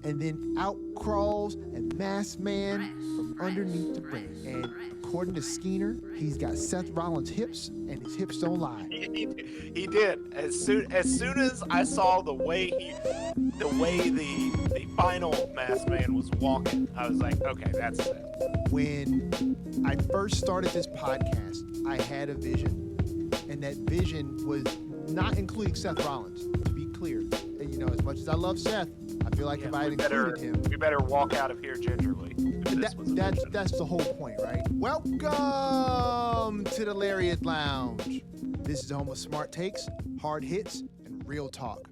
and then out crawls a masked man from underneath the ring. And according to Skeena, he's got Seth Rollins' hips, and his hips don't lie. He did. As soon as I saw the final masked man was walking, I was like, okay, that's it. When I first started this podcast, I had a vision, and that vision was not including Seth Rollins, to be clear. And, you know, as much as I love Seth, I feel like if I had included him, we better walk out of here gingerly. That's the whole point, right? Welcome to the Lariat Lounge. This is the home of smart takes, hard hits, and real talk.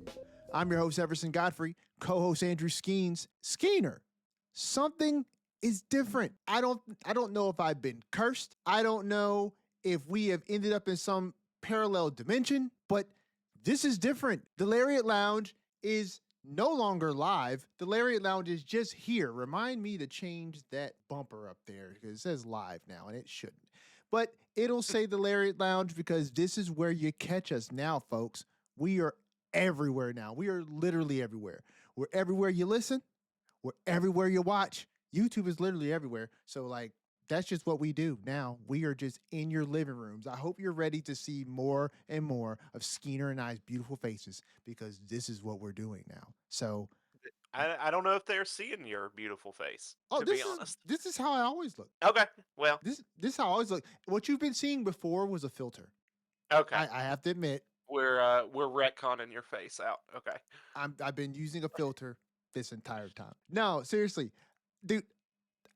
I'm your host, Everson Godfrey, co-host Andrew Skeens. Skeener, something is different. I don't know if I've been cursed. I don't know if we have ended up in some parallel dimension, but this is different. The Lariat Lounge is no longer live. The Lariat Lounge is just here. Remind me to change that bumper up there because it says live now and it shouldn't. But it'll say the Lariat Lounge because this is where you catch us now, folks. We are everywhere now. We are literally everywhere. We're everywhere you listen. We're everywhere you watch. YouTube is literally everywhere. So, like, that's just what we do now. We are just in your living rooms. I hope you're ready to see more and more of Skeena and I's beautiful faces because this is what we're doing now. So, I don't know if they're seeing your beautiful face, to be honest. This is how I always look. Okay, well. This is how I always look. What you've been seeing before was a filter. Okay. I have to admit. We're retconning your face out. Okay. I've been using a filter this entire time. No, seriously. Dude,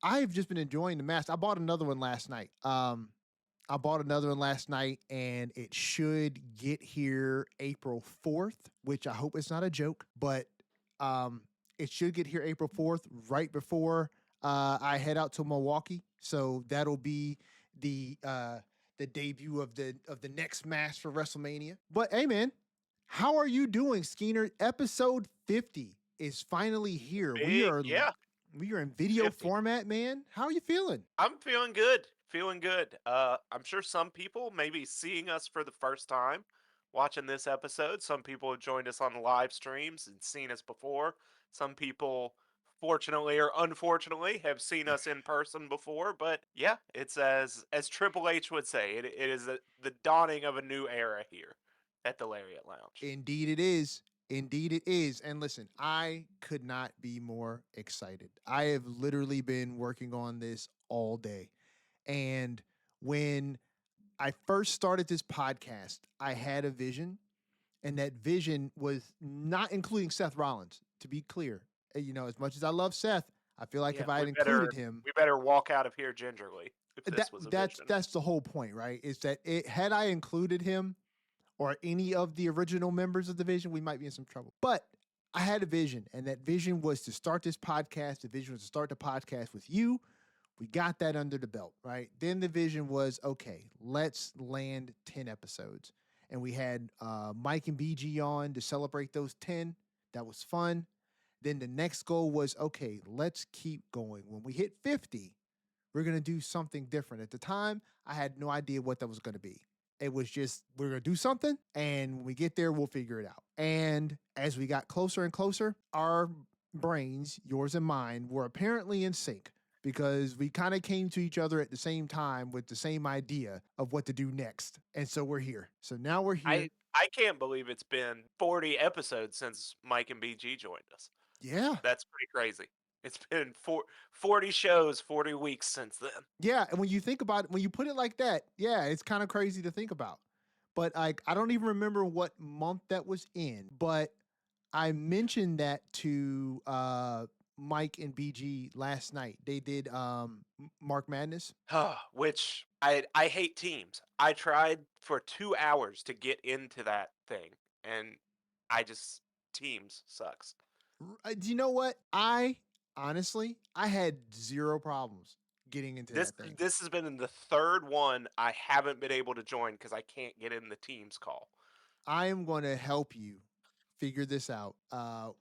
I've just been enjoying the mask. I bought another one last night. And it should get here April 4th, which I hope it's not a joke, but it should get here April 4th, right before I head out to Milwaukee. So that'll be the debut of the next mask for WrestleMania. But hey, man, how are you doing, Skeener? Episode 50 is finally here. We are in video 50 format, man. How are you feeling? I'm feeling good. I'm sure some people may be seeing us for the first time watching this episode. Some people have joined us on the live streams and seen us before. Some people, fortunately or unfortunately, have seen us in person before. But yeah, it's as Triple H would say, it is the dawning of a new era here at the Lariat Lounge. Indeed it is. Indeed it is. And listen, I could not be more excited. I have literally been working on this all day. And when I first started this podcast, I had a vision, and that vision was not including Seth Rollins, to be clear. You know, as much as I love Seth, I feel like if I had included him, we better walk out of here gingerly. That's the whole point, right? Is that had I included him or any of the original members of the vision, we might be in some trouble. But I had a vision, and that vision was to start this podcast. The vision was to start the podcast with you. We got that under the belt, right? Then the vision was, okay, let's land 10 episodes. And we had Mike and BG on to celebrate those 10. That was fun. Then the next goal was, okay, let's keep going. When we hit 50, we're going to do something different. At the time, I had no idea what that was going to be. It was just, we're going to do something, and when we get there, we'll figure it out. And as we got closer and closer, our brains, yours and mine, were apparently in sync because we kind of came to each other at the same time with the same idea of what to do next. And so we're here. So now we're here. I can't believe it's been 40 episodes since Mike and BG joined us. Yeah. That's pretty crazy. It's been 40 shows, 40 weeks since then. Yeah, and when you think about it, when you put it like that, yeah, it's kind of crazy to think about. But I don't even remember what month that was in, but I mentioned that to Mike and BG last night. They did Mark Madness. Which I hate teams. I tried for 2 hours to get into that thing, and teams sucks. Do you know what? Honestly, I had zero problems getting into that thing. This has been the third one I haven't been able to join because I can't get in the Teams call. I am going to help you figure this out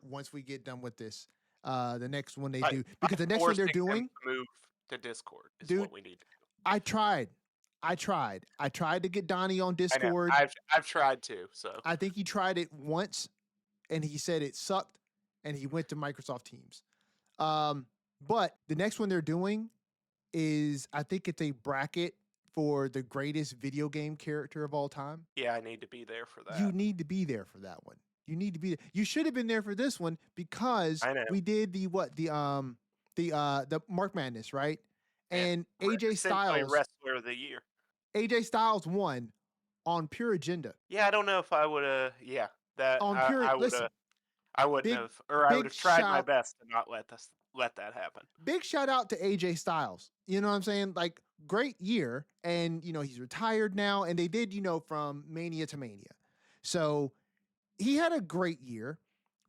once we get done with this. The next one they do. Because the next one they're doing... Move to Discord is what we need to do. I tried to get Donnie on Discord. I've tried to, so. I think he tried it once, and he said it sucked. and he went to Microsoft Teams. But the next one they're doing is, I think it's a bracket for the greatest video game character of all time. Yeah, I need to be there for that. You need to be there for that one. You need to be there. You should have been there for this one because I know. we did the Mark Madness, right? And Essentially Wrestler of the Year. AJ Styles won on pure agenda. Yeah, I don't know if I would have. Yeah, that On pure, I would listen, have. I wouldn't big have, or I would big have tried my shout best to not let that happen. big shout out to AJ Styles. You know what I'm saying? Like, great year. And, he's retired now. And they did, from Mania to Mania. So he had a great year,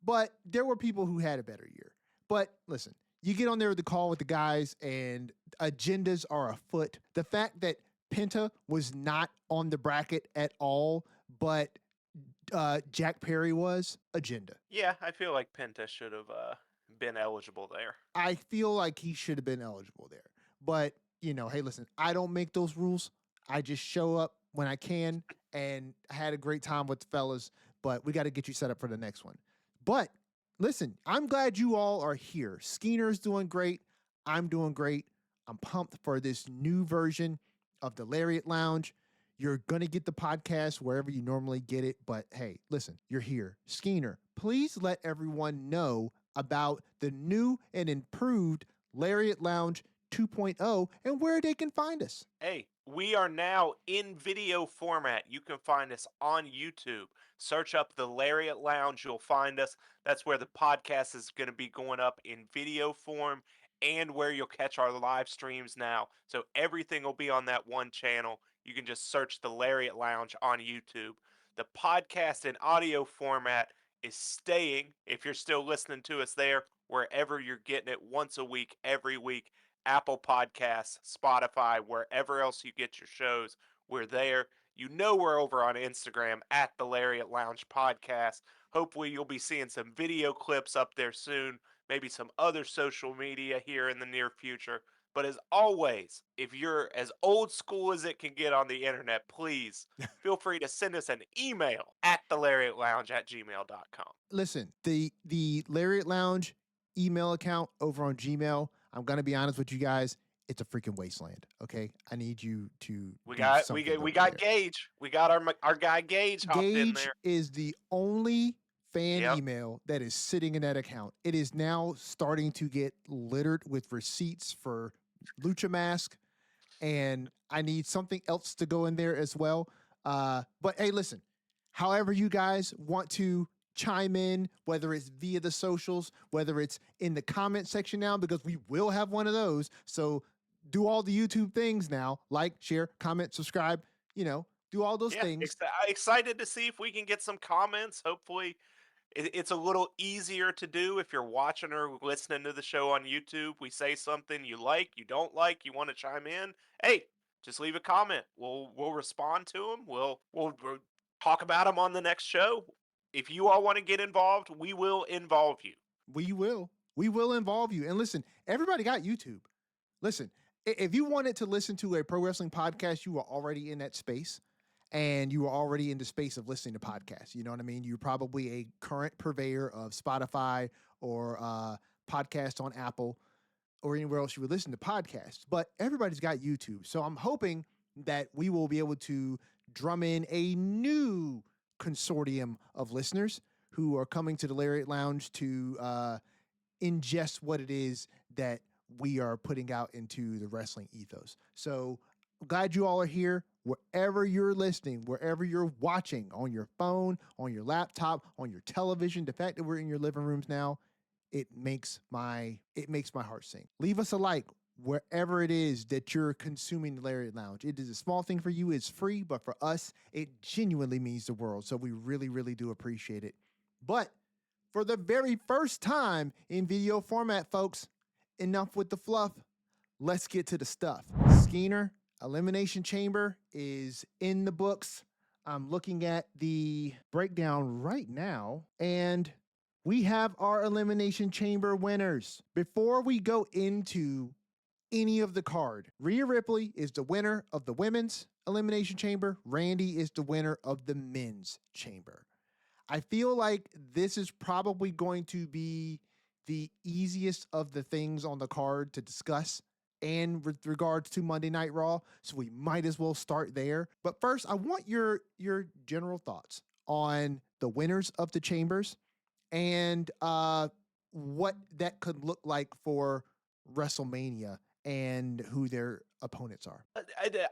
but there were people who had a better year. But listen, you get on there with the call with the guys and agendas are afoot. The fact that Penta was not on the bracket at all, but Jack Perry was, agenda. Yeah, I feel like Penta should have been eligible there. I feel like he should have been eligible there. But, hey, listen, I don't make those rules. I just show up when I can, and I had a great time with the fellas, but we got to get you set up for the next one. But listen, I'm glad you all are here. Skeener's doing great. I'm doing great. I'm pumped for this new version of the Lariat Lounge. You're going to get the podcast wherever you normally get it. But hey, listen, you're here. Skeener, please let everyone know about the new and improved Lariat Lounge 2.0 and where they can find us. Hey, we are now in video format. You can find us on YouTube. Search up the Lariat Lounge. You'll find us. That's where the podcast is going to be going up in video form and where you'll catch our live streams now. So everything will be on that one channel. You can just search the Lariat Lounge on YouTube. The podcast in audio format is staying, if you're still listening to us there, wherever you're getting it once a week, every week. Apple Podcasts, Spotify, wherever else you get your shows, we're there. We're over on Instagram at the Lariat Lounge Podcast. Hopefully, you'll be seeing some video clips up there soon, maybe some other social media here in the near future. But as always, if you're as old school as it can get on the internet, please feel free to send us an email at thelariatlounge@gmail.com. Listen, the Lariat Lounge email account over on Gmail, I'm going to be honest with you guys, it's a freaking wasteland. Okay, I need you to. We got Gage. We got our guy Gage hopped in Gage there. is the only fan Yep. email that is sitting in that account. It is now starting to get littered with receipts for Lucha Mask, and I need something else to go in there as well. But hey, listen, however you guys want to chime in, whether it's via the socials, whether it's in the comment section now, because we will have one of those. So do all the YouTube things now, like, share, comment, subscribe, do all those things. Excited to see if we can get some comments. Hopefully, it's a little easier to do if you're watching or listening to the show on YouTube. We say something you like, you don't like, you want to chime in. Hey, just leave a comment. We'll respond to them. We'll talk about them on the next show. If you all want to get involved, we will involve you. We will involve you. And listen, everybody got YouTube. Listen, if you wanted to listen to a pro wrestling podcast, you were already in that space. And you were already in the space of listening to podcasts. You know what I mean? You're probably a current purveyor of Spotify or podcast on Apple or anywhere else you would listen to podcasts. But everybody's got YouTube. So I'm hoping that we will be able to drum in a new consortium of listeners who are coming to the Lariat Lounge to ingest what it is that we are putting out into the wrestling ethos. So I'm glad you all are here. Wherever you're listening, wherever you're watching, on your phone, on your laptop, on your television, the fact that we're in your living rooms now, it makes my heart sing. Leave us a like wherever it is that you're consuming the Lariat Lounge. It is a small thing for you. It's free, but for us, it genuinely means the world. So we really, really do appreciate it. But for the very first time in video format, folks, enough with the fluff. Let's get to the stuff. Skeener, Elimination Chamber is in the books. I'm looking at the breakdown right now, and we have our Elimination Chamber winners. Before we go into any of the card, Rhea Ripley is the winner of the women's Elimination Chamber. Randy is the winner of the men's chamber. I feel like this is probably going to be the easiest of the things on the card to discuss and with regards to Monday Night Raw, so we might as well start there. But first, I want your general thoughts on the winners of the chambers and what that could look like for WrestleMania and who their opponents are.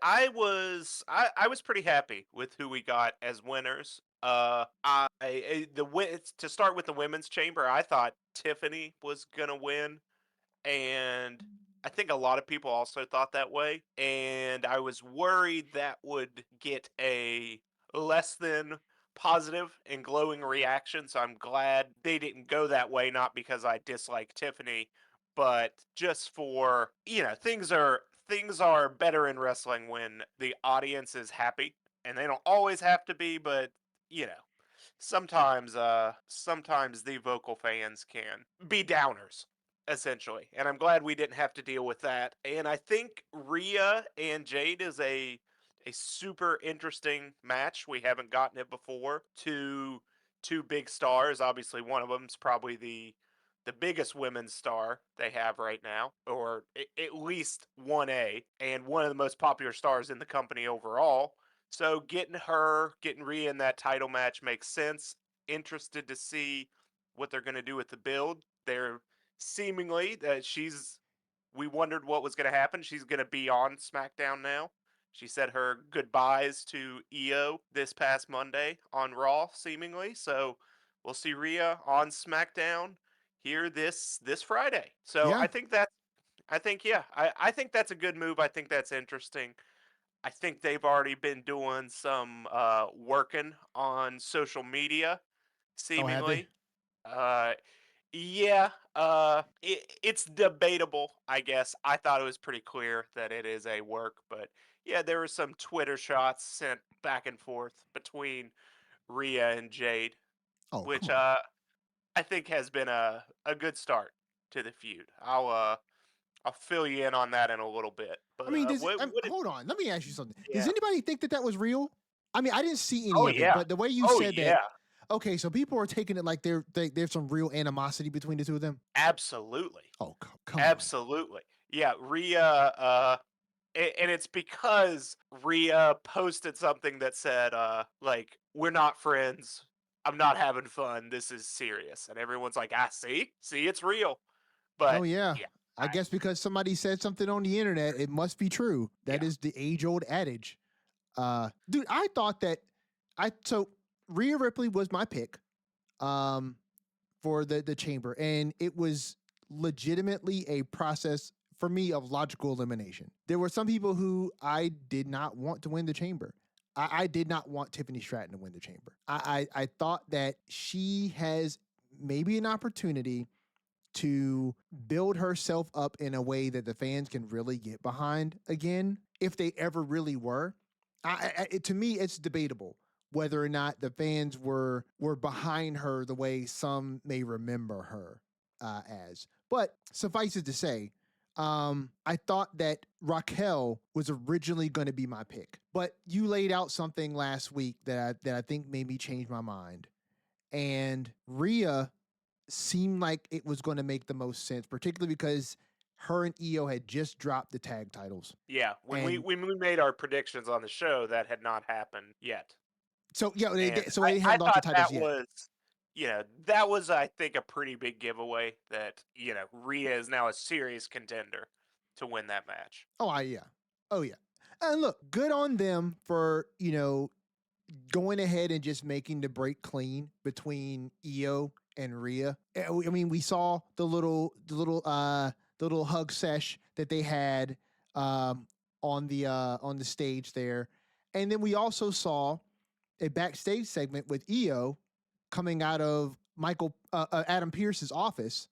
I was pretty happy with who we got as winners. To start with the women's chamber, I thought Tiffany was gonna win, and I think a lot of people also thought that way. And I was worried that would get a less than positive and glowing reaction. So I'm glad they didn't go that way, not because I dislike Tiffany, but just for, things are better in wrestling when the audience is happy. And they don't always have to be, but you know, sometimes the vocal fans can be downers essentially, and I'm glad we didn't have to deal with that. And I think Rhea and Jade is a super interesting match. We haven't gotten it before. Two big stars. Obviously, one of them's probably the biggest women's star they have right now, or at least 1A, and one of the most popular stars in the company overall. So getting Rhea in that title match makes sense. Interested to see what they're going to do with the build. They're seemingly that we wondered what was going to happen. She's going to be on SmackDown now. She said her goodbyes to EO this past Monday on Raw, seemingly. So we'll see Rhea on SmackDown here this Friday. So Yeah. I think that's a good move. I think that's interesting. I think they've already been doing some working on social media, Oh, have they? seemingly. Uh, yeah, it's debatable, I guess. I thought it was pretty clear that it is a work, but yeah, there were some Twitter shots sent back and forth between Rhea and Jade, Oh, come which on. I think has been a good start to the feud. I'll fill you in on that in a little bit. I But mean, what did hold on. Let me ask you something. Does yeah. anybody think that that was real? I mean, I didn't see any Oh of it, yeah. but the way you Oh said that, yeah. okay, so people are taking it like there's some real animosity between the two of them. Absolutely. Oh, come on. Absolutely. Yeah, Rhea and it's because Rhea posted something that said like we're not friends. I'm not having fun. This is serious. And everyone's like, "Ah, see, it's real." Oh But yeah. yeah, I guess because somebody said something on the internet, it must be true. That yeah. is the age old adage. Dude, I thought that so Rhea Ripley was my pick. Um, for the chamber, and it was legitimately a process for me of logical elimination. There were some people who I did not want to win the chamber. I did not want Tiffany Stratton to win the chamber. I thought that she has maybe an opportunity to build herself up in a way that the fans can really get behind again, if they ever really were. To me, it's debatable whether or not the fans were behind her the way some may remember her as. But suffice it to say, I thought that Raquel was originally going to be my pick, but you laid out something last week that I think made me change my mind. And Rhea seemed like it was going to make the most sense, particularly because her and EO had just dropped the tag titles. Yeah, And when we made our predictions on the show, that had not happened yet. so, yeah, And so they I hadn't lost the thought titles yet. that was, I think, a pretty big giveaway that, Rhea is now a serious contender to win that match. Yeah. Oh, yeah. And look, good on them for, going ahead and just making the break clean between EO and Rhea. I mean, we saw the little hug sesh that they had on the stage there, and then we also saw a backstage segment with EO coming out of Adam Pierce's office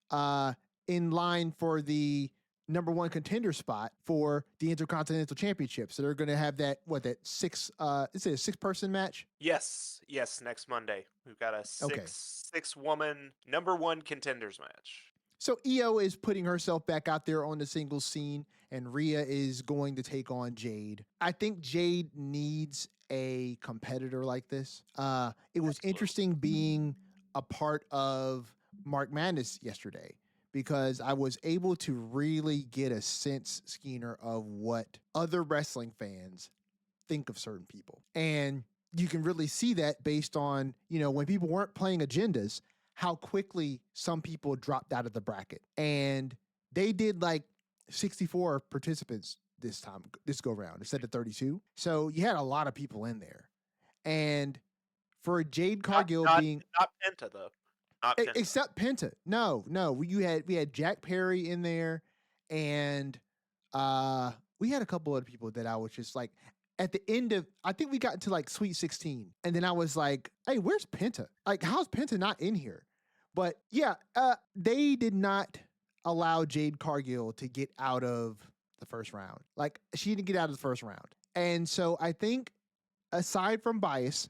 in line for the number one contender spot for the Intercontinental Championship. So they're going to have that is it a 6-person match? Yes, next Monday we've got a Okay. six woman number one contenders match. So Io is putting herself back out there on the singles scene, and Rhea is going to take on Jade. I think Jade needs a competitor like this. It was Absolutely. interesting being a part of Mark Madness yesterday because I was able to really get a sense, Skeener, of what other wrestling fans think of certain people. And you can really see that based on, when people weren't playing agendas, how quickly some people dropped out of the bracket. And they did like 64 participants this go round instead of 32. So you had a lot of people in there. And for Jade Cargill being not Penta though. Not Penta. Except Penta. No. We had Jack Perry in there, and we had a couple other people that I was just like, at the end of, I think we got into like Sweet 16, and then I was like, hey, where's Penta? Like, how's Penta not in here? But yeah, they did not allow Jade Cargill to get out of the first round. Like, she didn't get out of the first round. And so I think, aside from bias,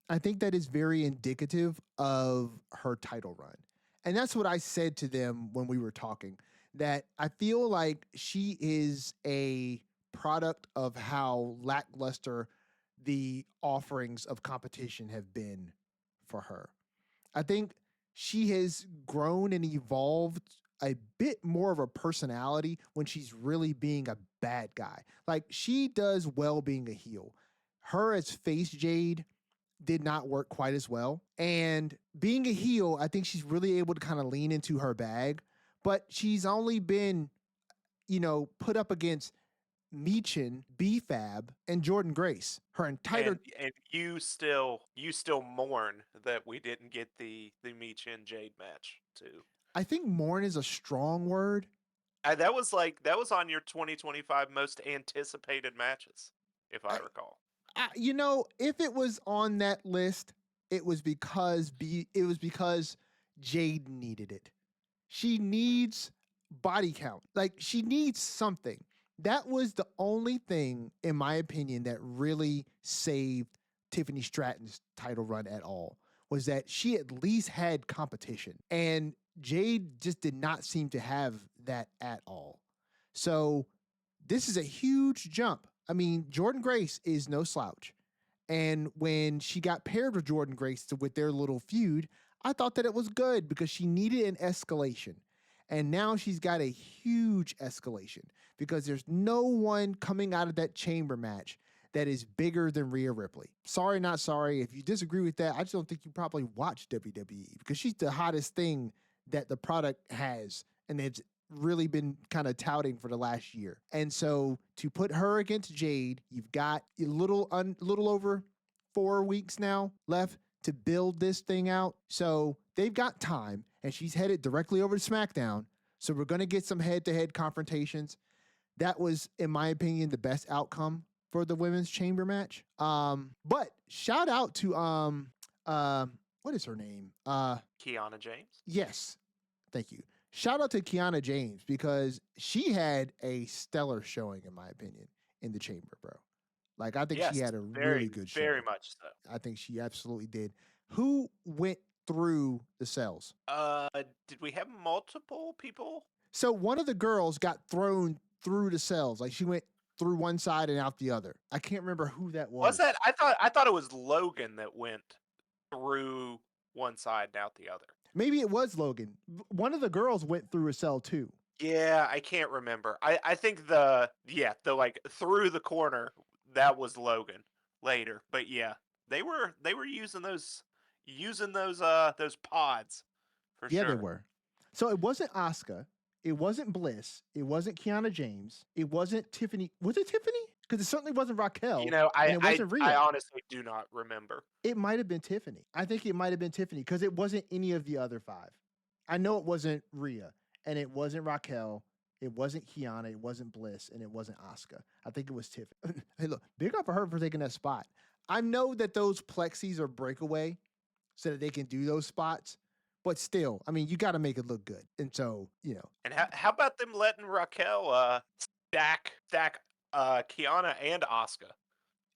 I think that is very indicative of her title run. And that's what I said to them when we were talking, that I feel like she is a product of how lackluster the offerings of competition have been for her. I think she has grown and evolved a bit more of a personality when she's really being a bad guy. Like, she does well being a heel. Her as face Jade did not work quite as well. And being a heel, I think she's really able to kind of lean into her bag, but she's only been, put up against Meechin, B-Fab, and Jordan Grace. Her entire and you still mourn that we didn't get the Meechin Jade match too. I think mourn is a strong word. That was on your 2025 most anticipated matches, if I recall. If it was on that list, it was because Jade needed it. She needs body count. Like, she needs something. That was the only thing, in my opinion, that really saved Tiffany Stratton's title run at all, was that she at least had competition. And Jade just did not seem to have that at all. So this is a huge jump. I mean, Jordan Grace is no slouch. And when she got paired with Jordan Grace with their little feud, I thought that it was good because she needed an escalation. And now she's got a huge escalation because there's no one coming out of that chamber match that is bigger than Rhea Ripley. Sorry, not sorry. If you disagree with that, I just don't think you probably watch WWE because she's the hottest thing that the product has. And it's really been kind of touting for the last year. And so to put her against Jade, you've got a little over 4 weeks now left to build this thing out. So they've got time, and she's headed directly over to SmackDown. So we're going to get some head-to-head confrontations. That was, in my opinion, the best outcome for the women's chamber match. But shout out to what is her name? Kiana James. Yes. Thank you. Shout out to Kiana James because she had a stellar showing, in my opinion, in the chamber, bro. Like, I think she had a really good show. Very much so. I think she absolutely did. Who went through the cells? Did we have multiple people? So one of the girls got thrown through the cells. Like, she went through one side and out the other. I can't remember who that was. Was that? I thought it was Logan that went through one side and out the other. Maybe it was Logan. One of the girls went through a cell too. Yeah, I can't remember. I think the like through the corner, that was Logan later. But yeah, they were using those pods for sure. Yeah, they were. So it wasn't Asuka, it wasn't Bliss, it wasn't Kiana James, it wasn't Tiffany. Was it Tiffany? Because it certainly wasn't Raquel. You know, and it wasn't Rhea. I honestly do not remember. It might have been Tiffany. I think it might have been Tiffany because it wasn't any of the other five. I know it wasn't Rhea, and it wasn't Raquel, it wasn't Kiana, it wasn't Bliss, and it wasn't Asuka. I think it was Tiffany. Hey, look, big up for her for taking that spot. I know that those plexis are breakaway so that they can do those spots, but still, I mean, you got to make it look good. And so, And how about them letting Raquel stack Kiana and Asuka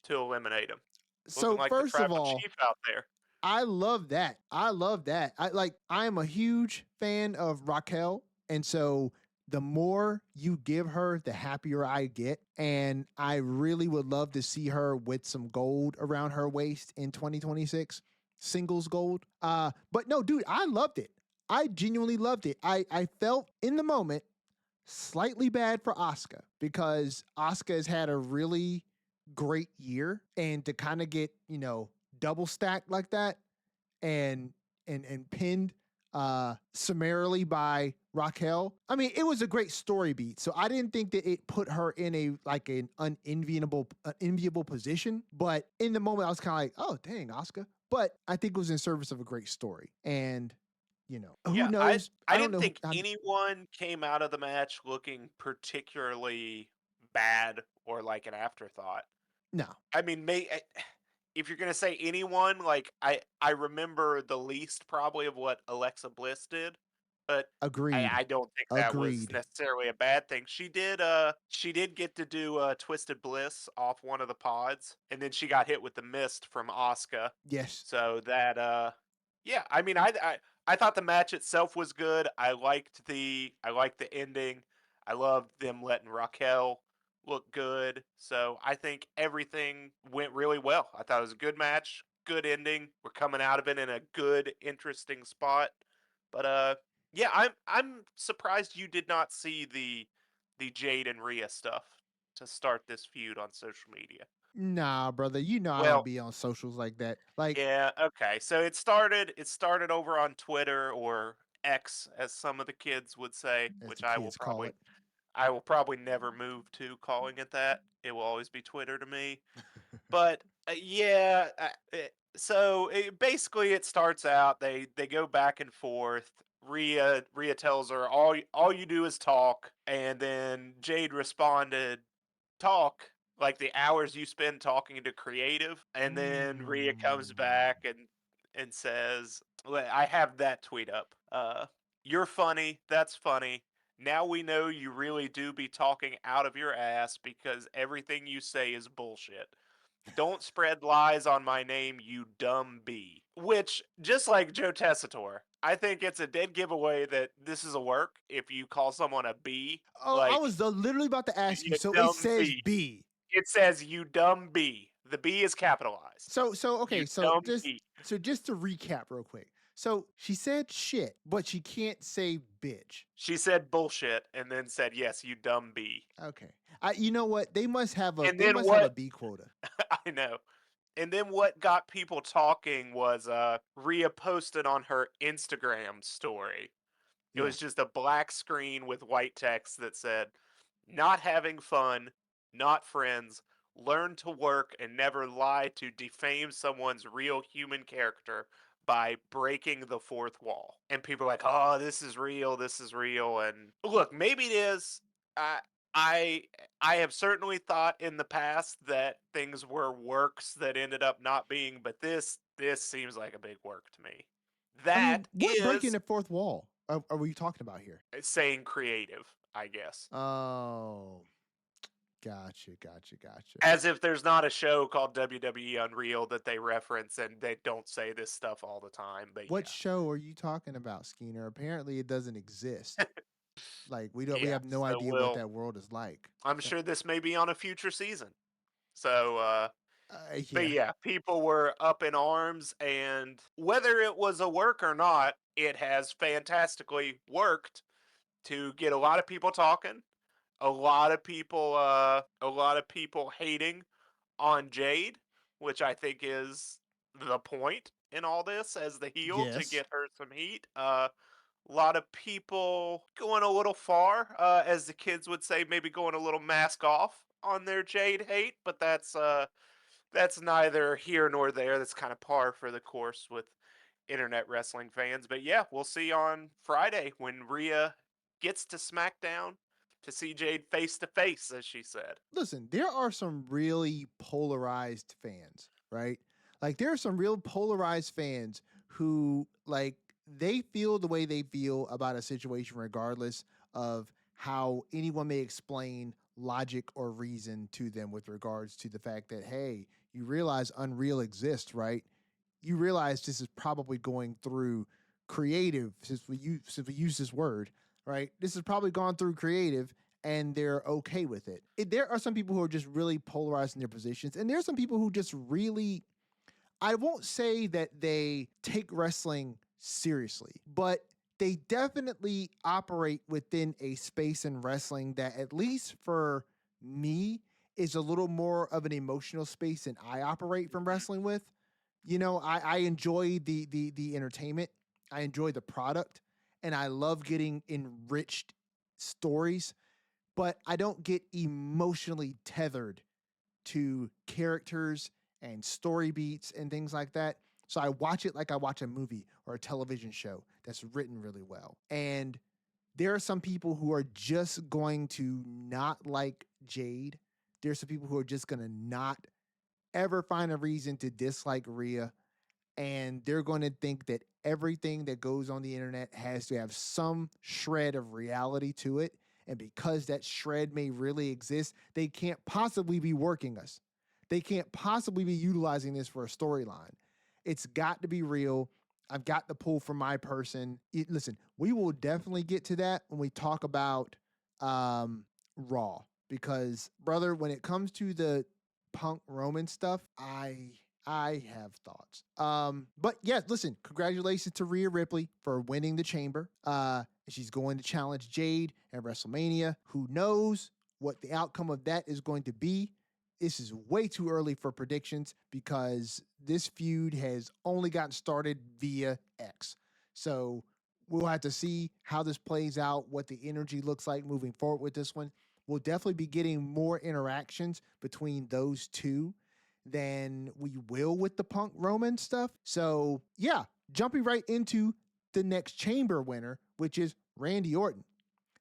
to eliminate him? So like first the of all, chief out there. I love that. I am a huge fan of Raquel. And so the more you give her, the happier I get. And I really would love to see her with some gold around her waist in 2026, singles gold. But no, dude, I loved it. I genuinely loved it. I felt in the moment slightly bad for Asuka because Asuka has had a really great year, and to kind of get, double stacked like that and and pinned summarily by Raquel. I mean, it was a great story beat. So I didn't think that it put her in an unenviable position. But in the moment, I was kind of like, oh dang, Asuka. But I think it was in service of a great story. And who Yeah, I knows? I I don't didn't know. think anyone came out of the match looking particularly bad or like an afterthought. No, I mean, if you're gonna say anyone, like I remember the least probably of what Alexa Bliss did, but agreed. I don't think that was Agreed. necessarily a bad thing. She did get to do Twisted Bliss off one of the pods, and then she got hit with the mist from Asuka. Yes. So that yeah, I mean I thought the match itself was good. I liked the ending. I loved them letting Raquel look good. So I think everything went really well. I thought it was a good match, good ending. We're coming out of it in a good, interesting spot. But yeah, I'm surprised you did not see the Jade and Rhea stuff to start this feud on social media. Nah, brother. I don't Well, be on socials like that. Like, yeah, okay. So it started over on Twitter or X as some of the kids would say, as the which kids call it. I will probably never move to calling it that. It will always be Twitter to me. But yeah, basically it starts out they go back and forth. Rhea tells her all you do is talk, and then Jade responded, talk like the hours you spend talking to creative, and then Rhea comes Mm. back and says, I have that tweet up. You're funny. That's funny. Now we know you really do be talking out of your ass because everything you say is bullshit. Don't spread lies on my name, you dumb bee. Which, just like Joe Tessitore, I think it's a dead giveaway that this is a work if you call someone a bee. Oh, I Like, was literally about to ask you. you So it dumb says bee. B. It says you dumb bee. The B is capitalized. So You okay. So dumb just bee. so just to recap real quick. So she said shit, but she can't say bitch. She said bullshit and then said, yes, you dumb bee. Okay. You know what? They must have a And then what? B quota. I know. And then what got people talking was Rhea posted on her Instagram story. It Yeah. was just a black screen with white text that said, not having fun, not friends, learn to work and never lie to defame someone's real human character by breaking the fourth wall. And people are like, oh, this is real, this is real. And look, maybe it is. I, I I have certainly thought in the past that things were works that ended up not being, but this seems like a big work to me. I mean, That what breaking is the fourth wall are we talking about here? saying creative, I guess. Oh, gotcha. As if there's not a show called WWE Unreal that they reference and they don't say this stuff all the time, but What yeah. show are you talking about, Skeener? Apparently, it doesn't exist. Like we Yeah, have no so idea what we'll that world is like. I'm sure this may be on a future season. So but Yeah. yeah, people were up in arms, and whether it was a work or not, it has fantastically worked to get a lot of people talking, a lot of people hating on Jade, which I think is the point in all this as the heel to Yes. get her some heat. A lot of people going a little far, as the kids would say, maybe going a little mask off on their Jade hate, but that's neither here nor there. That's kind of par for the course with internet wrestling fans. But yeah, we'll see on Friday when Rhea gets to SmackDown to see Jade face to face, as she said. Listen, there are some really polarized fans, right? Like there are some real polarized fans who like they feel the way they feel about a situation regardless of how anyone may explain logic or reason to them with regards to the fact that hey, you realize Unreal exists, right? You realize this is probably going through creative since we use this word. right? This has probably gone through creative and they're okay with it. There are some people who are just really polarized in their positions, and there are some people who just really, I won't say that they take wrestling seriously, but they definitely operate within a space in wrestling that, at least for me, is a little more of an emotional space than I operate from Mhm. wrestling with. You know, I enjoy the entertainment, I enjoy the product, and I love getting enriched stories, but I don't get emotionally tethered to characters and story beats and things like that. So I watch it like I watch a movie or a television show that's written really well. And there are some people who are just going to not like Jade. There's some people who are just going to not ever find a reason to dislike Rhea, and they're going to think that everything that goes on the internet has to have some shred of reality to it. And because that shred may really exist, they can't possibly be working us. They can't possibly be utilizing this for a storyline. It's got to be real. I've got the pull for my person. Listen, we will definitely get to that when we talk about Raw, because brother, when it comes to the Punk Roman stuff, I have thoughts. But yeah, listen, congratulations to Rhea Ripley for winning the chamber. She's going to challenge Jade at WrestleMania. Who knows what the outcome of that is going to be? This is way too early for predictions because this feud has only gotten started via X. So we'll have to see how this plays out, what the energy looks like moving forward with this one. We'll definitely be getting more interactions between those two than we will with the Punk Roman stuff. So yeah, jumping right into the next chamber winner, which is Randy Orton.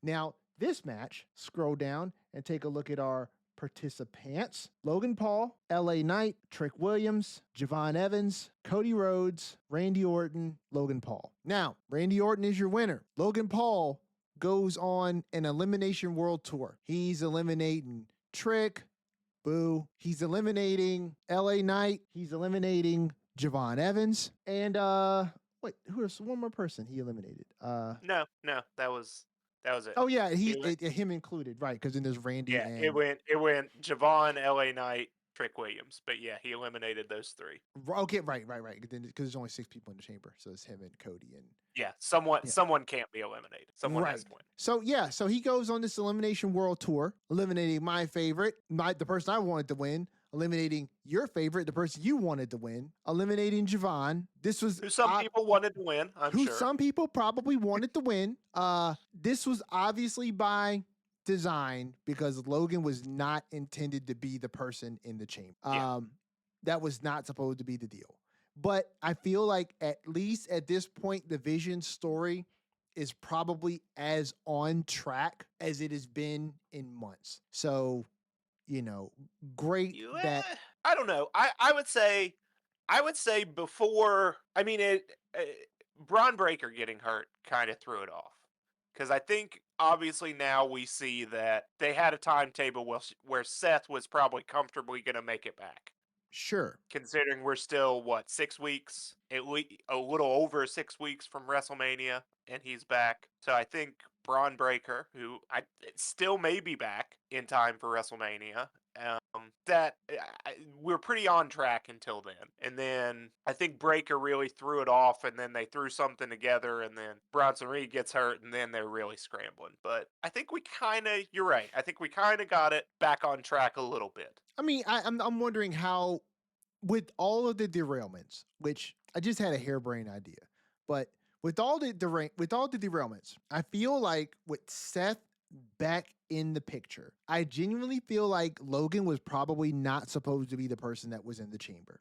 Now, this match, scroll down and take a look at our participants: Logan Paul, LA Knight, Trick Williams, Javon Evans, Cody Rhodes, Randy Orton, Logan Paul. Now, Randy Orton is your winner. Logan Paul goes on an Elimination World Tour. He's eliminating Trick, boo. He's eliminating LA Knight. He's eliminating Javon Evans. And wait, who is one more person he eliminated? No, no, that was it. Oh yeah, He went, him included, right? Because then there's Randy yeah, it and went Javon, LA Knight, Trick Williams. But yeah, he eliminated those three. okay, right. Because there's only 6 people in the chamber, so it's him and Cody and Yeah, yeah, someone can't be eliminated. Someone has right. to win. So yeah, so he goes on this Elimination World Tour, eliminating my favorite, the person I wanted to win, eliminating your favorite, the person you wanted to win, eliminating Javon. This was Who some people wanted to win, I'm who sure. some people probably wanted to win. This was obviously by design because Logan was not intended to be the person in the chamber. Yeah. That was not supposed to be the deal. But I feel like at least at this point, the Vision story is probably as on track as it has been in months. So, you know, great that I don't know. I would say before. I mean, Braun Breaker getting hurt kind of threw it off because I think obviously now we see that they had a timetable where Seth was probably comfortably going to make it back. sure. Considering we're still what 6 weeks, a little over 6 weeks from WrestleMania, and he's back. So I think Braun Breaker, who I still may be back in time for WrestleMania, that we're pretty on track until then. And then I think Breaker really threw it off, and then they threw something together, and then Bronson Reed gets hurt, and then they're really scrambling. But I think you're right. I think we kind of got it back on track a little bit. I mean, I'm wondering how, with all of the derailments, which I just had a harebrained idea, but with all the derailments, I feel like with Seth back in the picture, I genuinely feel like Logan was probably not supposed to be the person that was in the chamber,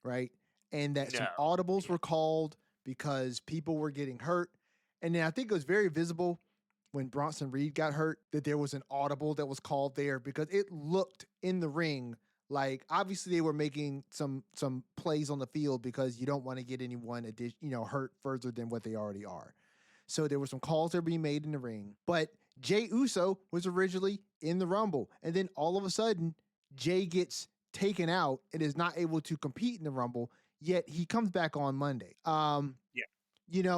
right? And that some No. audibles were called because people were getting hurt. And then I think it was very visible when Bronson Reed got hurt that there was an audible that was called there because it looked in the ring like obviously they were making some plays on the field because you don't want to get anyone hurt further than what they already are. So there were some calls that were being made in the ring, but Jey Uso was originally in the Rumble, and then all of a sudden Jey gets taken out and is not able to compete in the Rumble. Yet he comes back on Monday. Yeah.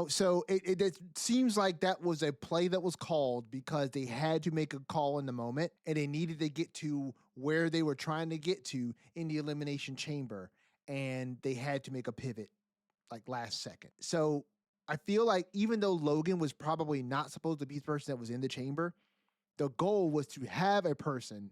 So it seems like that was a play that was called because they had to make a call in the moment and they needed to get to where they were trying to get to in the Elimination Chamber. And they had to make a pivot like last second. So I feel like even though Logan was probably not supposed to be the person that was in the chamber, the goal was to have a person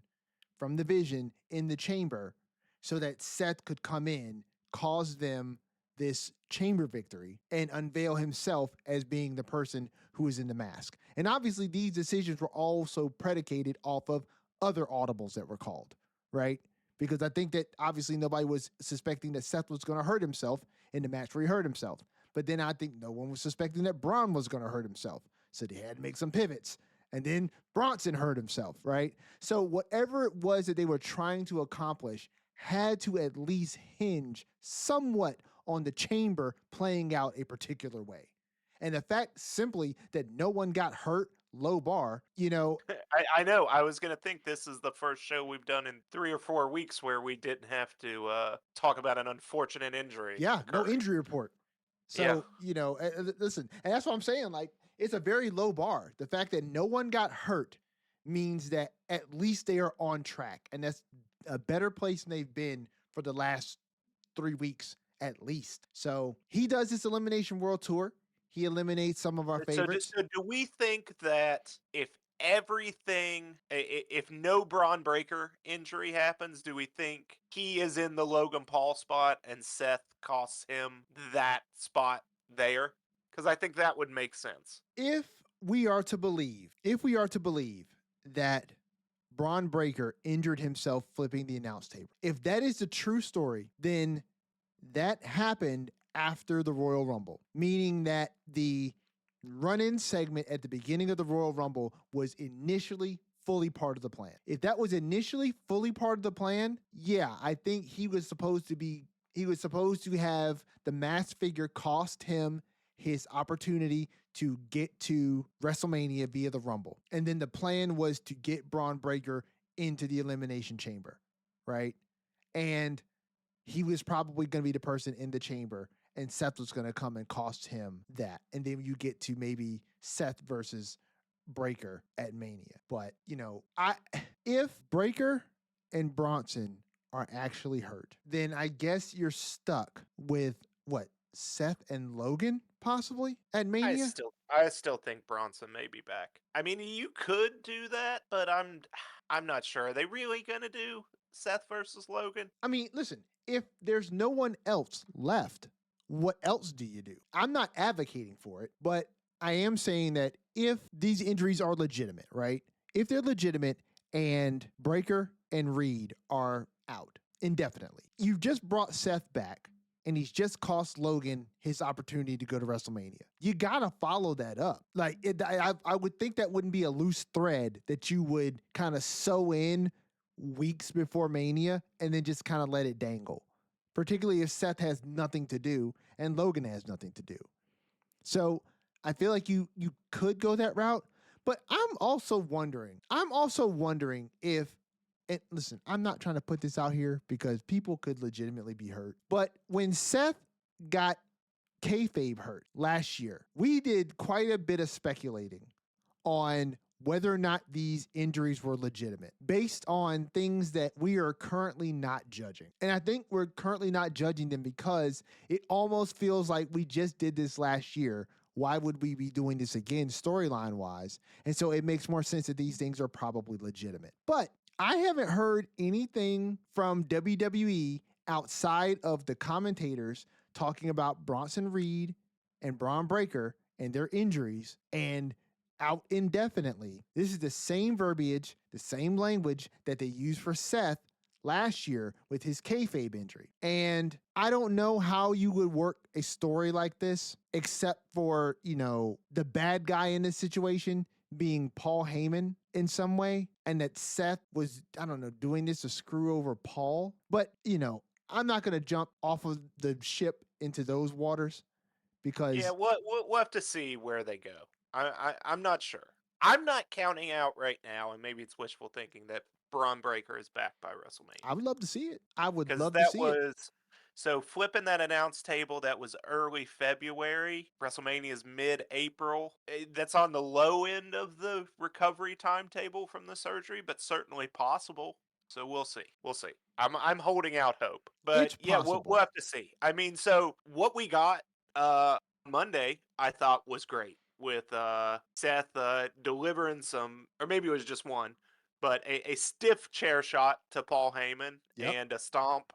from the Vision in the chamber so that Seth could come in, cause them this chamber victory, and unveil himself as being the person who is in the mask. And obviously, these decisions were also predicated off of other audibles that were called, right? Because I think that obviously nobody was suspecting that Seth was going to hurt himself in the match where he hurt himself. But then I think no one was suspecting that Braun was going to hurt himself. So they had to make some pivots. And then Bronson hurt himself, right? So whatever it was that they were trying to accomplish had to at least hinge somewhat on the chamber playing out a particular way. And the fact simply that no one got hurt, low bar, I know. I was going to think this is the first show we've done in 3 or 4 weeks where we didn't have to talk about an unfortunate injury. yeah, no occurring. injury report. Yeah. So, listen, and that's what I'm saying. Like, it's a very low bar. The fact that no one got hurt means that at least they are on track. And that's a better place than they've been for the last 3 weeks at least. So he does this Elimination World Tour. He eliminates some of our favorites. So do we think that if if no Braun Breaker injury happens, do we think he is in the Logan Paul spot and Seth costs him that spot there? Because I think that would make sense. If we are to believe that Braun Breaker injured himself flipping the announce table, if that is the true story, then that happened after the Royal Rumble, meaning that the run-in segment at the beginning of the Royal Rumble was initially fully part of the plan. If that was initially fully part of the plan, yeah, I think he was supposed to have the masked figure cost him his opportunity to get to WrestleMania via the Rumble. And then the plan was to get Braun Breaker into the Elimination Chamber, right? And he was probably going to be the person in the chamber, and Seth was going to come and cost him that. And then you get to maybe Seth versus Breaker at Mania. But, if Breaker and Bronson are actually hurt, then I guess you're stuck with what? Seth and Logan possibly at Mania? I still think Bronson may be back. I mean, you could do that, but I'm not sure. Are they really going to do Seth versus Logan? I mean, listen, if there's no one else left, what else do you do? I'm not advocating for it, but I am saying that if these injuries are legitimate, right? If they're legitimate and Breaker and Reed are out indefinitely, you've just brought Seth back and he's just cost Logan his opportunity to go to WrestleMania. You got to follow that up. Like, I would think that wouldn't be a loose thread that you would kind of sew in weeks before Mania and then just kind of let it dangle, particularly if Seth has nothing to do and Logan has nothing to do. So I feel like you could go that route, but I'm also wondering if, and listen, I'm not trying to put this out here because people could legitimately be hurt, but when Seth got kayfabe hurt last year, we did quite a bit of speculating on whether or not these injuries were legitimate based on things that we are currently not judging. And I think we're currently not judging them because it almost feels like we just did this last year. Why would we be doing this again storyline wise? And so it makes more sense that these things are probably legitimate. But I haven't heard anything from WWE outside of the commentators talking about Bronson Reed and Braun Breaker and their injuries and out indefinitely. This is the same verbiage, the same language that they used for Seth last year with his kayfabe injury. And I don't know how you would work a story like this except for, the bad guy in this situation being Paul Heyman in some way, and that Seth was, doing this to screw over Paul. But, I'm not going to jump off of the ship into those waters because... Yeah, we'll have to see where they go. I'm not sure. I'm not counting out right now, and maybe it's wishful thinking that Braun Breaker is back by WrestleMania. I would love to see it. I would love that to see was it. So flipping that announce table, that was early February. WrestleMania is mid-April. That's on the low end of the recovery timetable from the surgery, but certainly possible. So we'll see. We'll see. I'm holding out hope. But It's yeah, we'll possible. have to see. I mean, so what we got Monday, I thought was great with Seth delivering some, or maybe it was just one, but a stiff chair shot to Paul Heyman Yep. and a stomp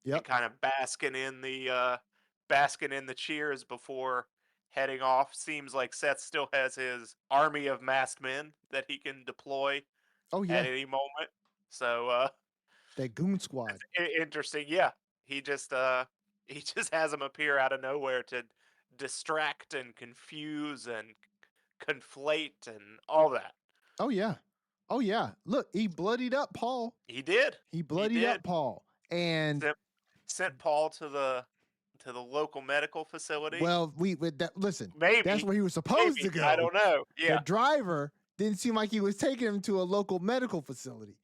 and Yep. kind of basking in the cheers before heading off. Seems like Seth still has his army of masked men that he can deploy Oh at yeah. any moment. So That goon squad. interesting. Yeah, he just uh he just has them appear out of nowhere to distract and confuse and conflate and all that. Oh yeah. Oh yeah. Look, he bloodied up Paul. He did. He He bloodied did. up Paul. And Sent Paul to the local medical facility. well, we with that listen, that's Maybe, where he was supposed to maybe. I go. don't know. The Yeah, driver didn't seem like he was taking him to a local medical facility.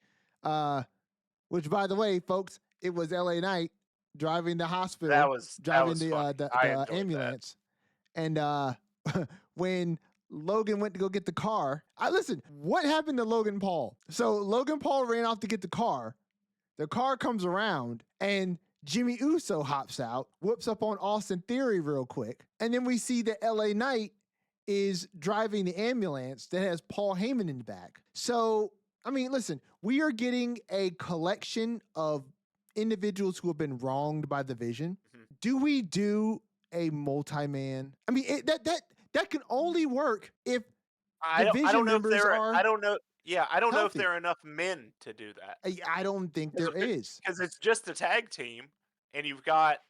Which by the way, folks, it was LA Knight driving the hospital, that driving was funny. the I the enjoyed that. ambulance. And when Logan went to go get the car, I listen, what happened to Logan Paul? So Logan Paul ran off to get the car. The car comes around and Jimmy Uso hops out, whoops up on Austin Theory real quick. And then we see that LA Knight is driving the ambulance that has Paul Heyman in the back. So, I mean, listen, we are getting a collection of individuals who have been wronged by the Vision. Mhm. Do we do a multi-man? I mean, that can only work if the I Vision don't know if members I are don't know. Yeah, I don't know if healthy. there are enough men to do that I don't think there is. because it's just a tag team, and you've got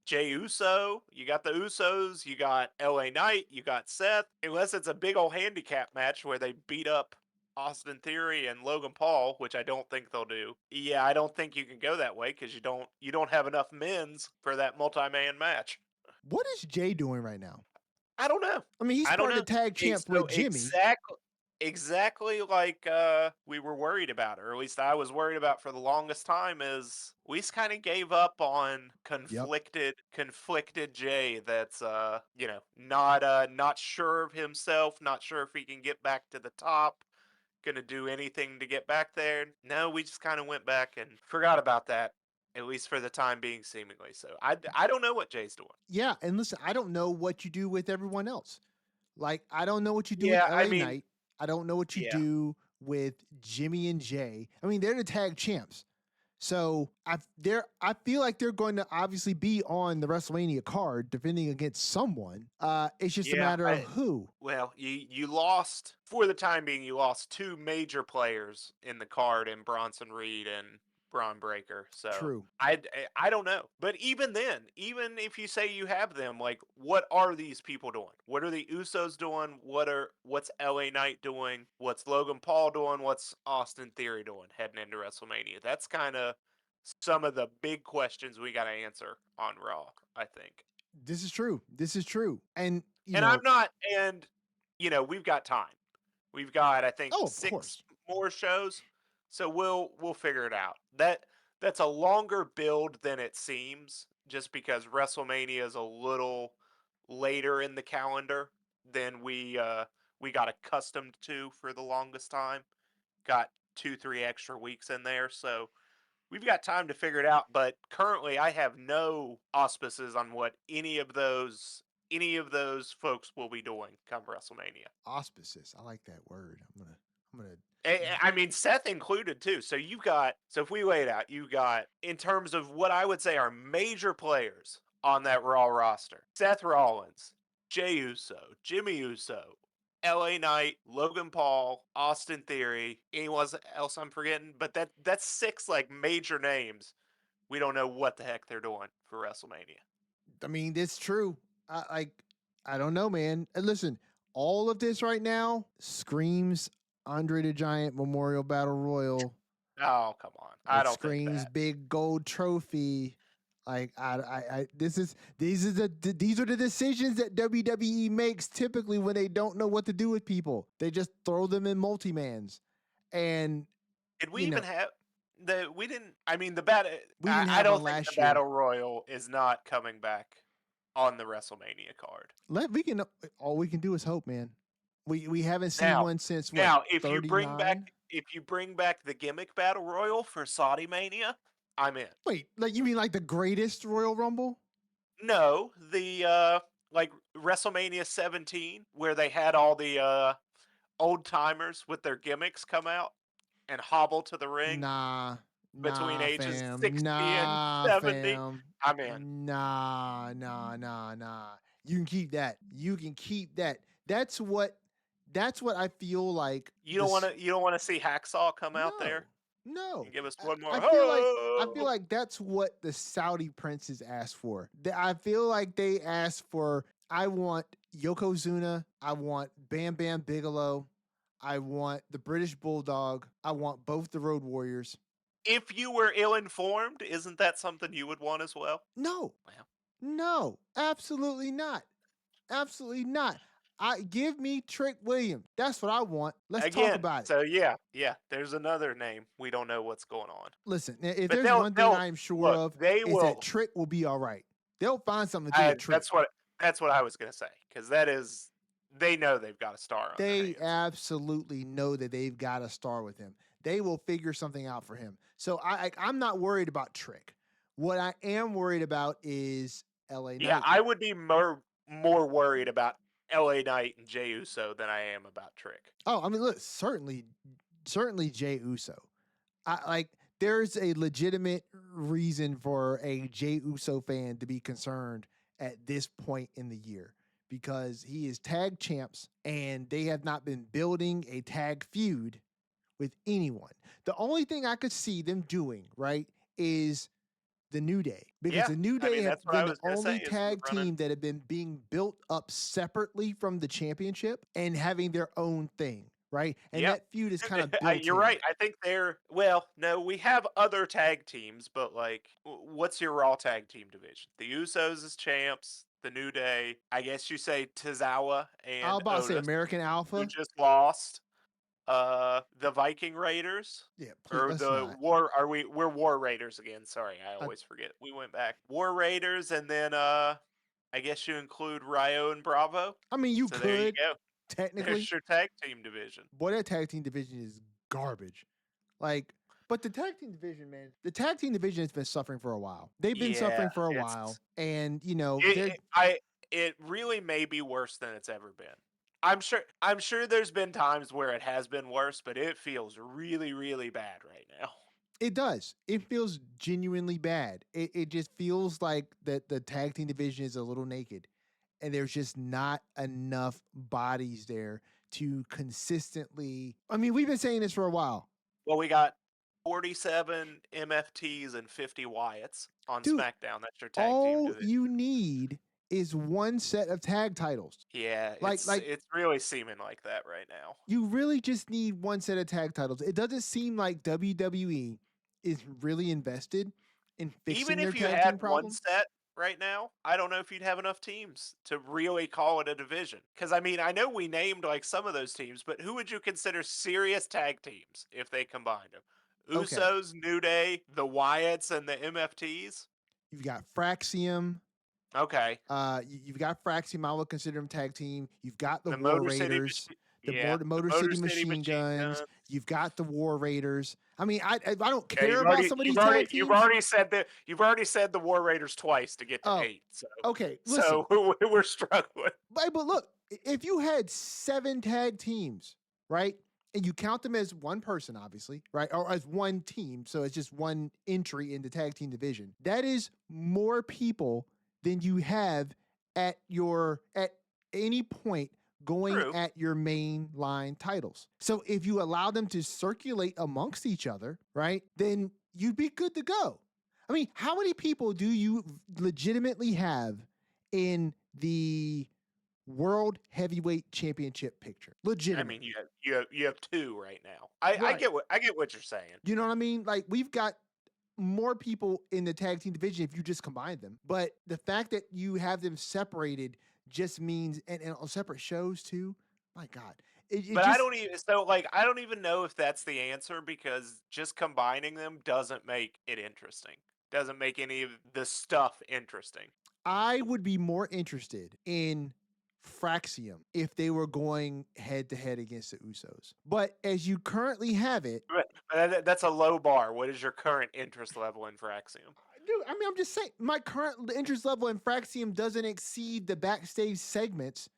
Jey Uso, you got the Usos, you got LA Knight, you got Seth. Unless it's a big old handicap match where they beat up Austin Theory and Logan Paul, which I don't think they'll do. Yeah, I don't think you can go that way because you don't have enough men's for that multi-man match. What is Jay doing right now? I don't know. I mean, he's I don't part know. of the tag champs So with Jimmy. exactly like we were worried about, or at least I was worried about for the longest time, is we just kind of gave up on Yep. conflicted Jay that's not sure of himself, not sure if he can get back to the top, gonna do anything to get back there. No, we just kind of went back and forgot about that. At least for the time being, seemingly. So I don't know what Jay's doing. Yeah, and listen, I don't know what you do with everyone else. Like, I don't know what you do with Yeah, I LA mean, Knight. I don't know what you yeah. do with Jimmy and Jay. I mean, they're the tag champs. So I feel like they're going to obviously be on the WrestleMania card defending against someone. It's just a Yeah, matter of who. well, you lost for the time being. You lost two major players in the card in Bronson Reed and Braun Breaker. So True. I don't know. But even then, even if you say you have them, like what are these people doing? What are the Usos doing? What's LA Knight doing? What's Logan Paul doing? What's Austin Theory doing heading into WrestleMania? That's kind of some of the big questions we got to answer on Raw, I think. This is true. This is true. And And I'm not, and we've got time. We've got, I think, oh, of 6 course. more shows, so we'll figure it out. That's a longer build than it seems, just because WrestleMania is a little later in the calendar than we got accustomed to for the longest time. Got 2, 3 extra weeks in there, so we've got time to figure it out. But currently, I have no auspices on what any of those folks will be doing come WrestleMania. Auspices. I like that word. I'm gonna I mean, Seth included too. So if we lay it out, you got, in terms of what I would say are major players on that Raw roster: Seth Rollins, Jey Uso, Jimmy Uso, LA Knight, Logan Paul, Austin Theory. Anyone else I'm forgetting? But that's 6 like major names. We don't know what the heck they're doing for WrestleMania. I mean, it's true. I don't know, man. And listen, all of this right now screams Andre the Giant Memorial Battle Royal. Oh, come on. I It don't think screams that. big gold trophy. Like these are the decisions that WWE makes typically when they don't know what to do with people. They just throw them in multi-mans. And Did we you even know, have we didn't. I mean, the battle. We didn't I have one don't think the last year. battle royal is not coming back on the WrestleMania card. All we can do is hope, man. We haven't seen Now, one since what? now, if you 39? bring back the gimmick battle royal for Saudi Mania, I'm in. Wait, like you mean like the greatest Royal Rumble? No, the like WrestleMania 17, where they had all the old timers with their gimmicks come out and hobble to the ring between Nah, ages fam. 60 and Nah, 70. fam. I'm in. Nah. You can keep that. You can keep that. That's what I feel like You don't want to see Hacksaw come out No. there No. and give us one more. I feel like that's what the Saudi princes asked for. I feel like they asked for, I want Yokozuna, I want Bam Bam Bigelow, I want the British Bulldog, I want both the Road Warriors. If you were ill-informed, isn't that something you would want as well? No. Well. No, absolutely not. Absolutely not. Give me Trick Williams. That's what I want. Let's talk about it. So yeah, there's another name. We don't know what's going on. Listen, if But there's one thing I am sure look, of, they is that Trick will be all right. They'll find something to do with Trick. That's what I was gonna say, because they know they've got a star on their hands. They absolutely know that they've got a star with him. They will figure something out for him. So I'm not worried about Trick. What I am worried about is LA Knight. Yeah, I would be more worried about LA Knight and Jey Uso than I am about Trick. Oh, I mean, look, certainly Jey Uso. There's a legitimate reason for a Jey Uso fan to be concerned at this point in the year, because he is tag champs and they have not been building a tag feud with anyone. The only thing I could see them doing, right, is the New Day, because the New Day have been the only tag team that have been being built up separately from the championship and having their own thing, right? And that feud is kind of built You're right. I think no, we have other tag teams, but like, what's your Raw tag team division? The Usos as champs, the New Day. I guess you say Tozawa and I was about to say Otis, American Alpha, who just lost. The Viking Raiders. Yeah, or the not. War. We're War Raiders again. Sorry, I always forget. We went back. War Raiders, and then I guess you include Ryo and Bravo. I mean, you so could. There you go. Technically, there's your tag team division. Boy, that tag team division is garbage. But the tag team division, man, has been suffering for a while. They've been suffering for a while, and it really may be worse than it's ever been. I'm sure there's been times where it has been worse, but it feels really, really bad right now. It does. It feels genuinely bad. It just feels like that the tag team division is a little naked, and there's just not enough bodies there to consistently. I mean, we've been saying this for a while. Well, we got 47 MFTs and 50 Wyatts on SmackDown. That's your tag team division. All you need is one set of tag titles. Yeah, it's really seeming like that right now. You really just need one set of tag titles. It doesn't seem like WWE is really invested in fixing their tag team problem. Even if you had one set right now, I don't know if you'd have enough teams to really call it a division. Because, I mean, I know we named like some of those teams, but who would you consider serious tag teams if they combined them? Usos, New Day, the Wyatts, and the MFTs? You've got Fraxium. Okay. You've got Fraxium. I would consider them tag team. You've got the War Raiders. The Motor City Machine Guns. You've got the War Raiders. I mean, I don't care about some of these tag teams. You've already said the War Raiders twice to get to 8. So okay, listen. So we're struggling. But look, if you had 7 tag teams, right, and you count them as one person, obviously, right, or as one team, so it's just one entry in the tag team division. That is more people than you have at any point going at your main line titles. So if you allow them to circulate amongst each other, right, then you'd be good to go. I mean, how many people do you legitimately have in the World Heavyweight Championship picture? Legitimate. I mean, you have 2 right now. I get what you're saying. You know what I mean? Like, we've got more people in the tag team division if you just combine them. But the fact that you have them separated just means, and on separate shows too, my God, It But I just don't even I don't even know if that's the answer because just combining them doesn't make it interesting. Doesn't make any of the stuff interesting. I would be more interested in Fraxium if they were going head to head against the Usos. But as you currently have it, But that's a low bar. What is your current interest level in Fraxium? dude, I mean, I'm just saying, my current interest level in Fraxium doesn't exceed the backstage segments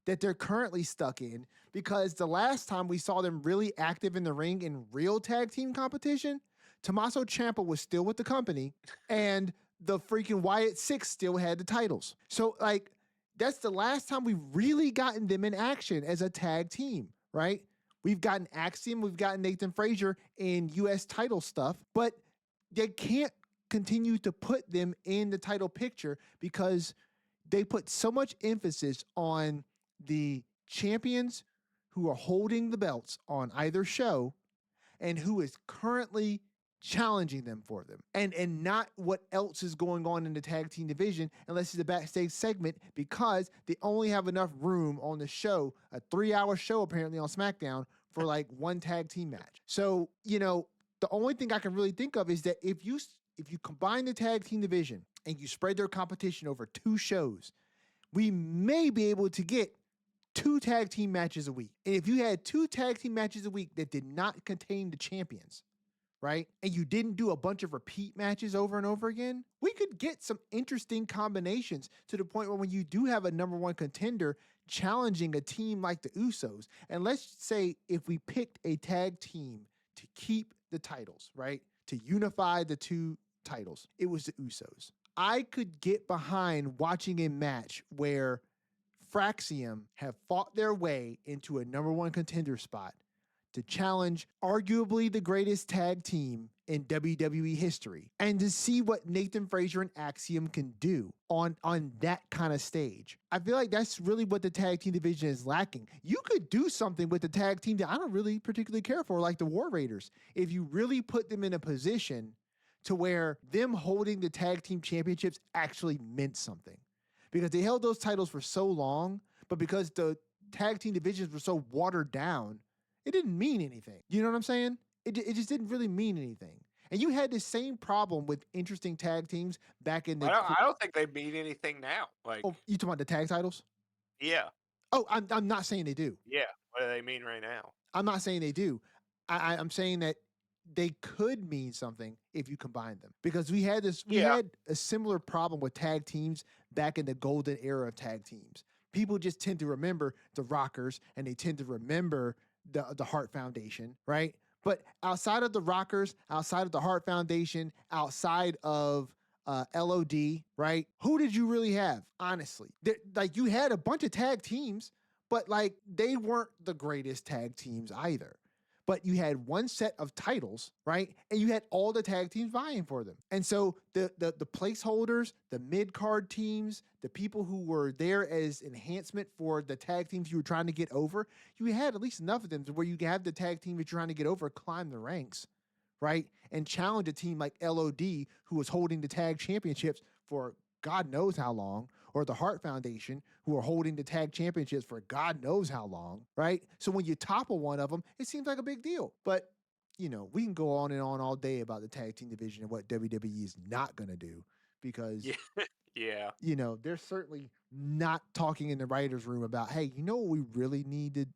that they're currently stuck in because the last time we saw them really active in the ring in real tag team competition, Tommaso Ciampa was still with the company and the freaking Wyatt Six still had the titles. So, like, that's the last time we've really gotten them in action as a tag team, right? We've gotten Axiom, we've gotten Nathan Frazier in US title stuff, but they can't continue to put them in the title picture because they put so much emphasis on the champions who are holding the belts on either show and who is currently challenging them for them and not what else is going on in the tag team division unless it's a backstage segment because they only have enough room on the show, a 3-hour show apparently on SmackDown, for like one tag team match. So, the only thing I can really think of is that if you combine the tag team division and you spread their competition over 2 shows, we may be able to get 2 tag team matches a week. And if you had 2 tag team matches a week that did not contain the champions, right? And you didn't do a bunch of repeat matches over and over again, we could get some interesting combinations to the point where when you do have a number 1 contender challenging a team like the Usos, and let's say if we picked a tag team to keep the titles, right? To unify the 2 titles, it was the Usos. I could get behind watching a match where Fraxium have fought their way into a number 1 contender spot to challenge arguably the greatest tag team in WWE history and to see what Nathan Frazier and Axiom can do on that kind of stage. I feel like that's really what the tag team division is lacking. You could do something with the tag team that I don't really particularly care for, like the War Raiders, if you really put them in a position to where them holding the tag team championships actually meant something. Because they held those titles for so long, but because the tag team divisions were so watered down, it didn't mean anything. You know what I'm saying? It just didn't really mean anything. And you had the same problem with interesting tag teams back in the. I don't think they mean anything now. Oh, you talking about the tag titles? Yeah, Oh, I'm not saying they do. yeah. What do they mean right now? I'm not saying they do. I'm saying that they could mean something if you combine them because we had a similar problem with tag teams back in the golden era of tag teams. People just tend to remember the Rockers and they tend to remember the Hart Foundation, right? But outside of the Rockers, outside of the Hart Foundation, outside of LOD, right? Who did you really have? Honestly, like you had a bunch of tag teams, but like they weren't the greatest tag teams either. But you had one set of titles, right? And you had all the tag teams vying for them. And so the placeholders, the mid-card teams, the people who were there as enhancement for the tag teams you were trying to get over, you had at least enough of them to where you could have the tag team that you're trying to get over climb the ranks, right? And challenge a team like LOD who was holding the tag championships for God knows how long, or the Hart Foundation, who are holding the tag championships for God knows how long, right? So when you topple one of them, it seems like a big deal. But, we can go on and on all day about the tag team division and what WWE is not going to do because, Yeah. They're certainly not talking in the writer's room about, hey, you know what we really need to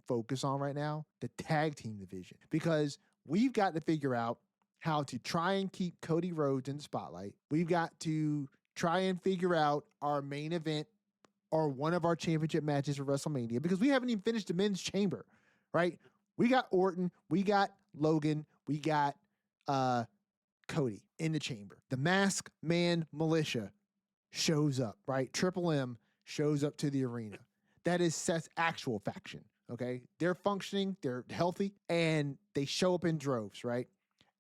focus on right now? The tag team division. Because we've got to figure out how to try and keep Cody Rhodes in the spotlight. We've got to try and figure out our main event or one of our championship matches for WrestleMania because we haven't even finished the men's chamber, right? We got Orton, we got Logan, we got Cody in the chamber. The Mask Man Militia shows up, right? Triple M shows up to the arena. That is Seth's actual faction, okay? They're functioning, they're healthy, and they show up in droves, right?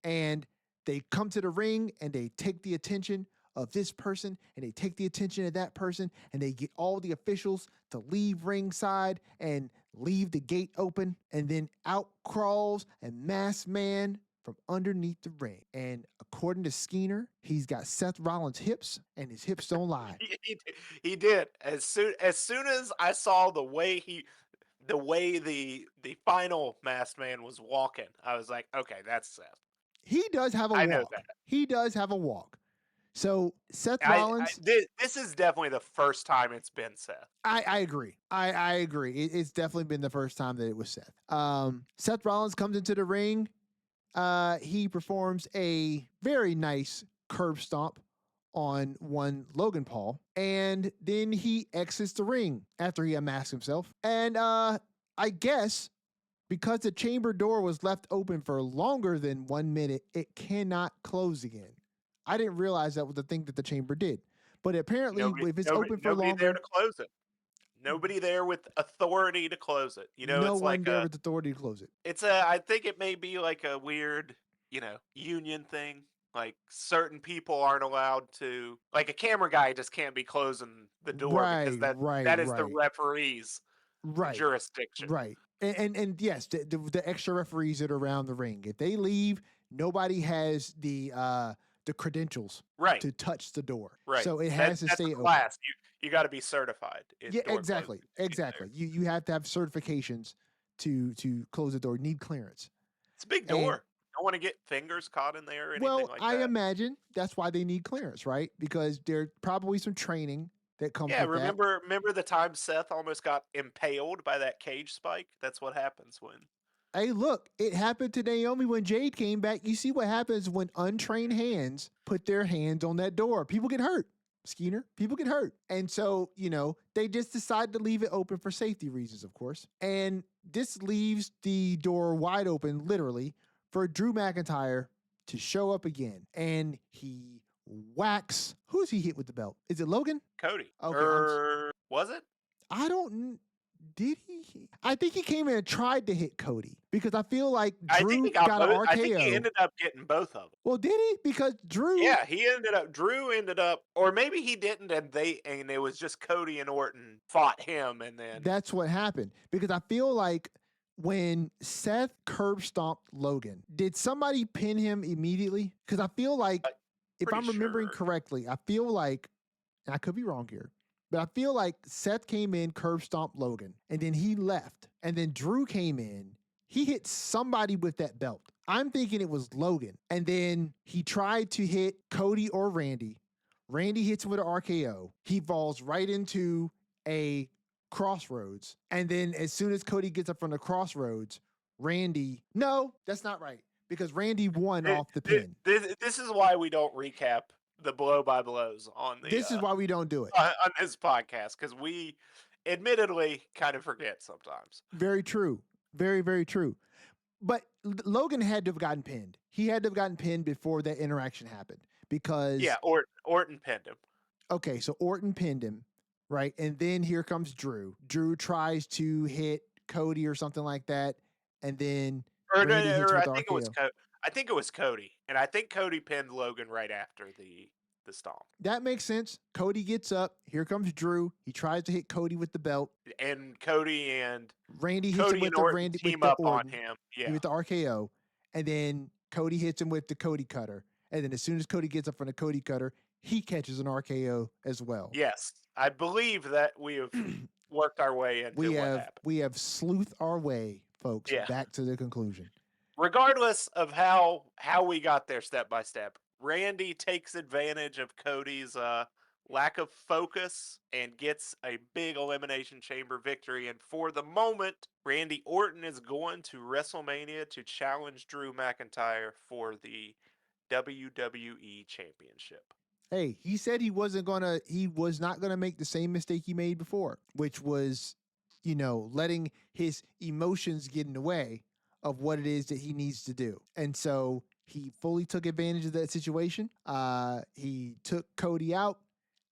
And they come to the ring and they take the attention of this person and they take the attention of that person and they get all the officials to leave ringside and leave the gate open, and then out crawls a masked man from underneath the ring. And according to Skeena, he's got Seth Rollins' hips and his hips don't lie. He did. As soon as I saw the way the way the final masked man was walking, I was like, okay, that's Seth. He does have a I know walk. that. He does have a walk. So Seth Rollins, This is definitely the first time it's been Seth. I agree. I agree. It's definitely been the first time that it was Seth. Seth Rollins comes into the ring. He performs a very nice curb stomp on one Logan Paul, and then he exits the ring after he unmasks himself. And I guess because the chamber door was left open for longer than 1 minute, it cannot close again. I didn't realize that was the thing that the chamber did. But apparently, if it's open for Nobody there longer, to close it. Nobody there with authority to close it. You know, no it's one like there with authority to close it. I think it may be like a weird, union thing. Like certain people aren't allowed to, like a camera guy just can't be closing the door because that is the referee's Right. jurisdiction. Right. And yes, the extra referees that are around the ring, if they leave, nobody has the credentials Right. to touch the door. Right. So it has to That's stay a open. class. You got to be certified. Yeah, exactly. Exactly. You have to have certifications to close the door. Need clearance. It's a big door. Don't want to get fingers caught in there or anything like that. I imagine that's why they need clearance, right? Because there's probably some training that comes with that. Remember the time Seth almost got impaled by that cage spike? That's what happens when. Hey, look, it happened to Naomi when Jade came back. You see what happens when untrained hands put their hands on that door. People get hurt. Skeena, people get hurt. And so, they just decide to leave it open for safety reasons, of course. And this leaves the door wide open, literally, for Drew McIntyre to show up again. And he whacks. Who's he hit with the belt? Is it Logan? Cody. Okay. Was it? I don't. Did he? I think he came in and tried to hit Cody because I feel like Drew got an RKO. I think he ended up getting both of them. Well, did he? Because Drew. Yeah, Drew ended up, or maybe he didn't, and it was just Cody and Orton fought him, and then that's what happened. Because I feel like when Seth curb stomped Logan, did somebody pin him immediately? Because I feel like, if I'm remembering correctly, I feel like, and I could be wrong here, but I feel like Seth came in, curb stomped Logan, and then he left. And then Drew came in. He hit somebody with that belt. I'm thinking it was Logan. And then he tried to hit Cody or Randy. Randy hits him with an RKO. He falls right into a crossroads. And then as soon as Cody gets up from the crossroads, no, that's not right. Because Randy won off the pin. This is why we don't recap the blow by blows on the. This is why we don't do it on this podcast, because we admittedly kind of forget sometimes. Very true. Very, very true. But Logan had to have gotten pinned. He had to have gotten pinned before that interaction happened because. Yeah, Orton pinned him. Okay, so Orton pinned him, right? And then here comes Drew. Drew tries to hit Cody or something like that, and then. I think it was Cody, and I think Cody pinned Logan right after the stomp. That makes sense. Cody gets up. Here comes Drew. He tries to hit Cody with the belt, and Cody and Randy hits him with the Randy team up on him. Yeah, with the RKO, and then Cody hits him with the Cody Cutter, and then as soon as Cody gets up from the Cody Cutter, he catches an RKO as well. Yes, I believe that we have worked our way into what happened. We have sleuthed our way, folks, back to the conclusion. Regardless of how we got there step by step, Randy takes advantage of Cody's lack of focus and gets a big Elimination Chamber victory. And for the moment, Randy Orton is going to WrestleMania to challenge Drew McIntyre for the WWE Championship. Hey, he said he was not going to make the same mistake he made before, which was, letting his emotions get in the way of what it is that he needs to do. And so he fully took advantage of that situation. He took Cody out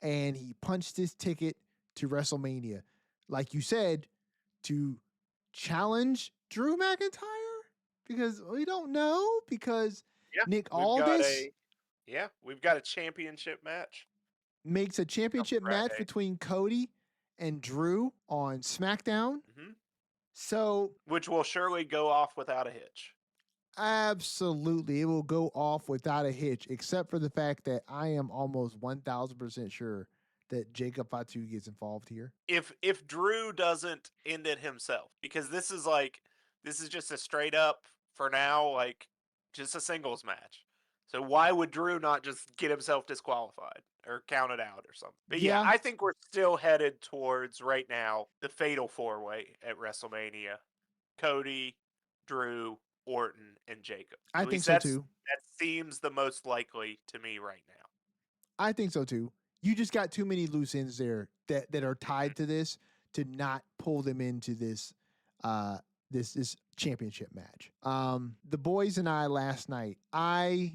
and he punched his ticket to WrestleMania. Like you said, to challenge Drew McIntyre? Because we don't know. Because Nick Aldis... we've got a championship match. Makes a championship match between Cody and Drew on SmackDown. Mm-hmm. So, which will surely go off without a hitch. Absolutely. It will go off without a hitch, except for the fact that I am almost 1,000% sure that Jacob Fatu gets involved here. If Drew doesn't end it himself, because this is just a straight up for now, like just a singles match. So why would Drew not just get himself disqualified or counted out or something? But yeah, Yeah, I think we're still headed towards right now the fatal four way at WrestleMania: Cody, Drew, Orton, and Jacob. I At think least so too. that seems the most likely to me right now. I think so too. You just got too many loose ends there that are tied to this to not pull them into this this championship match. The boys and I last night, I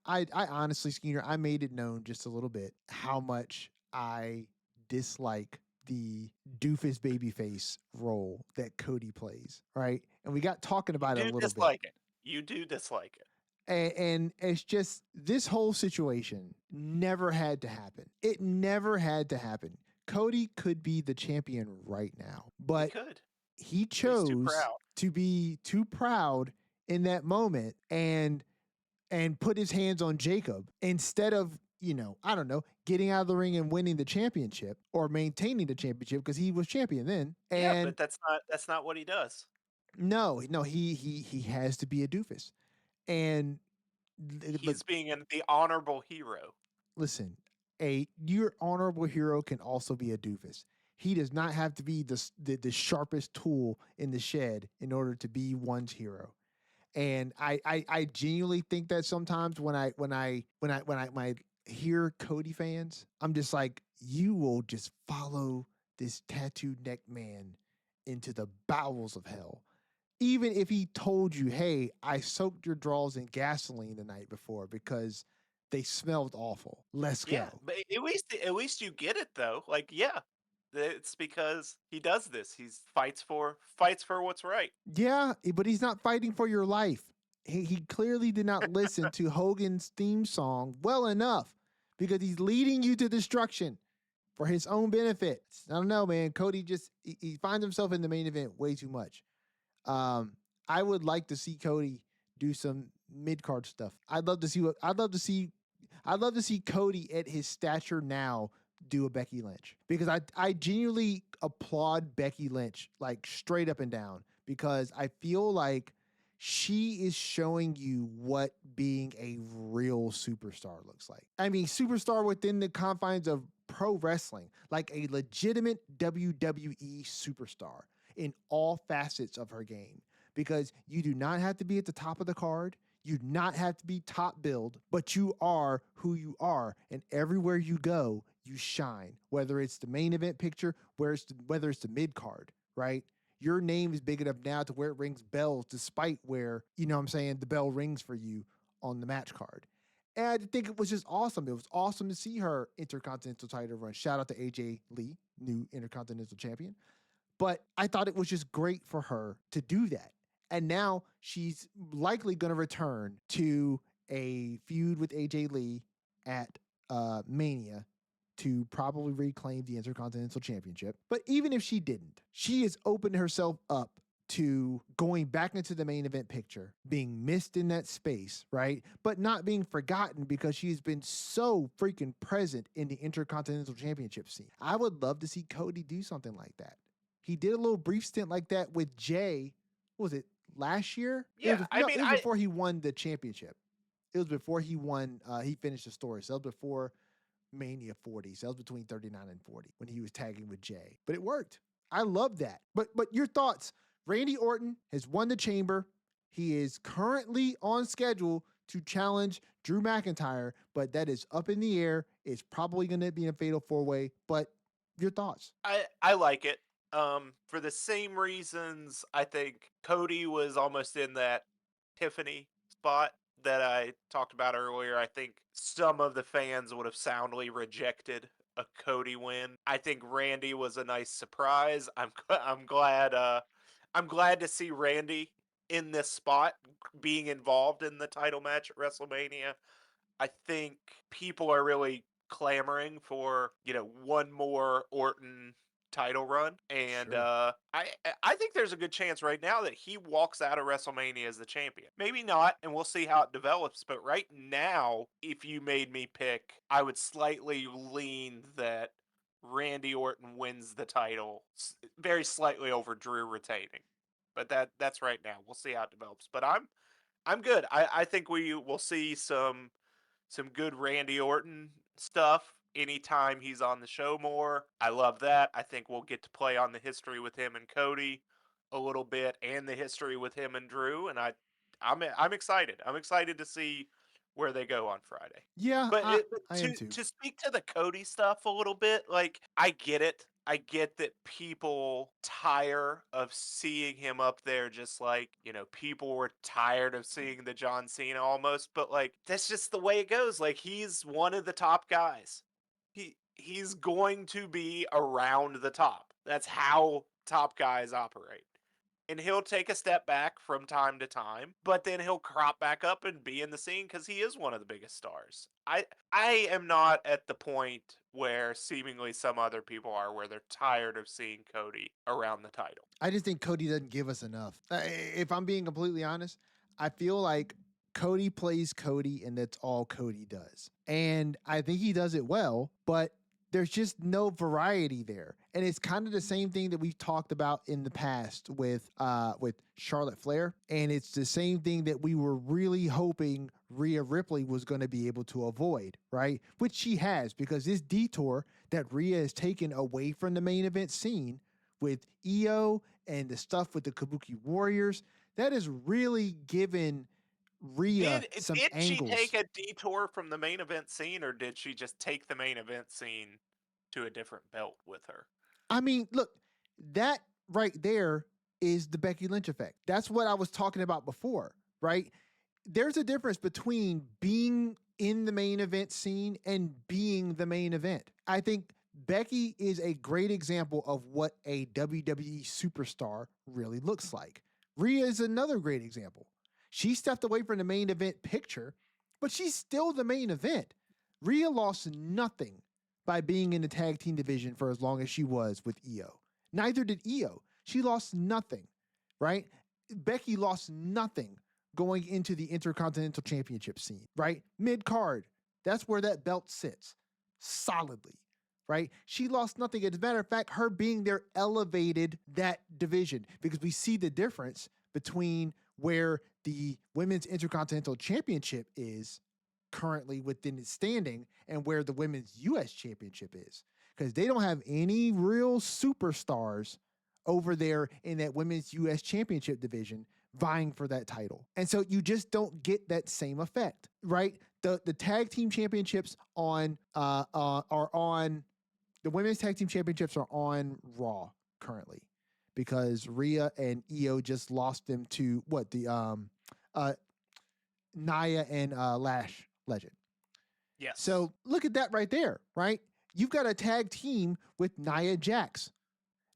honestly, Skeeter, I made it known just a little bit how much I dislike the doofus babyface role that Cody plays, right? And we got talking You about it a do little bit. dislike it. You do dislike it. And it's just this whole situation never had to happen. It never had to happen. Cody could be the champion right now, He but could, he but he's too chose proud. to be too proud in that moment and put his hands on Jacob instead of, I don't know, getting out of the ring and winning the championship or maintaining the championship because he was champion then. Yeah, And but that's not what he does. no, he has to be a doofus. And but He's being the honorable hero. listen, your honorable hero can also be a doofus. He does not have to be the sharpest tool in the shed in order to be one's hero. And I genuinely think that sometimes when I hear Cody fans, I'm just like, you will just follow this tattooed neck man into the bowels of hell. Even if he told you, hey, I soaked your drawers in gasoline the night before because they smelled awful. Let's Yeah, go. but at least you get it though. Like, yeah, it's because he does this. He's fights for what's right. Yeah, but he's not fighting for your life. He clearly did not listen to Hogan's theme song well enough because he's leading you to destruction for his own benefit. I don't know, man. Cody he finds himself in the main event way too much. I would like to see Cody do some mid card stuff. I'd love to see Cody at his stature now do a Becky Lynch because I genuinely applaud Becky Lynch like straight up and down because I feel like she is showing you what being a real superstar looks like. I mean, superstar within the confines of pro wrestling, like a legitimate WWE superstar in all facets of her game because you do not have to be at the top of the card. You do not have to be top billed, but you are who you are. And everywhere you go, you shine, whether it's the main event picture, whether it's the mid card, right? Your name is big enough now to where it rings bells, despite where, what I'm saying, the bell rings for you on the match card. And I think it was just awesome. It was awesome to see her Intercontinental title run. Shout out to AJ Lee, new Intercontinental champion. But I thought it was just great for her to do that. And now she's likely going to return to a feud with AJ Lee at Mania to probably reclaim the Intercontinental Championship. But even if she didn't, she has opened herself up to going back into the main event picture, being missed in that space, right? But not being forgotten because she's been so freaking present in the Intercontinental Championship scene. I would love to see Cody do something like that. He did a little brief stint like that with Jay. What was it, last year? Yeah, I mean, It was before he won the championship. It was before he won. He finished the story. So it was before Mania 40. So that was between 39 and 40 when he was tagging with Jay. But it worked. I love that. But your thoughts? Randy Orton has won the chamber. He is currently on schedule to challenge Drew McIntyre, but that is up in the air. It's probably going to be a fatal four-way. But your thoughts? I like it. For the same reasons, I think Cody was almost in that Tiffany spot that I talked about earlier. I think some of the fans would have soundly rejected a Cody win. I think Randy was a nice surprise. I'm glad to see Randy in this spot being involved in the title match at WrestleMania. I think people are really clamoring for, one more Orton title run. And Sure. I think there's a good chance right now that he walks out of WrestleMania as the champion. Maybe not, and we'll see how it develops. But right now, if you made me pick, I would slightly lean that Randy Orton wins the title, very slightly over Drew retaining. But that's right now. We'll see how it develops. But I'm good. I think we will see some good Randy Orton stuff anytime he's on the show more. I love that. I think we'll get to play on the history with him and Cody a little bit and the history with him and Drew, and I'm excited. I'm excited to see where they go on Friday. Yeah, But I am too. to speak to the Cody stuff a little bit, like I get it. I get that people tire of seeing him up there, just like, people were tired of seeing the John Cena almost, but like that's just the way it goes. Like he's one of the top guys. He's going to be around the top. That's how top guys operate. And he'll take a step back from time to time, but then he'll crop back up and be in the scene because he is one of the biggest stars. I am not at the point where seemingly some other people are, where they're tired of seeing Cody around the title. I just think Cody doesn't give us enough. If I'm being completely honest, I feel like Cody plays Cody and that's all Cody does. And I think he does it well, but there's just no variety there. And it's kind of the same thing that we've talked about in the past with Charlotte Flair. And it's the same thing that we were really hoping Rhea Ripley was going to be able to avoid, right? Which she has, because this detour that Rhea has taken away from the main event scene with Io and the stuff with the Kabuki Warriors, that has really given Rhea some Did angles. she take a detour from the main event scene, or did she just take the main event scene to a different belt with her? I mean, look, that right there is the Becky Lynch effect. That's what I was talking about before, right? There's a difference between being in the main event scene and being the main event. I think Becky is a great example of what a WWE superstar really looks like. Rhea is another great example. She stepped away from the main event picture, but she's still the main event. Rhea lost nothing by being in the tag team division for as long as she was with Io. Neither did Io. She lost nothing, right? Becky lost nothing going into the Intercontinental Championship scene, right? Mid-card, that's where that belt sits solidly, right? She lost nothing. As a matter of fact, her being there elevated that division, because we see the difference between where the Women's Intercontinental Championship is currently within its standing and where the Women's U.S. Championship is, because they don't have any real superstars over there in that Women's U.S. Championship division vying for that title. And so you just don't get that same effect, right? The tag team championships are on the Women's Tag Team Championships are on Raw currently, because Rhea and Io just lost them to Nia and Lash Legend. Yes. So look at that right there, right? You've got a tag team with Nia Jax.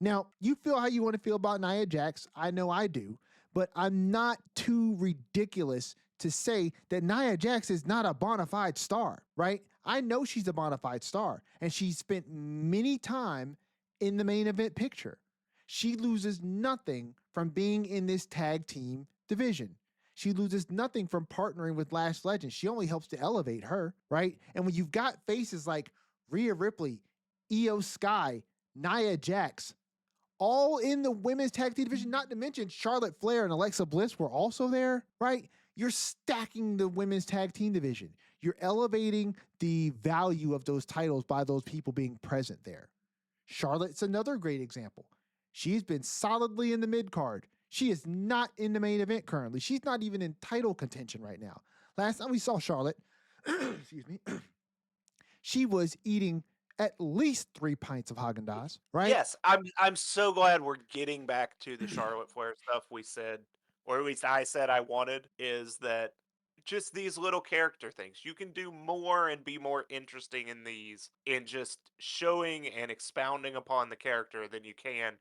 Now, you feel how you want to feel about Nia Jax. I know I do, but I'm not too ridiculous to say that Nia Jax is not a bona fide star, right? I know she's a bona fide star, and she's spent many time in the main event picture. She loses nothing from being in this tag team division. She loses nothing from partnering with Lash Legend. She only helps to elevate her, right? And when you've got faces like Rhea Ripley, Io Sky, Nia Jax, all in the women's tag team division, not to mention Charlotte Flair and Alexa Bliss were also there, right? You're stacking the women's tag team division. You're elevating the value of those titles by those people being present there. Charlotte's another great example. She's been solidly in the mid card. She is not in the main event currently. She's not even in title contention right now. Last time we saw Charlotte, excuse me, she was eating at least 3 pints of Haagen-Dazs, right? Yes, I'm so glad we're getting back to the Charlotte Flair stuff we said, or at least I said I wanted, is that just these little character things. You can do more and be more interesting in these, in just showing and expounding upon the character than you can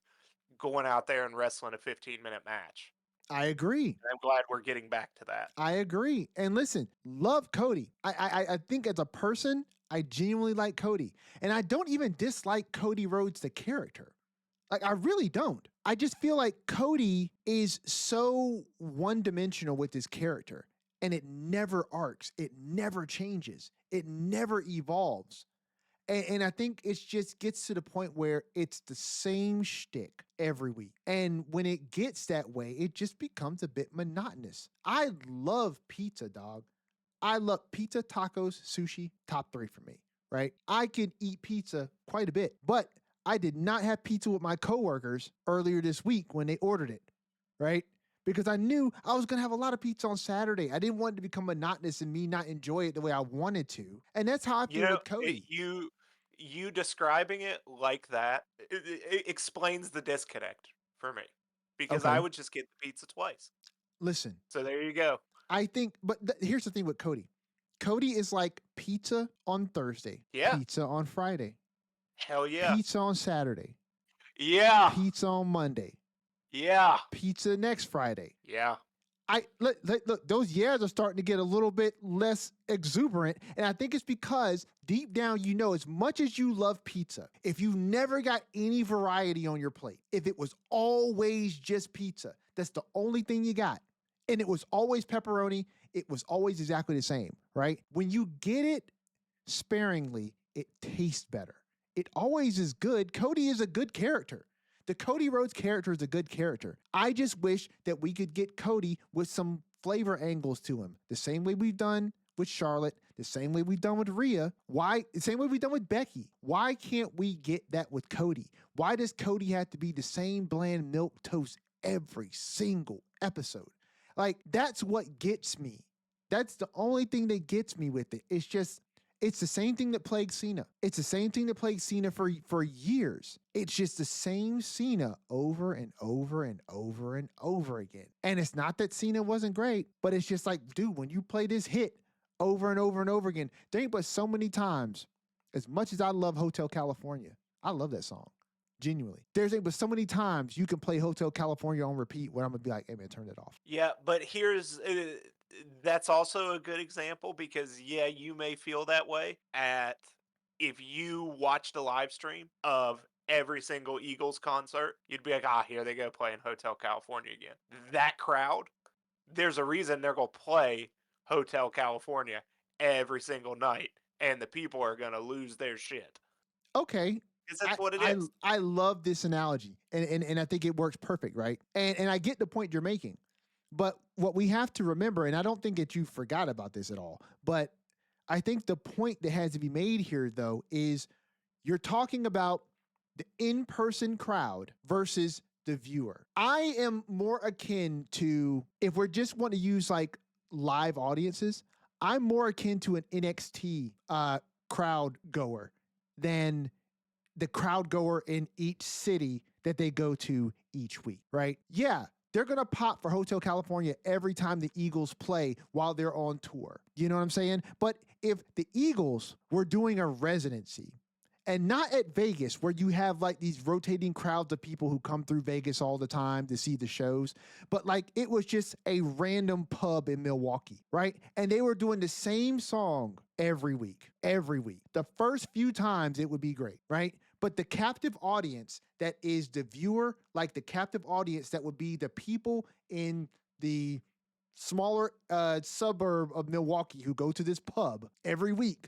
going out there and wrestling a 15-minute match. I agree. And I'm glad we're getting back to that. I agree. And listen, love Cody. I think as a person, I genuinely like Cody. And I don't even dislike Cody Rhodes, the character. Like, I really don't. I just feel like Cody is so one-dimensional with his character. And it never arcs. It never changes. It never evolves. And I think it just gets to the point where it's the same shtick every week. And when it gets that way, it just becomes a bit monotonous. I love pizza, dog. I love pizza, tacos, sushi, top 3 for me, right? I can eat pizza quite a bit, but I did not have pizza with my coworkers earlier this week when they ordered it, right? Because I knew I was going to have a lot of pizza on Saturday. I didn't want it to become monotonous and me not enjoy it the way I wanted to. And that's how I You feel know, with Cody. you describing it like that it explains the disconnect for me because I Okay. would just get the pizza twice. Listen, So there you go. I think, but here's the thing with Cody. Cody is like pizza on Thursday, Yeah. pizza on Friday, Hell yeah. pizza on Saturday, Yeah. pizza on Monday, Yeah. pizza next Friday. Yeah. Look, those years are starting to get a little bit less exuberant. And I think it's because deep down, you know, as much as you love pizza, if you never got any variety on your plate, if it was always just pizza, that's the only thing you got. And it was always pepperoni, it was always exactly the same, right? When you get it sparingly, it tastes better. It always is good. Cody is a good character. The Cody Rhodes character is a good character. I just wish that we could get Cody with some flavor angles to him. The same way we've done with Charlotte, the same way we've done with Rhea. Why? The same way we've done with Becky. Why can't we get that with Cody? Why does Cody have to be the same bland milk toast every single episode? Like, that's what gets me. That's the only thing that gets me with it. It's the same thing that plagued Cena. It's the same thing that plagued Cena for years. It's just the same Cena over and over and over and over again. And it's not that Cena wasn't great, but it's just like, dude, when you play this hit over and over and over again, there ain't but so many times, as much as I love Hotel California, I love that song. Genuinely. There's ain't but so many times you can play Hotel California on repeat where I'm going to be like, hey man, turn it off. Yeah, but that's also a good example because yeah, you may feel that way at if you watched a live stream of every single Eagles concert, you'd be like, here they go playing Hotel California again. That crowd, there's a reason they're going to play Hotel California every single night, and the people are going to lose their shit. Okay. Because that's what it is. I love this analogy, and I think it works perfect, right? And I get the point you're making. But what we have to remember, and I don't think that you forgot about this at all, but I think the point that has to be made here, though, is you're talking about the in-person crowd versus the viewer. I am more akin to, if we're just want to use like live audiences, I'm more akin to an NXT crowd goer than the crowd goer in each city that they go to each week, right? Yeah, they're going to pop for Hotel California every time the Eagles play while they're on tour. You know what I'm saying? But if the Eagles were doing a residency, and not at Vegas where you have like these rotating crowds of people who come through Vegas all the time to see the shows, but like it was just a random pub in Milwaukee, right? And they were doing the same song every week. The first few times it would be great, right? But the captive audience that is the viewer, like the captive audience that would be the people in the smaller suburb of Milwaukee who go to this pub every week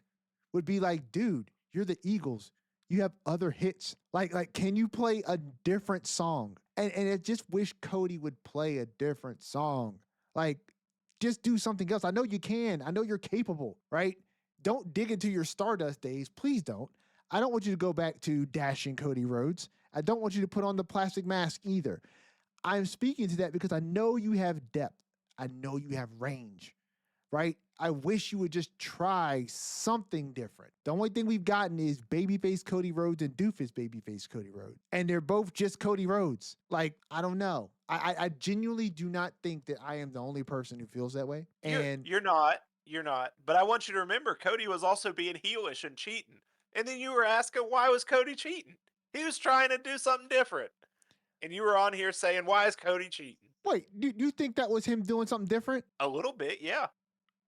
would be like, dude, you're the Eagles. You have other hits. Like, can you play a different song? And I just wish Cody would play a different song. Like, just do something else. I know you can. I know you're capable, right? Don't dig into your Stardust days. Please don't. I don't want you to go back to dashing Cody Rhodes. I don't want you to put on the plastic mask either. I'm speaking to that because I know you have depth. I know you have range, right? I wish you would just try something different. The only thing we've gotten is babyface Cody Rhodes and doofus babyface Cody Rhodes. And they're both just Cody Rhodes. Like, I don't know. I genuinely do not think that I am the only person who feels that way. And You're not. You're not. But I want you to remember, Cody was also being heelish and cheating. And then you were asking, why was Cody cheating? He was trying to do something different. And you were on here saying, why is Cody cheating? wait, do you think that was him doing something different? A little bit, yeah.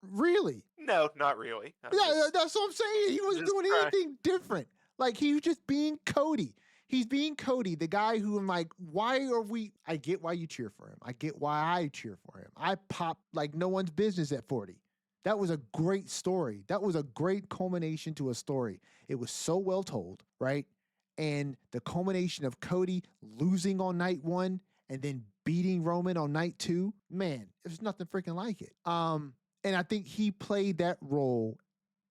Really? No, not really. That's what I'm saying. He wasn't doing anything different. Like, he was just being Cody. He's being Cody, the guy who I'm like, why are we? I get why you cheer for him. I get why I cheer for him. I pop like no one's business at 40. That was a great story. That was a great culmination to a story. It was so well told, right? And the culmination of Cody losing on night 1 and then beating Roman on night 2, man, there's nothing freaking like it. And I think he played that role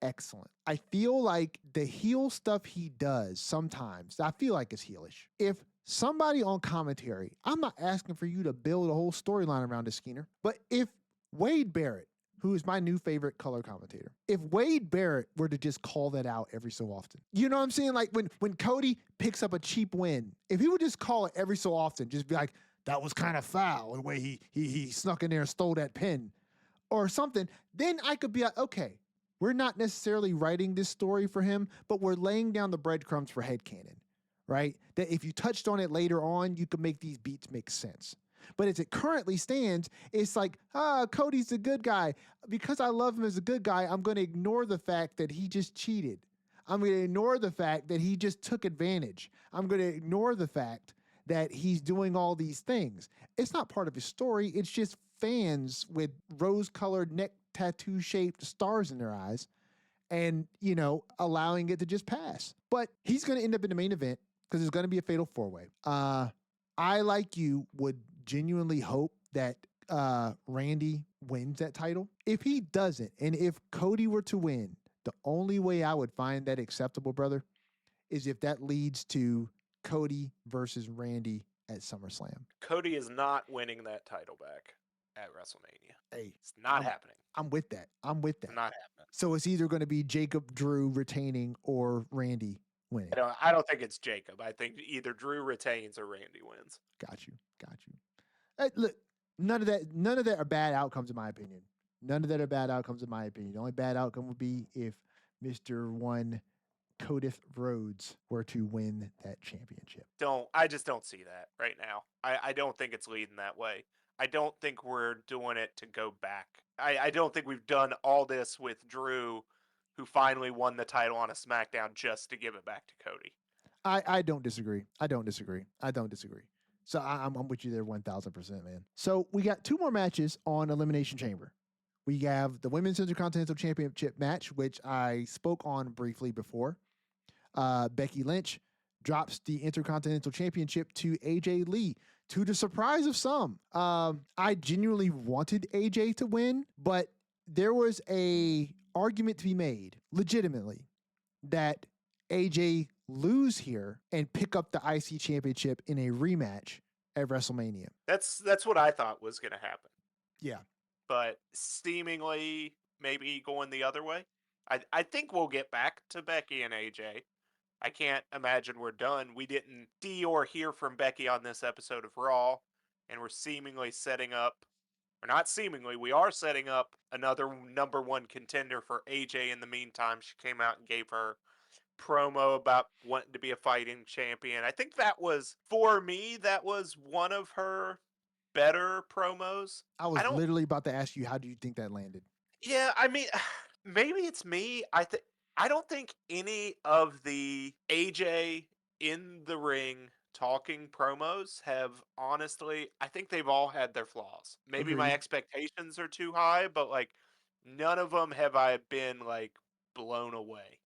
excellent. I feel like the heel stuff he does sometimes, I feel like it's heelish. If somebody on commentary, I'm not asking for you to build a whole storyline around this, Skeener, but if Wade Barrett, who is my new favorite color commentator, if Wade Barrett were to just call that out every so often, you know what I'm saying? Like when Cody picks up a cheap win, if he would just call it every so often, just be like, that was kind of foul the way he snuck in there and stole that pin or something, then I could be like, okay, we're not necessarily writing this story for him, but we're laying down the breadcrumbs for headcanon, right? That if you touched on it later on, you could make these beats make sense. But as it currently stands, it's like, Cody's a good guy. Because I love him as a good guy, I'm going to ignore the fact that he just cheated. I'm going to ignore the fact that he just took advantage. I'm going to ignore the fact that he's doing all these things. It's not part of his story. It's just fans with rose-colored neck tattoo-shaped stars in their eyes and, allowing it to just pass. But he's going to end up in the main event because it's going to be a fatal 4-way. I, like you, would genuinely hope that Randy wins that title. If he doesn't, and if Cody were to win, the only way I would find that acceptable, brother, is if that leads to Cody versus Randy at SummerSlam. Cody is not winning that title back at WrestleMania. Hey, it's not happening. I'm with that. It's not happening. So it's either going to be Jacob Drew retaining or Randy winning. I don't think it's Jacob. I think either Drew retains or Randy wins. Got you. Hey, look, none of that are bad outcomes in my opinion. The only bad outcome would be if Mr. One Codith Rhodes were to win that championship. I just don't see that right now. I don't think it's leading that way. I don't think we're doing it to go back. I don't think we've done all this with Drew, who finally won the title on a SmackDown, just to give it back to Cody. I don't disagree. So I'm with you there 1,000%, man. So we got 2 more matches on Elimination Chamber. We have the Women's Intercontinental Championship match, which I spoke on briefly before. Becky Lynch drops the Intercontinental Championship to AJ Lee, to the surprise of some. I genuinely wanted AJ to win, but there was a argument to be made, legitimately, that AJ lose here and pick up the IC Championship in a rematch at WrestleMania. That's what I thought was going to happen. Yeah. But seemingly maybe going the other way. I think we'll get back to Becky and AJ. I can't imagine we're done. We didn't see or hear from Becky on this episode of Raw, and we're seemingly setting up, or not seemingly, we are setting up another number 1 contender for AJ in the meantime. She came out and gave her promo about wanting to be a fighting champion. I think that was, for me, that was one of her better promos. I was literally about to ask you, how do you think that landed? Yeah, I mean, maybe it's me. I don't think any of the AJ in the ring talking promos have, honestly, I think they've all had their flaws. Maybe my expectations are too high, but like none of them have I been like blown away.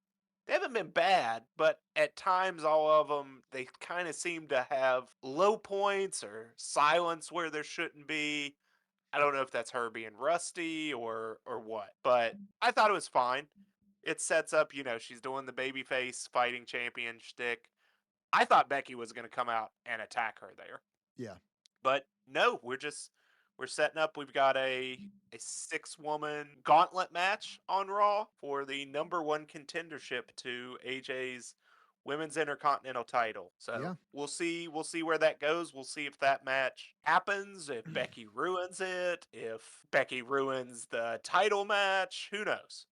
They haven't been bad, but at times all of them, they kind of seem to have low points or silence where there shouldn't be. I don't know if that's her being rusty or what, but I thought it was fine. It sets up, she's doing the babyface fighting champion shtick. I thought Becky was going to come out and attack her there. Yeah. But no, we're setting up. We've got a 6-woman gauntlet match on Raw for the number 1 contendership to AJ's Women's Intercontinental title. So we'll see where that goes. We'll see if that match happens, if Becky ruins it, if Becky ruins the title match, who knows?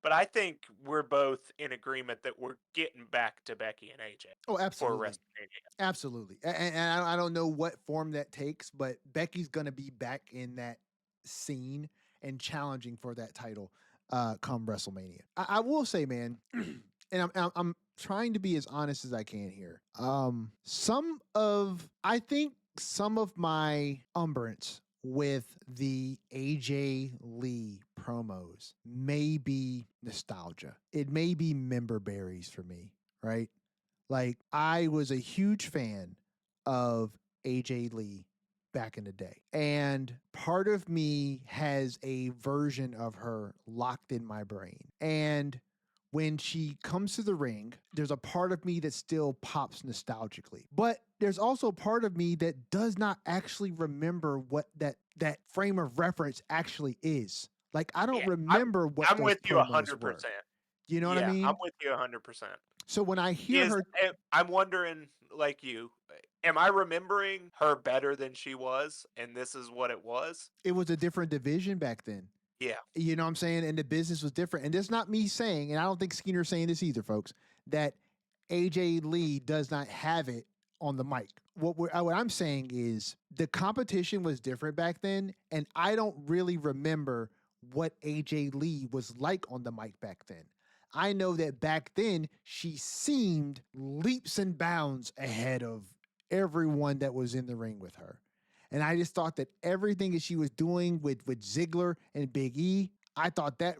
But I think we're both in agreement that we're getting back to Becky and AJ. Oh, absolutely. For WrestleMania. Absolutely. And I don't know what form that takes, but Becky's going to be back in that scene and challenging for that title come WrestleMania. I will say, man, and I'm trying to be as honest as I can here. I think some of my umbrance with the AJ Lee promos may be nostalgia. It may be member berries for me, right? Like, I was a huge fan of AJ Lee back in the day. And part of me has a version of her locked in my brain. And when she comes to the ring, there's a part of me that still pops nostalgically. But there's also a part of me that does not actually remember what that frame of reference actually is. Like, I don't Yeah, remember what I'm those with you promos were. 100%. You know what I Yeah, I'm mean? with you 100%. So when I hear her, I'm wondering, like you, am I remembering her better than she was, and this is what it was? it was a different division back then. Yeah, You know what I'm saying? And the business was different. And it's not me saying, and I don't think Skinner's saying this either, folks, that AJ Lee does not have it on the mic. What I'm saying is the competition was different back then, and I don't really remember what AJ Lee was like on the mic back then. I know that back then she seemed leaps and bounds ahead of everyone that was in the ring with her. And I just thought that everything that she was doing with Ziggler and Big E, I thought that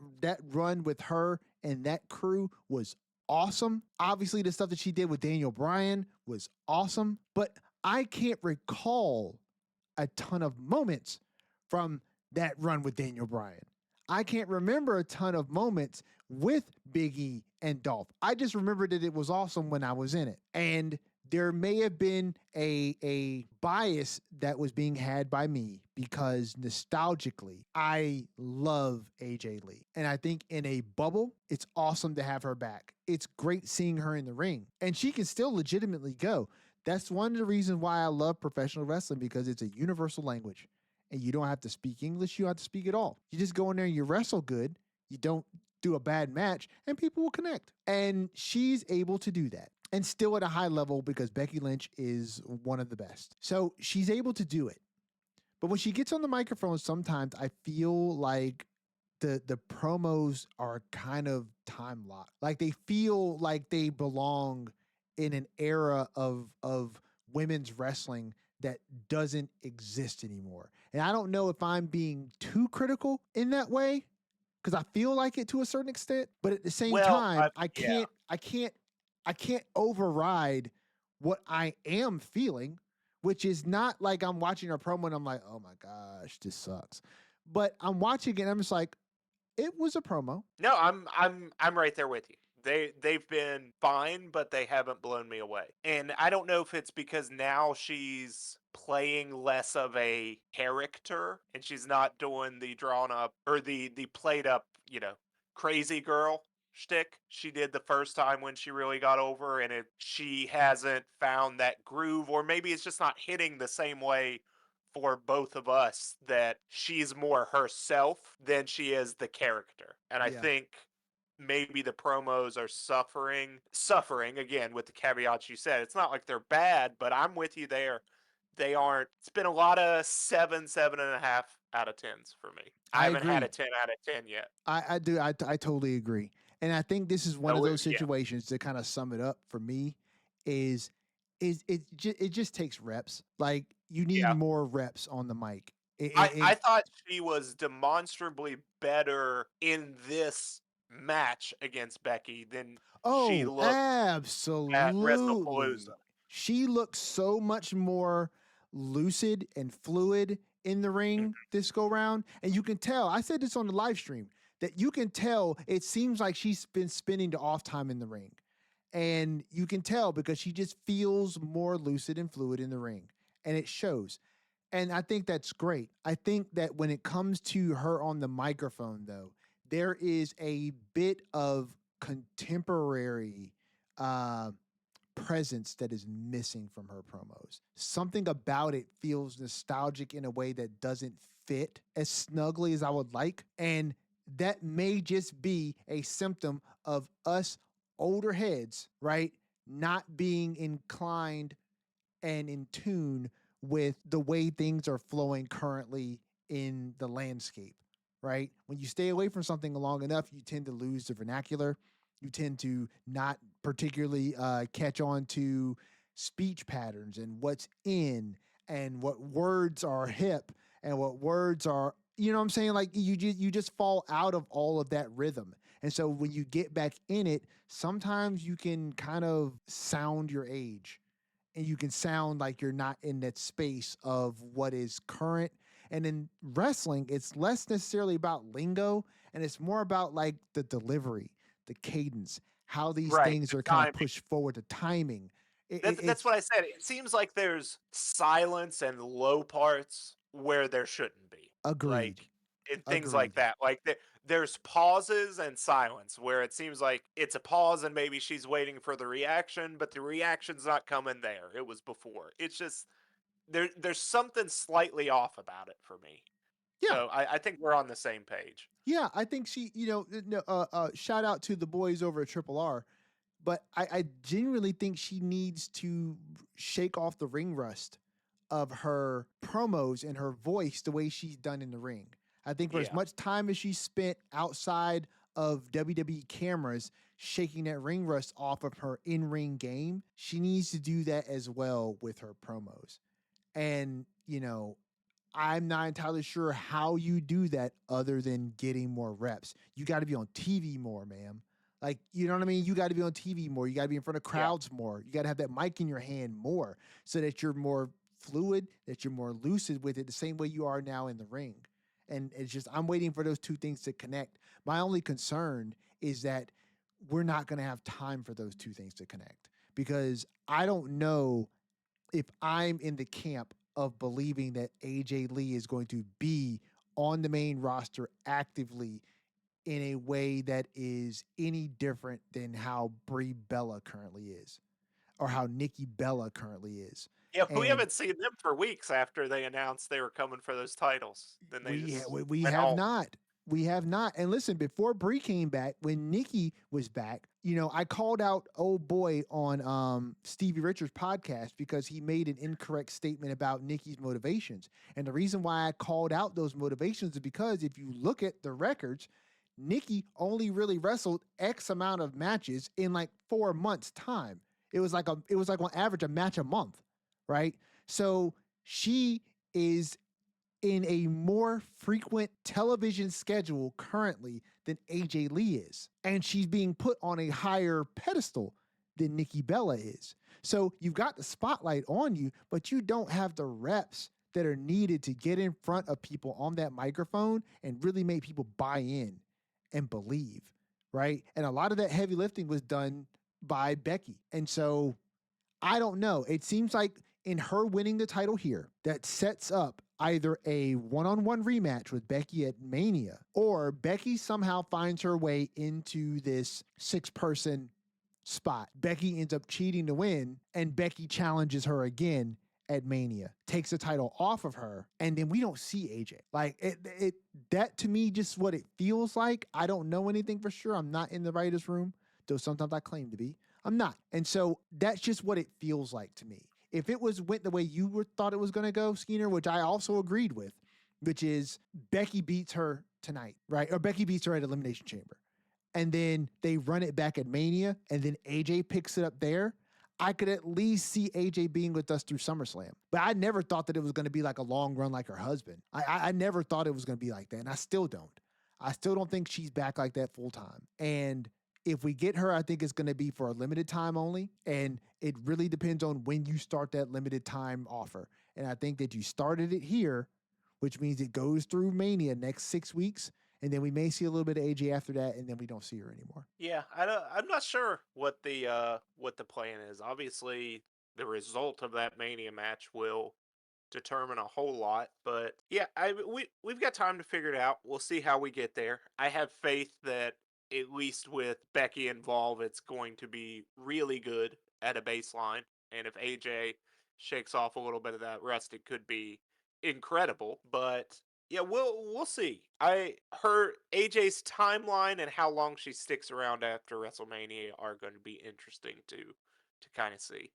run with her and that crew was awesome. Obviously, the stuff that she did with Daniel Bryan was awesome, but I can't recall a ton of moments from that run with Daniel Bryan. I can't remember a ton of moments with Big E and Dolph. I just remember that it was awesome when I was in it. And there may have been a bias that was being had by me because nostalgically, I love AJ Lee. And I think in a bubble, it's awesome to have her back. It's great seeing her in the ring. And she can still legitimately go. That's one of the reasons why I love professional wrestling, because it's a universal language. And you don't have to speak English, you don't have to speak at all. You just go in there and you wrestle good. You don't do a bad match, and people will connect. And she's able to do that. And still at a high level, because Becky Lynch is one of the best. So she's able to do it. But when she gets on the microphone, sometimes I feel like the promos are kind of time locked. Like they feel like they belong in an era of women's wrestling that doesn't exist anymore. And I don't know if I'm being too critical in that way, because I feel like it to a certain extent, but at the same well, time, yeah, I can't override what I am feeling, which is not like I'm watching a promo and I'm like, oh my gosh, this sucks. But I'm watching it and I'm just like, it was a promo. no, I'm right there with you. They've been fine, but they haven't blown me away. And I don't know if it's because now she's playing less of a character and she's not doing the drawn up or the played up, crazy girl shtick she did the first time when she really got over, and she hasn't found that groove, or maybe it's just not hitting the same way for both of us, that she's more herself than she is the character. And I Yeah. think maybe the promos are suffering again with the caveats you said. It's not like they're bad, but I'm with you there. They aren't. It's been a lot of 7.5 out of 10s for me. I I haven't had a agree. 10 out of 10 yet. I do. I totally agree. And I think this is one So of those yeah, situations to kind of sum it up for me is it just takes reps. Like you need yeah. more reps on the mic. I thought she was demonstrably better in this match against Becky than she Oh, looked at WrestlePalooza. absolutely. She looks so much more lucid and fluid in the Mhm. ring this go round. And you can tell, I said this on the live stream, that you can tell it seems like she's been spending the off time in the ring. And you can tell because she just feels more lucid and fluid in the ring. And it shows. And I think that's great. I think that when it comes to her on the microphone, though, there is a bit of contemporary uh, presence that is missing from her promos. Something about it feels nostalgic in a way that doesn't fit as snugly as I would like. And that may just be a symptom of us older heads, right? Not being inclined and in tune with the way things are flowing currently in the landscape, right? When you stay away from something long enough, you tend to lose the vernacular. You tend to not particularly catch on to speech patterns and what's in and what words are hip and what words are You know what I'm saying? Like you just fall out of all of that rhythm. And so when you get back in it, sometimes you can kind of sound your age and you can sound like you're not in that space of what is current. And in wrestling, it's less necessarily about lingo and it's more about like the delivery, the cadence, how these Right, things the are kind of timing. pushed forward, the timing. That's It's what I said. It seems like there's silence and low parts where there shouldn't be. agreed. Like in things like Agreed. that. Like there's pauses and silence where it seems like it's a pause and maybe she's waiting for the reaction, but the reaction's not coming there. It was before. It's just there's something slightly off about it for me. Yeah. So I think we're on the same page. Yeah, I think she, shout out to the boys over at Triple R, but I genuinely think she needs to shake off the ring rust of her promos and her voice the way she's done in the ring. I think for as Yeah. much time as she spent outside of WWE cameras shaking that ring rust off of her in-ring game, she needs to do that as well with her promos. And, I'm not entirely sure how you do that other than getting more reps. You got to be on TV more, ma'am. Like, you know what I mean? You got to be on TV more. You got to be in front of Yeah. crowds more. You got to have that mic in your hand more so that you're more fluid, that you're more lucid with it, the same way you are now in the ring. And it's just, I'm waiting for those two things to connect. My only concern is that we're not going to have time for those two things to connect because I don't know if I'm in the camp of believing that AJ Lee is going to be on the main roster actively in a way that is any different than how Brie Bella currently is or how Nikki Bella currently is. Yeah, we And haven't seen them for weeks after they announced they were coming for those titles. Then they just we went have home. not. We have not. And listen, before Brie came back, when Nikki was back, I called out old boy on Stevie Richards' podcast because he made an incorrect statement about Nikki's motivations. And the reason why I called out those motivations is because if you look at the records, Nikki only really wrestled X amount of matches in like 4 months' time. It was like on average a match a month, right? So she is in a more frequent television schedule currently than AJ Lee is. And she's being put on a higher pedestal than Nikki Bella is. So you've got the spotlight on you, but you don't have the reps that are needed to get in front of people on that microphone and really make people buy in and believe, right? And a lot of that heavy lifting was done by Becky. And so I don't know. It seems like in her winning the title here, that sets up either a one-on-one rematch with Becky at Mania, or Becky somehow finds her way into this 6-person spot. Becky ends up cheating to win, and Becky challenges her again at Mania, takes the title off of her, and then we don't see AJ. Like that to me, just what it feels like. I don't know anything for sure. I'm not in the writers' room, though sometimes I claim to be. I'm not. And so that's just what it feels like to me. If it went the way you thought it was going to go, Skeena, which I also agreed with, which is Becky beats her tonight, right? Or Becky beats her at Elimination Chamber. And then they run it back at Mania, and then AJ picks it up there. I could at least see AJ being with us through SummerSlam. But I never thought that it was going to be like a long run like her husband. I never thought it was going to be like that. And I still don't. I still don't think she's back like that full time. And if we get her, I think it's going to be for a limited time only. And it really depends on when you start that limited time offer. And I think that you started it here, which means it goes through Mania next 6 weeks. And then we may see a little bit of AJ after that, and then we don't see her anymore. Yeah, I'm not sure what the plan is. Obviously, the result of that Mania match will determine a whole lot, but yeah, we've got time to figure it out. We'll see how we get there. I have faith that at least with Becky involved, it's going to be really good at a baseline, and if AJ shakes off a little bit of that rust, it could be incredible. But yeah, we'll see. Her AJ's timeline and how long she sticks around after WrestleMania are going to be interesting to kind of see.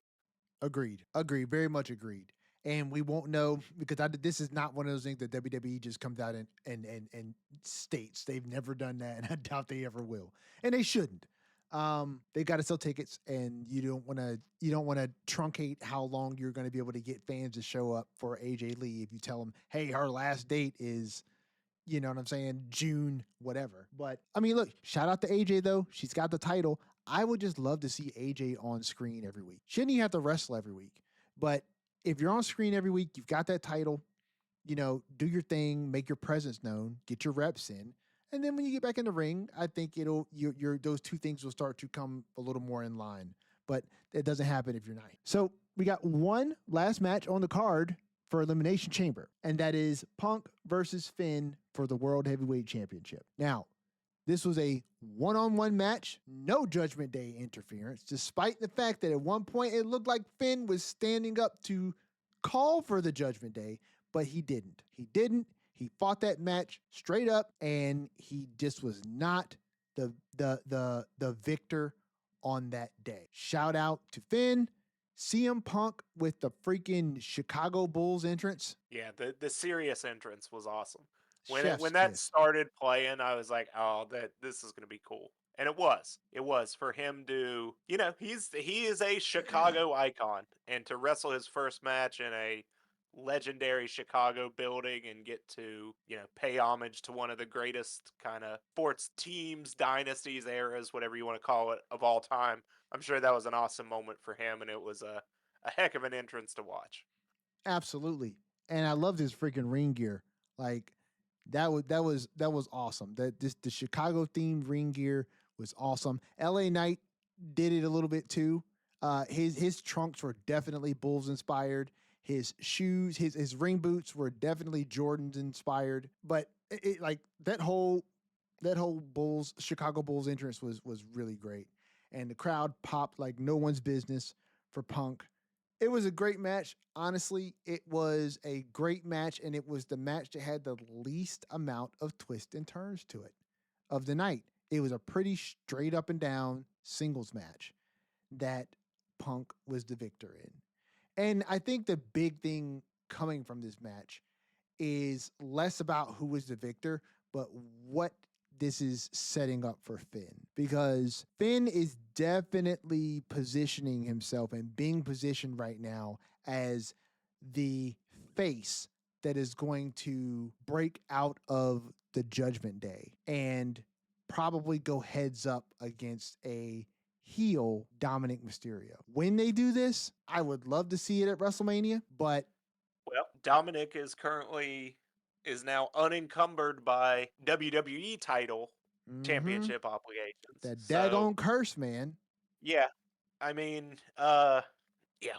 Agreed. Agreed. Very much agreed. And we won't know because this is not one of those things that WWE just comes out and states. They've never done that, and I doubt they ever will. And they shouldn't. They got to sell tickets, and you don't want to truncate how long you're going to be able to get fans to show up for AJ Lee if you tell them, hey, her last date is you know what I'm saying, June, whatever. But I mean, look, shout out to AJ though. She's got the title. I would just love to see AJ on screen every week. Shouldn't you have to wrestle every week? But if you're on screen every week, you've got that title, you know, do your thing, make your presence known, get your reps in. And then when you get back in the ring, I think your those two things will start to come a little more in line. But it doesn't happen if you're not. So we got one last match on the card for Elimination Chamber, and that is Punk versus Finn for the World Heavyweight Championship. Now, this was a one-on-one match, no Judgment Day interference, despite the fact that at one point it looked like Finn was standing up to call for the Judgment Day, but he didn't. He didn't. He fought that match straight up, and he just was not the victor on that day. Shout out to Finn. CM Punk with the freaking Chicago Bulls entrance. Yeah, the serious entrance was awesome. Chef's When that kiss. started playing, I was like, "Oh, this is gonna be cool." And it was. It was for him to, you know, he is a Chicago icon, and to wrestle his first match in a legendary Chicago building and get to, you know, pay homage to one of the greatest kind of sports teams, dynasties, eras, whatever you want to call it, of all time. I'm sure that was an awesome moment for him, and it was a heck of an entrance to watch. Absolutely. And I loved his freaking ring gear. Like that was awesome. That this the Chicago themed ring gear was awesome. LA Knight did it a little bit too. His trunks were definitely Bulls inspired. His shoes, his ring boots were definitely Jordans inspired. But like that whole Bulls Chicago Bulls entrance was really great. And the crowd popped like no one's business for Punk. It was a great match. Honestly, it was a great match, and it was the match that had the least amount of twists and turns to it of the night. It was a pretty straight up and down singles match that Punk was the victor in. And I think the big thing coming from this match is less about who was the victor, but what this is setting up for Finn. Because Finn is definitely positioning himself and being positioned right now as the face that is going to break out of the Judgment Day and probably go heads up against a heel Dominic Mysterio. When they do this, I would love to see it at WrestleMania, but Well, Dominic is now unencumbered by WWE title championship obligations. that So daggone curse, man. yeah, I mean, yeah,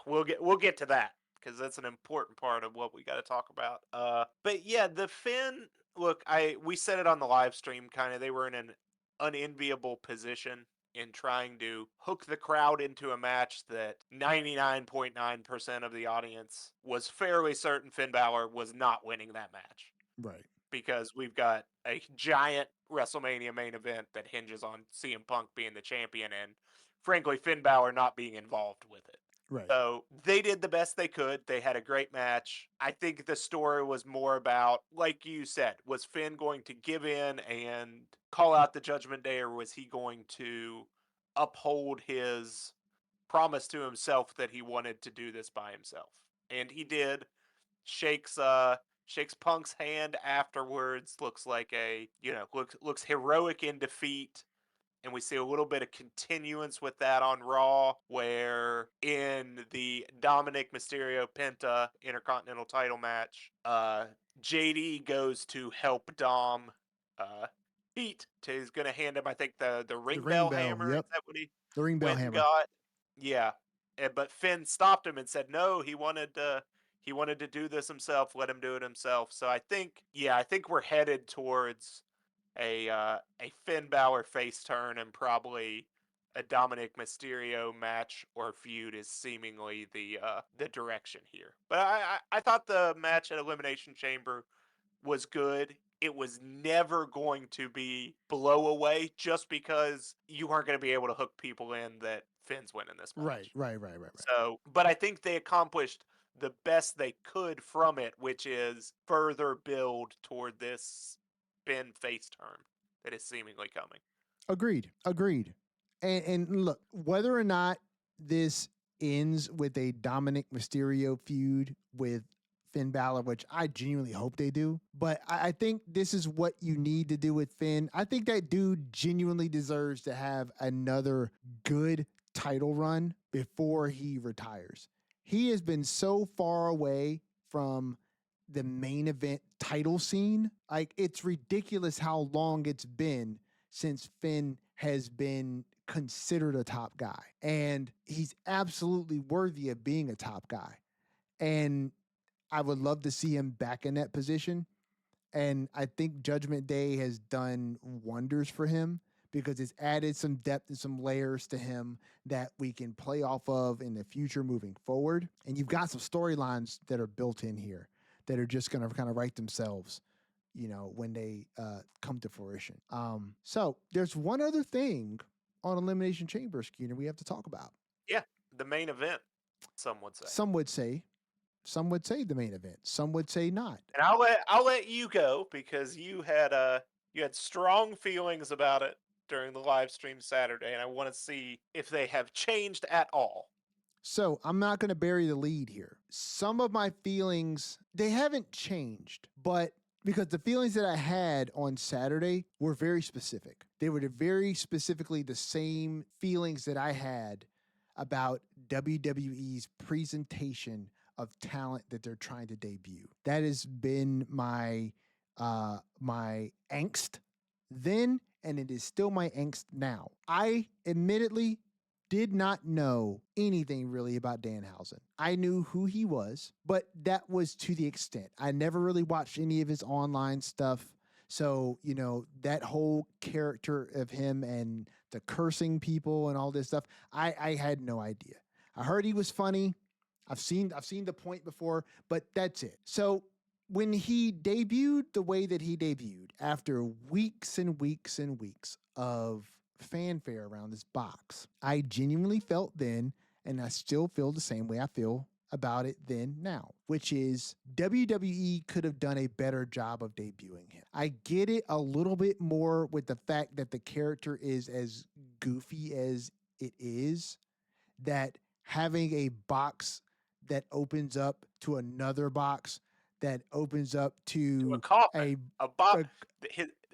we'll get to that because that's an important part of what we got to talk about. But yeah, the Finn look, we said it on the live stream. Kind of, they were in an unenviable position in trying to hook the crowd into a match that 99.9% of the audience was fairly certain Finn Balor was not winning that match Right. because we've got a giant WrestleMania main event that hinges on CM Punk being the champion and, frankly, Finn Balor not being involved with it. Right. So they did the best they could. They had a great match. I think the story was more about, like you said, was Finn going to give in and call out the Judgment Day, or was he going to uphold his promise to himself that he wanted to do this by himself? And he did. Shakes shakes Punk's hand afterwards. Looks like looks heroic in defeat. And we see a little bit of continuance with that on Raw, where in the Dominic Mysterio Penta Intercontinental title match, JD goes to help Dom Heat. He's going to hand him, I think, the The ring ring bell bell. hammer. Is Yep. that what he The ring bell went and hammer. got? Yeah. But Finn stopped him and said, no, he wanted to do this himself. Let him do it himself. So I think we're headed towards a Finn Balor face turn, and probably a Dominic Mysterio match or feud is seemingly the direction here. But I thought the match at Elimination Chamber was good. It was never going to be blow away just because you weren't going to be able to hook people in that Finn's winning this Right. match. Right. So, but I think they accomplished the best they could from it, which is further build toward this Finn face turn that is seemingly coming. Agreed. And look, whether or not this ends with a Dominic Mysterio feud with Finn Balor, which I genuinely hope they do. But I think this is what you need to do with Finn. I think that dude genuinely deserves to have another good title run before he retires. He has been so far away from the main event title scene. Like, it's ridiculous how long it's been since Finn has been considered a top guy. And he's absolutely worthy of being a top guy. And I would love to see him back in that position. And I think Judgment Day has done wonders for him because it's added some depth and some layers to him that we can play off of in the future moving forward. And you've got some storylines that are built in here that are just going to kind of write themselves, when they come to fruition. So there's one other thing on Elimination Chamber, Skeena, we have to talk about. Yeah, the main event, some would say. Some would say the main event. Some would say not. And I'll let you go because you had strong feelings about it during the live stream Saturday, and I want to see if they have changed at all. So I'm not going to bury the lead here. Some of my feelings, they haven't changed, but because the feelings that I had on Saturday were very specific. They were very specifically the same feelings that I had about WWE's presentation of talent that they're trying to debut. That has been my angst then, and it is still my angst now. I admittedly did not know anything really about Danhausen. I knew who he was, but that was to the extent. I never really watched any of his online stuff. So, that whole character of him and the cursing people and all this stuff, I had no idea. I heard he was funny. I've seen the point before, but that's it. So when he debuted the way that he debuted, after weeks and weeks and weeks of fanfare around this box, I genuinely felt then, and I still feel the same way I feel about it then now, which is WWE could have done a better job of debuting him. I get it a little bit more with the fact that the character is as goofy as it is, that having a box that opens up to another box that opens up to a coffin.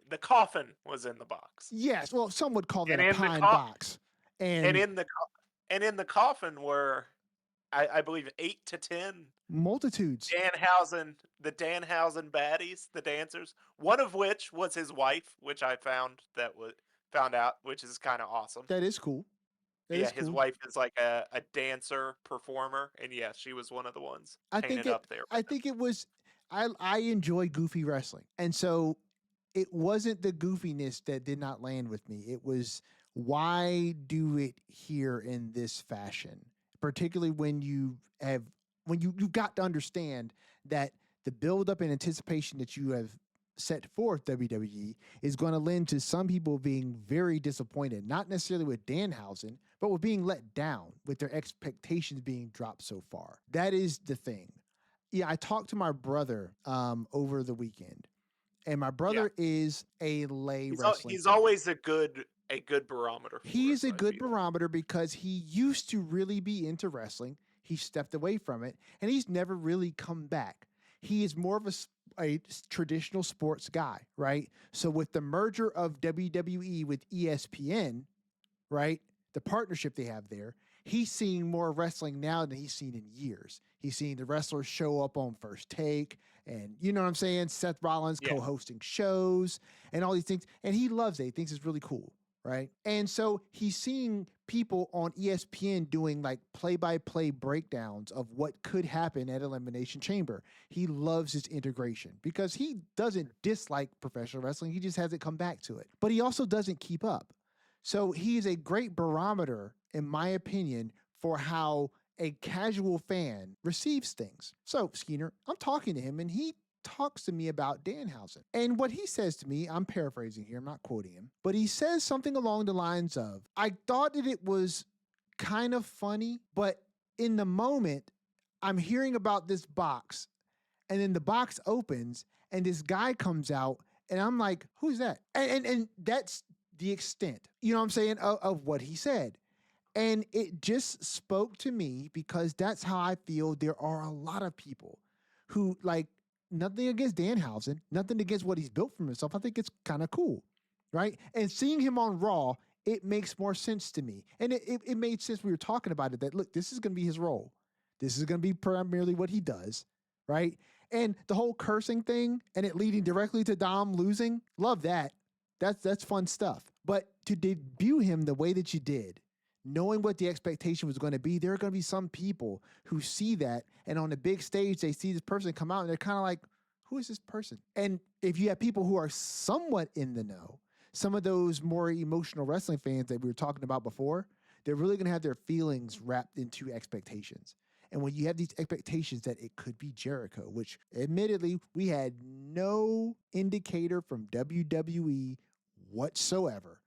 The coffin was in the box. Yes, well, some would call that a pine box. And in the coffin were, I believe, 8 to 10 multitudes. The Danhausen baddies, the dancers. One of which was his wife, which I found out, which is kind of awesome. That is cool. His wife is like a dancer performer, and she was one of the ones painted up there. I think it was. I enjoy goofy wrestling, and so it wasn't the goofiness that did not land with me. It was, why do it here in this fashion? Particularly when you've got to understand that the buildup and anticipation that you have set forth WWE is going to lend to some people being very disappointed, not necessarily with Danhausen, but with being let down, with their expectations being dropped so far. That is the thing. Yeah, I talked to my brother over the weekend, and my brother is a lay wrestling. He's always a good barometer. He's a good barometer because he used to really be into wrestling. He stepped away from it, and he's never really come back. He is more of a traditional sports guy, right? So with the merger of WWE with ESPN, right, the partnership they have there, he's seeing more wrestling now than he's seen in years. He's seeing the wrestlers show up on First Take, and you know what I'm saying? Seth Rollins co-hosting shows and all these things, and he loves it. He thinks it's really cool, right? And so he's seeing people on ESPN doing like play-by-play breakdowns of what could happen at Elimination Chamber. He loves his integration because he doesn't dislike professional wrestling. He just hasn't come back to it. But he also doesn't keep up. So he is a great barometer, in my opinion, for how a casual fan receives things. So, Skeena, I'm talking to him, and he talks to me about Danhausen. And what he says to me, I'm paraphrasing here, I'm not quoting him, but he says something along the lines of, I thought that it was kind of funny, but in the moment, I'm hearing about this box, and then the box opens, and this guy comes out, and I'm like, who's that? And that's the extent, you know what I'm saying, of what he said. And it just spoke to me because that's how I feel there are a lot of people who like nothing against Danhausen, nothing against what he's built for himself. I think it's kind of cool, right? And seeing him on Raw, it makes more sense to me. And it made sense. We were talking about it that look, this is going to be his role. This is going to be primarily what he does, right? And the whole cursing thing and it leading directly to Dom losing, love that. That's fun stuff. But to debut him the way that you did, knowing what the expectation was going to be, there are going to be some people who see that, and on the big stage, they see this person come out, and they're kind of like, who is this person? And if you have people who are somewhat in the know, some of those more emotional wrestling fans that we were talking about before, they're really going to have their feelings wrapped into expectations. And when you have these expectations that it could be Jericho, which admittedly, we had no indicator from WWE whatsoever.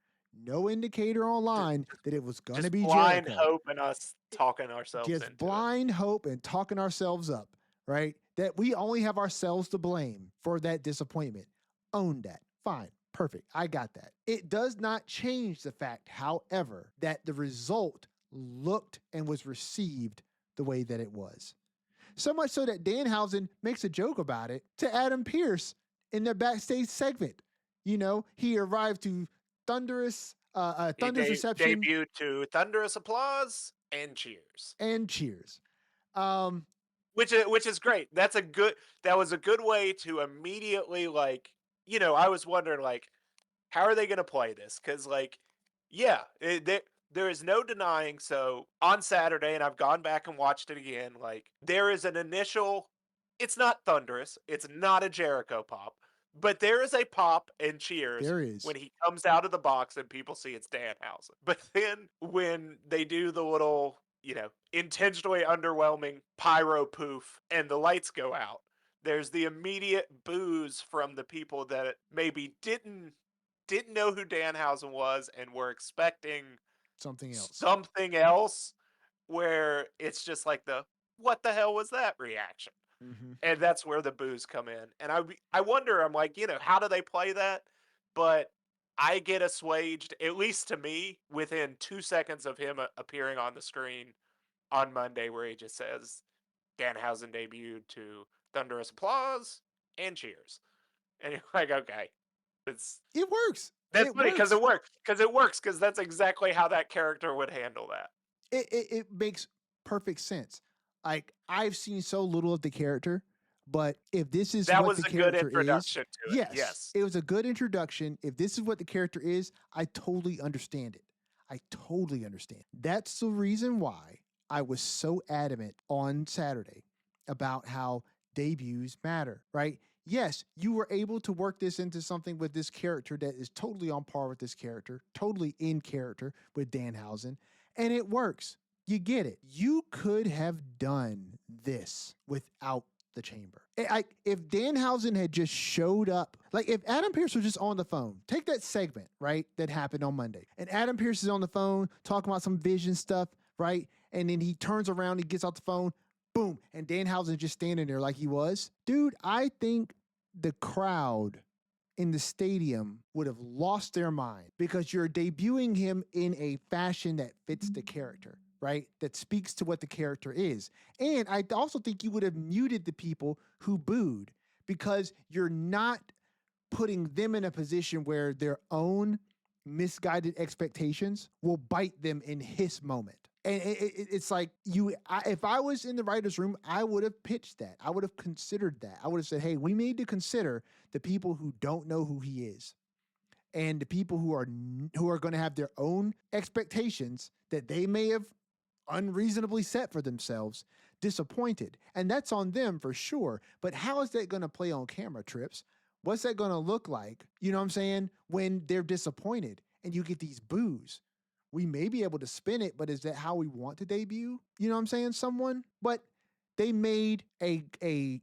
No indicator online that it was going to be blind Jericho. hope and us talking ourselves Just into blind hope and talking ourselves up, right? That we only have ourselves to blame for that disappointment. Own that. Fine. Perfect. I got that. It does not change the fact, however, that the result looked and was received the way that it was. So much so that Danhausen makes a joke about it to Adam Pearce in their backstage segment. You know, he arrived to thunderous reception Debut to thunderous applause and cheers. and cheers. Which is great. That was a good way to immediately, like, I was wondering, like, how are they going to play this? Because, like, yeah, there is no denying. So on Saturday, and I've gone back and watched it again, like, there is an initial, it's not thunderous, it's not a Jericho pop, but there is a pop and cheers There is. when he comes out of the box and people see it's Danhausen. But then when they do the little, intentionally underwhelming pyro poof and the lights go out, there's the immediate boos from the people that maybe didn't know who Danhausen was and were expecting something else, where it's just like the what the hell was that reaction. Mm-hmm. And that's where the boos come in. And I wonder, I'm like, how do they play that? But I get assuaged, at least to me, within 2 seconds of him appearing on the screen on Monday, where he just says Danhausen debuted to thunderous applause and cheers. And you're like, okay, it works. That's funny because it works. Because that's exactly how that character would handle that. It makes perfect sense. Like, I've seen so little of the character, but if this is what the character is, yes, it was a good introduction. If this is what the character is, I totally understand it. I totally understand. That's the reason why I was so adamant on Saturday about how debuts matter, right? Yes, you were able to work this into something with this character that is totally on par with this character, totally in character with Danhausen, and it works. You get it. You could have done this without the chamber. If Danhausen had just showed up, like if Adam Pearce was just on the phone, take that segment, right, that happened on Monday, and Adam Pearce is on the phone talking about some vision stuff, right, and then he turns around, he gets off the phone, boom, and Danhausen just standing there like he was. Dude, I think the crowd in the stadium would have lost their mind because you're debuting him in a fashion that fits the character, right? That speaks to what the character is. And I also think you would have muted the people who booed because you're not putting them in a position where their own misguided expectations will bite them in his moment. And it's like if I was in the writer's room, I would have pitched that. I would have considered that. I would have said, hey, we need to consider the people who don't know who he is and the people who are going to have their own expectations that they may have unreasonably set for themselves disappointed. And that's on them for sure. But how is that going to play on camera, Trips? What's that going to look like? You know what I'm saying? When they're disappointed and you get these boos. We may be able to spin it, but is that how we want to debut? You know what I'm saying? Someone, but they made they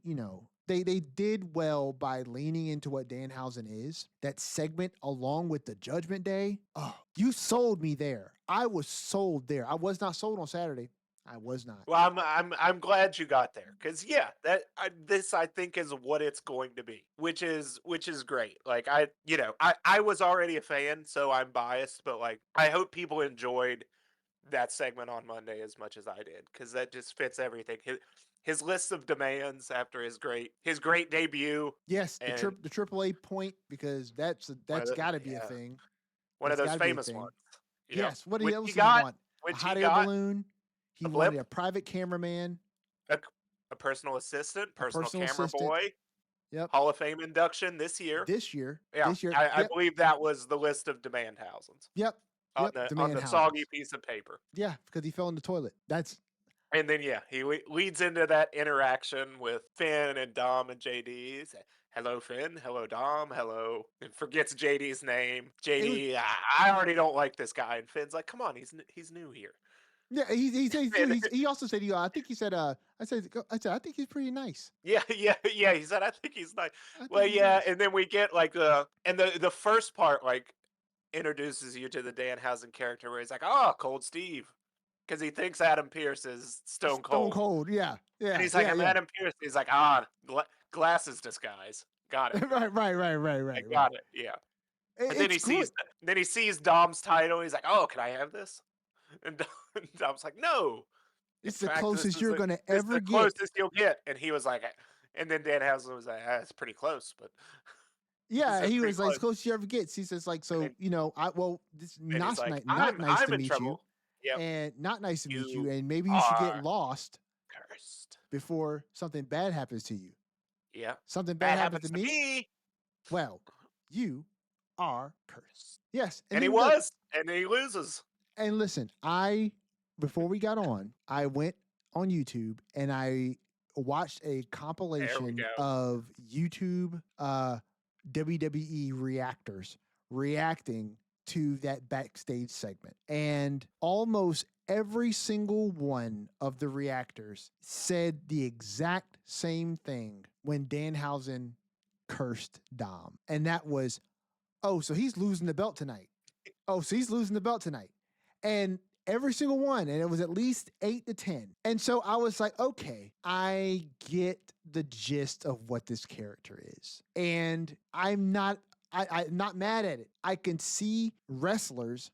did well by leaning into what Danhausen is. That segment along with the Judgment Day. Oh, you sold me there. I was sold there. I was not sold on Saturday. I was not. Well, I'm glad you got there because this I think is what it's going to be, which is great. Like I was already a fan, so I'm biased, but like I hope people enjoyed that segment on Monday as much as I did because that just fits everything. his list of demands after his great debut. Yes, And the AAA point, because one of that's the, got to be a yeah, thing. one of That's those got to be a famous thing. ones. Yep. Yes. What Which else he did he got, want? A which he hot air got balloon. He a wanted blimp, a private cameraman, a, a personal assistant, a personal personal camera assistant. boy, Yep. Hall of Fame induction this year. This year. Yeah, This year. I Yep. believe that was the list of demand housings Yep. on Yep. the Demand soggy houses. piece of paper. Yeah, because he fell in the toilet. That's And then yeah, he leads into that interaction with Finn and Dom and JD. He's like, hello Finn, hello Dom, hello. And forgets JD's name. it was. JD, I already don't like this guy. And Finn's like, come on, he's new here. Yeah, he said And he also said I think he said I think he's pretty nice. yeah, yeah, yeah. He said, I think he's nice. I Well, think he's yeah, nice. and then we get like the first part like introduces you to the Danhausen character where he's like, oh, Cold Steve. Because he thinks Adam Pierce is Stone Stone Cold. Cold. Yeah. And Yeah. he's like, Yeah. I'm Yeah. Adam Pierce. He's like, glasses disguise. Got it. I Right. got it. Yeah. And then It's good. he sees Dom's title. He's like, oh, can I have this? And Dom's like, no. In It's the fact, closest you're gonna this is ever the get. closest you'll get. And he was like, and then Danhausen was like, it's pretty close, but he Yeah, said he pretty was like, close. as close as you ever get. He says like, And so this then he's like, not nice I'm to in meet you, trouble. Yep. and not nice to meet you, You and maybe you should get are lost cursed. before something bad happens to you. Yeah. Something bad That happens to happens to me. me. Well, you are cursed. Yes, and And he then look, was. And he loses. and listen, before we got on, I went on YouTube and I watched a There we compilation go. of YouTube WWE reactors reacting to that backstage segment. And almost every single one of the reactors said the exact same thing when Danhausen cursed Dom. And that was, oh, so he's losing the belt tonight. Oh, so he's losing the belt tonight. And every single one, and it was at least 8 to 10. And so I was like, okay, I get the gist of what this character is. And I'm not mad at it. I can see wrestlers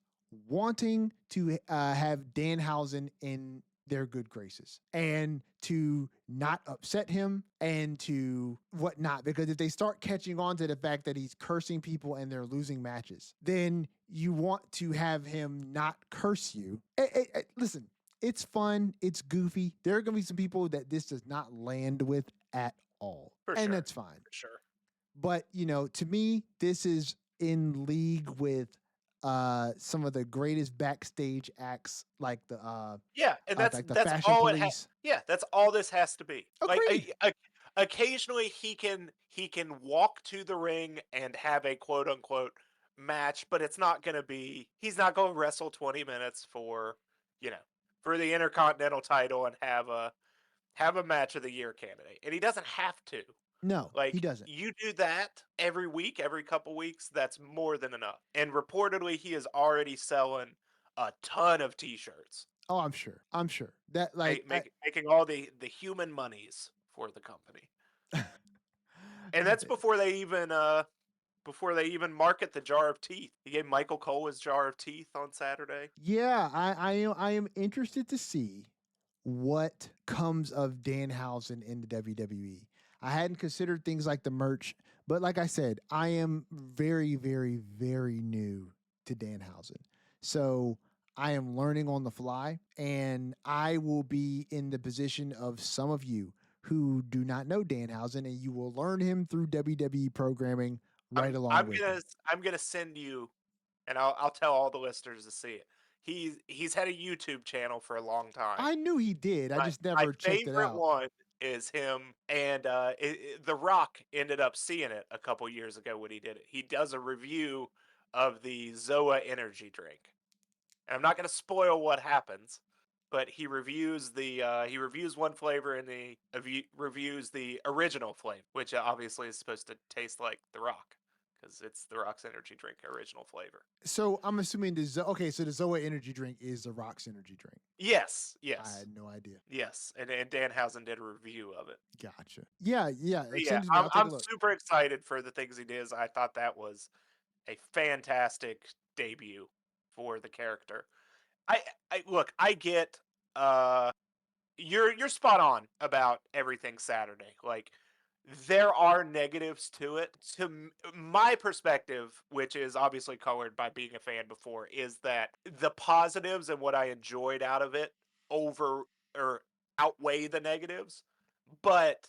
wanting to have Danhausen in their good graces and to not upset him and to whatnot. Because if they start catching on to the fact that he's cursing people and they're losing matches, then you want to have him not curse you. Listen, it's fun. It's goofy. There are going to be some people that this does not land with at all. For and sure. that's fine. For sure. But, to me, this is in league with some of the greatest backstage acts like the Yeah, and that's like the that's fashion all police. yeah, that's all this has to be. Like Agreed. occasionally he can walk to the ring and have a quote unquote match, but it's not going to be he's not going to wrestle 20 minutes you know, for the Intercontinental title and have a match of the year candidate. And he doesn't have to. No, he Like doesn't. you do that every week, every couple weeks, that's more than enough. And reportedly he is already selling a ton of t-shirts. Oh, I'm sure. I'm sure that Making all the human monies for the company. And that's before they even market the jar of teeth. He gave Michael Cole his jar of teeth on Saturday. Yeah, I am interested to see what comes of Danhausen in the WWE. I hadn't considered things like the merch, but like I said, I am very, very, very new to Danhausen. So I am learning on the fly, and I will be in the position of some of you who do not know Danhausen, and you will learn him through WWE programming right along with him. I'm gonna send you, and I'll tell all the listeners to see it. He's had a YouTube channel for a long time. I knew he did. I just My never checked it favorite out. one is him, and The Rock ended up seeing it a couple years ago when he did it. He does a review of the Zoa energy drink, and I'm not going to spoil what happens, but he reviews one flavor and reviews the original flavor, which obviously is supposed to taste like The Rock because it's The Rock's energy drink original flavor. So I'm assuming okay, so the Zoa energy drink is the Rock's energy drink. Yes, I yes, had no idea. yes, and Danhausen did a review of it. Gotcha. Yeah. Yeah, Send it to me. I'll take I'm a look. super excited for the things he did. I thought that was a fantastic debut for the character. I look, I get you're spot on about everything Saturday. Like, there are negatives to it. My perspective, which is obviously colored by being a fan before, is that the positives and what I enjoyed out of it over or outweigh the negatives. But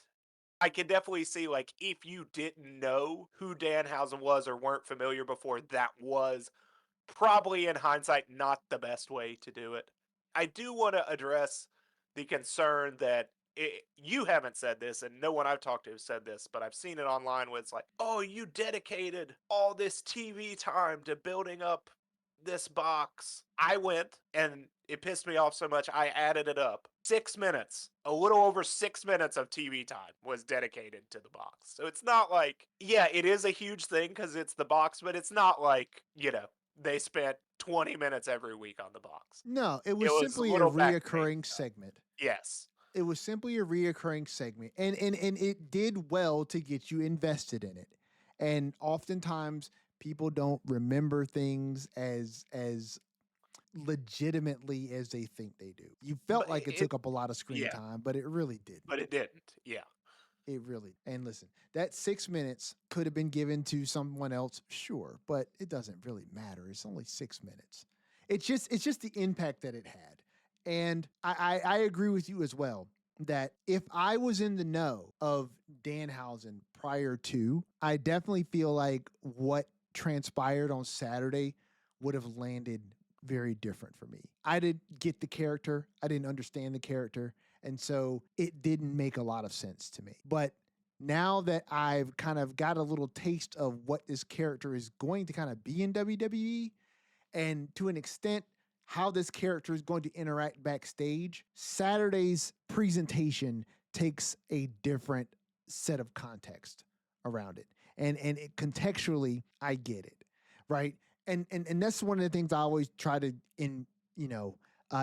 I can definitely see, like, if you didn't know who Danhausen was or weren't familiar before, that was probably in hindsight not the best way to do it. I do want to address the concern that you haven't said this, and no one I've talked to has said this, but I've seen it online where it's like, oh, you dedicated all this TV time to building up this box. I went and it pissed me off so much I added it up. 6 minutes, a little over 6 minutes of TV time was dedicated to the box. So it's not like, yeah, it is a huge thing because it's the box, but it's not like, they spent 20 minutes every week on the box. No, it It was was a simply a little backstage reoccurring stuff. segment. Yes. It was simply a reoccurring segment, and it did well to get you invested in it. And oftentimes people don't remember things as legitimately as they think they do. You felt But like it took up a lot of screen yeah, time, but it really didn't. but it didn't. Yeah. It really. And listen, that 6 minutes could have been given to someone else, sure, but it doesn't really matter. It's only 6 minutes. It's just the impact that it had. And I agree with you as well that if I was in the know of Danhausen prior to, I definitely feel like what transpired on Saturday would have landed very different for me. I didn't get the character. I didn't understand the character. And so it didn't make a lot of sense to me. But now that I've kind of got a little taste of what this character is going to kind of be in WWE, and to an extent, how this character is going to interact backstage, Saturday's presentation takes a different set of context around it. And it, contextually, I get it, right? And that's one of the things I always try to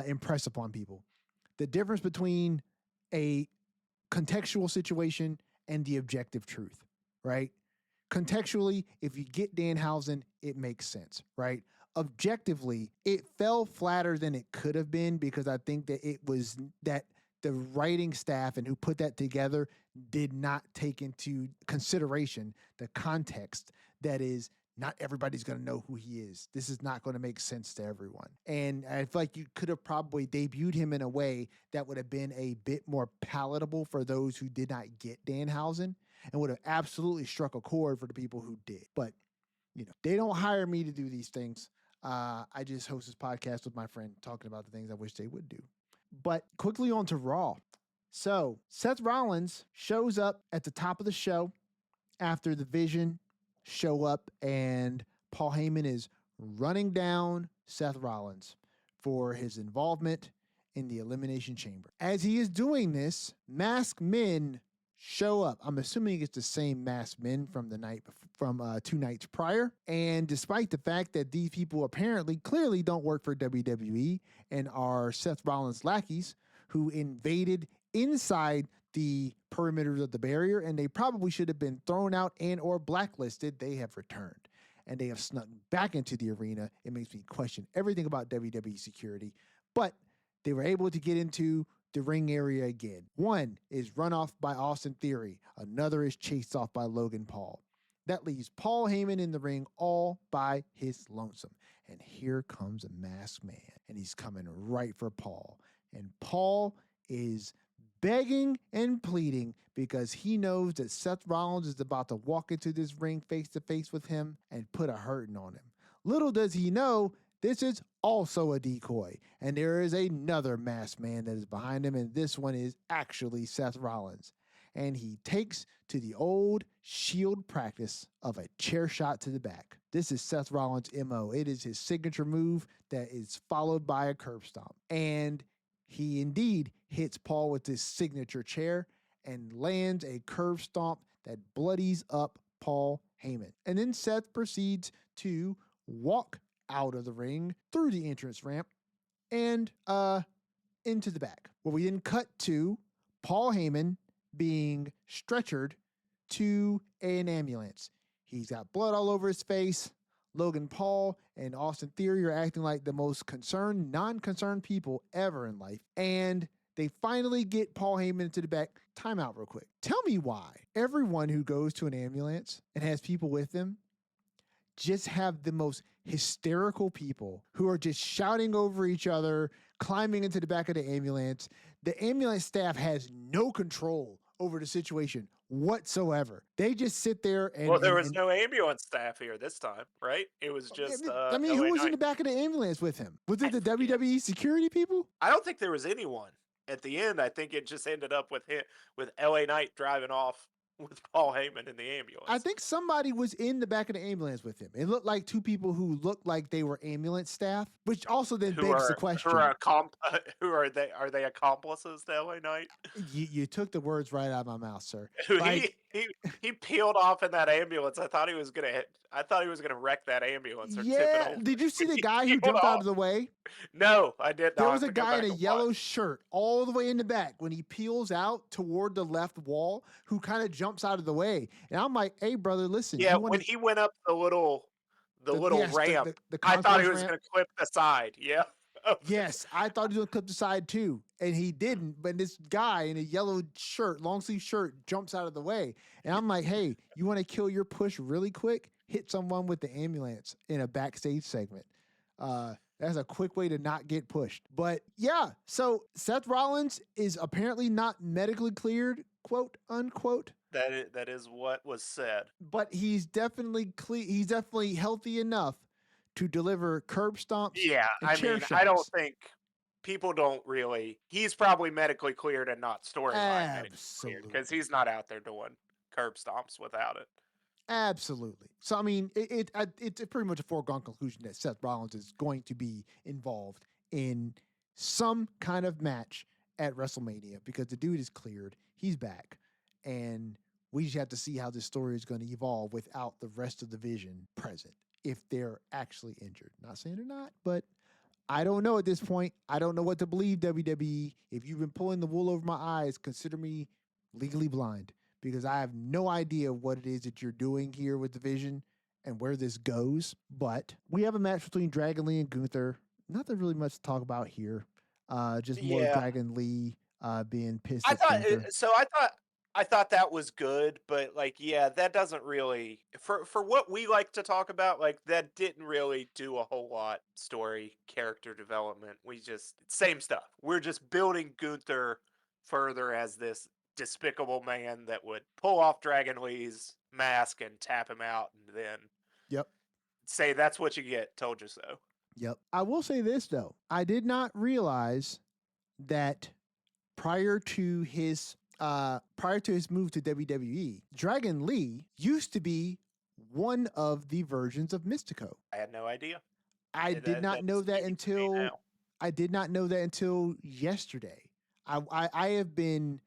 impress upon people. The difference between a contextual situation and the objective truth, right? Contextually, if you get Danhausen, it makes sense, right? Objectively, it fell flatter than it could have been because I think that it was that the writing staff and who put that together did not take into consideration the context that is not everybody's going to know who he is. This is not going to make sense to everyone. And I feel like you could have probably debuted him in a way that would have been a bit more palatable for those who did not get Danhausen and would have absolutely struck a chord for the people who did. But, they don't hire me to do these things. I just host this podcast with my friend talking about the things I wish they would do. But quickly on to Raw. So Seth Rollins shows up at the top of the show after the Vision show up, and Paul Heyman is running down Seth Rollins for his involvement in the Elimination Chamber. As he is doing this, masked men show up. I'm assuming it's the same masked men from the night from 2 nights prior. And despite the fact that these people apparently clearly don't work for WWE and are Seth Rollins lackeys who invaded inside the perimeters of the barrier, and they probably should have been thrown out and or blacklisted, they have returned. And they have snuck back into the arena. It makes me question everything about WWE security. But they were able to get into the ring area again. One is run off by Austin Theory. Another is chased off by Logan Paul. That leaves Paul Heyman in the ring all by his lonesome. And here comes a masked man. And he's coming right for Paul. And Paul is begging and pleading because he knows that Seth Rollins is about to walk into this ring face to face with him and put a hurting on him. Little does he know, this is also a decoy, and there is another masked man that is behind him, and this one is actually Seth Rollins. And he takes to the old Shield practice of a chair shot to the back. This is Seth Rollins' MO. It is his signature move that is followed by a curb stomp. And he indeed hits Paul with his signature chair and lands a curb stomp that bloodies up Paul Heyman. And then Seth proceeds to walk out of the ring through the entrance ramp and into the back, where we then cut to Paul Heyman being stretchered to an ambulance. He's got blood all over his face. Logan Paul and Austin Theory are acting like the most concerned, non-concerned people ever in life. And They finally get Paul Heyman into the back. Time out real quick. Tell me why everyone who goes to an ambulance and has people with them just have the most hysterical people who are just shouting over each other, climbing into the back of the ambulance. The ambulance staff has no control over the situation whatsoever. They just sit there Well, there was no ambulance staff here this time, right? It was just I mean, who LA was in Knight. the back of the ambulance with him? Was I it the forget. WWE security people? I don't think there was anyone at the end. I think it just ended up with him, with LA Knight driving off with Paul Heyman in the I ambulance. think somebody was in the back of the ambulance with him. It looked like two people who looked like they were ambulance staff, which also then begs the question. Who are they? Are they accomplices to LA Knight? You took the words right out of my mouth, sir. Who Like, he peeled off in that ambulance. I thought he was gonna wreck that ambulance or tip it yeah. over. Did you see the He guy who peeled jumped out off. of the way? No, I did not. There I was have a to go guy in back a and yellow watch. shirt all the way in the back when he peels out toward the left wall who kind of jumps out of the way. And I'm like, hey, brother, listen, Yeah, you want when to, he went up the little yes, ramp, the I thought he concourse was ramp. gonna clip the side. Yeah. Yes, I thought he was gonna clip the side too, and he didn't. But this guy in a yellow shirt, long sleeve shirt, jumps out of the way, and I'm like, "Hey, you want to kill your push really quick? Hit someone with the ambulance in a backstage segment. That's a quick way to not get pushed." But yeah, so Seth Rollins is apparently not medically cleared, quote unquote. That is what was said. But he's definitely He's definitely healthy enough to deliver curb stomps Yeah, and I chair mean, I don't shots. think people don't really. He's probably medically cleared and not storyline medically cleared because Absolutely. he's not out there doing curb stomps without it. Absolutely. So I mean, it's pretty much a foregone conclusion that Seth Rollins is going to be involved in some kind of match at WrestleMania because the dude is cleared, he's back, and we just have to see how this story is going to evolve without the rest of the Vision present if they're actually injured. Not saying they're not, but I don't know at this point. I don't know what to believe, WWE. If you've been pulling the wool over my eyes, consider me legally blind because I have no idea what it is that you're doing here with the Vision and where this goes. But we have a match between Dragon Lee and Gunther. Nothing really much to talk about here. Just more of Yeah, Dragon Lee being pissed I at thought Gunther. so. I thought that was good, but like, yeah, that doesn't really for what we like to talk about. Like, that didn't really do a whole lot story character development. We just same stuff. We're just building Gunther further as this despicable man that would pull off Dragon Lee's mask and tap him out, and then Yep. say that's what you get. Told you so. Yep. I will say this though. I did not realize that prior to his move to WWE, Dragon Lee used to be one of the versions of Mystico. I had no idea. I did not know That's that music to me until now. yesterday. I have been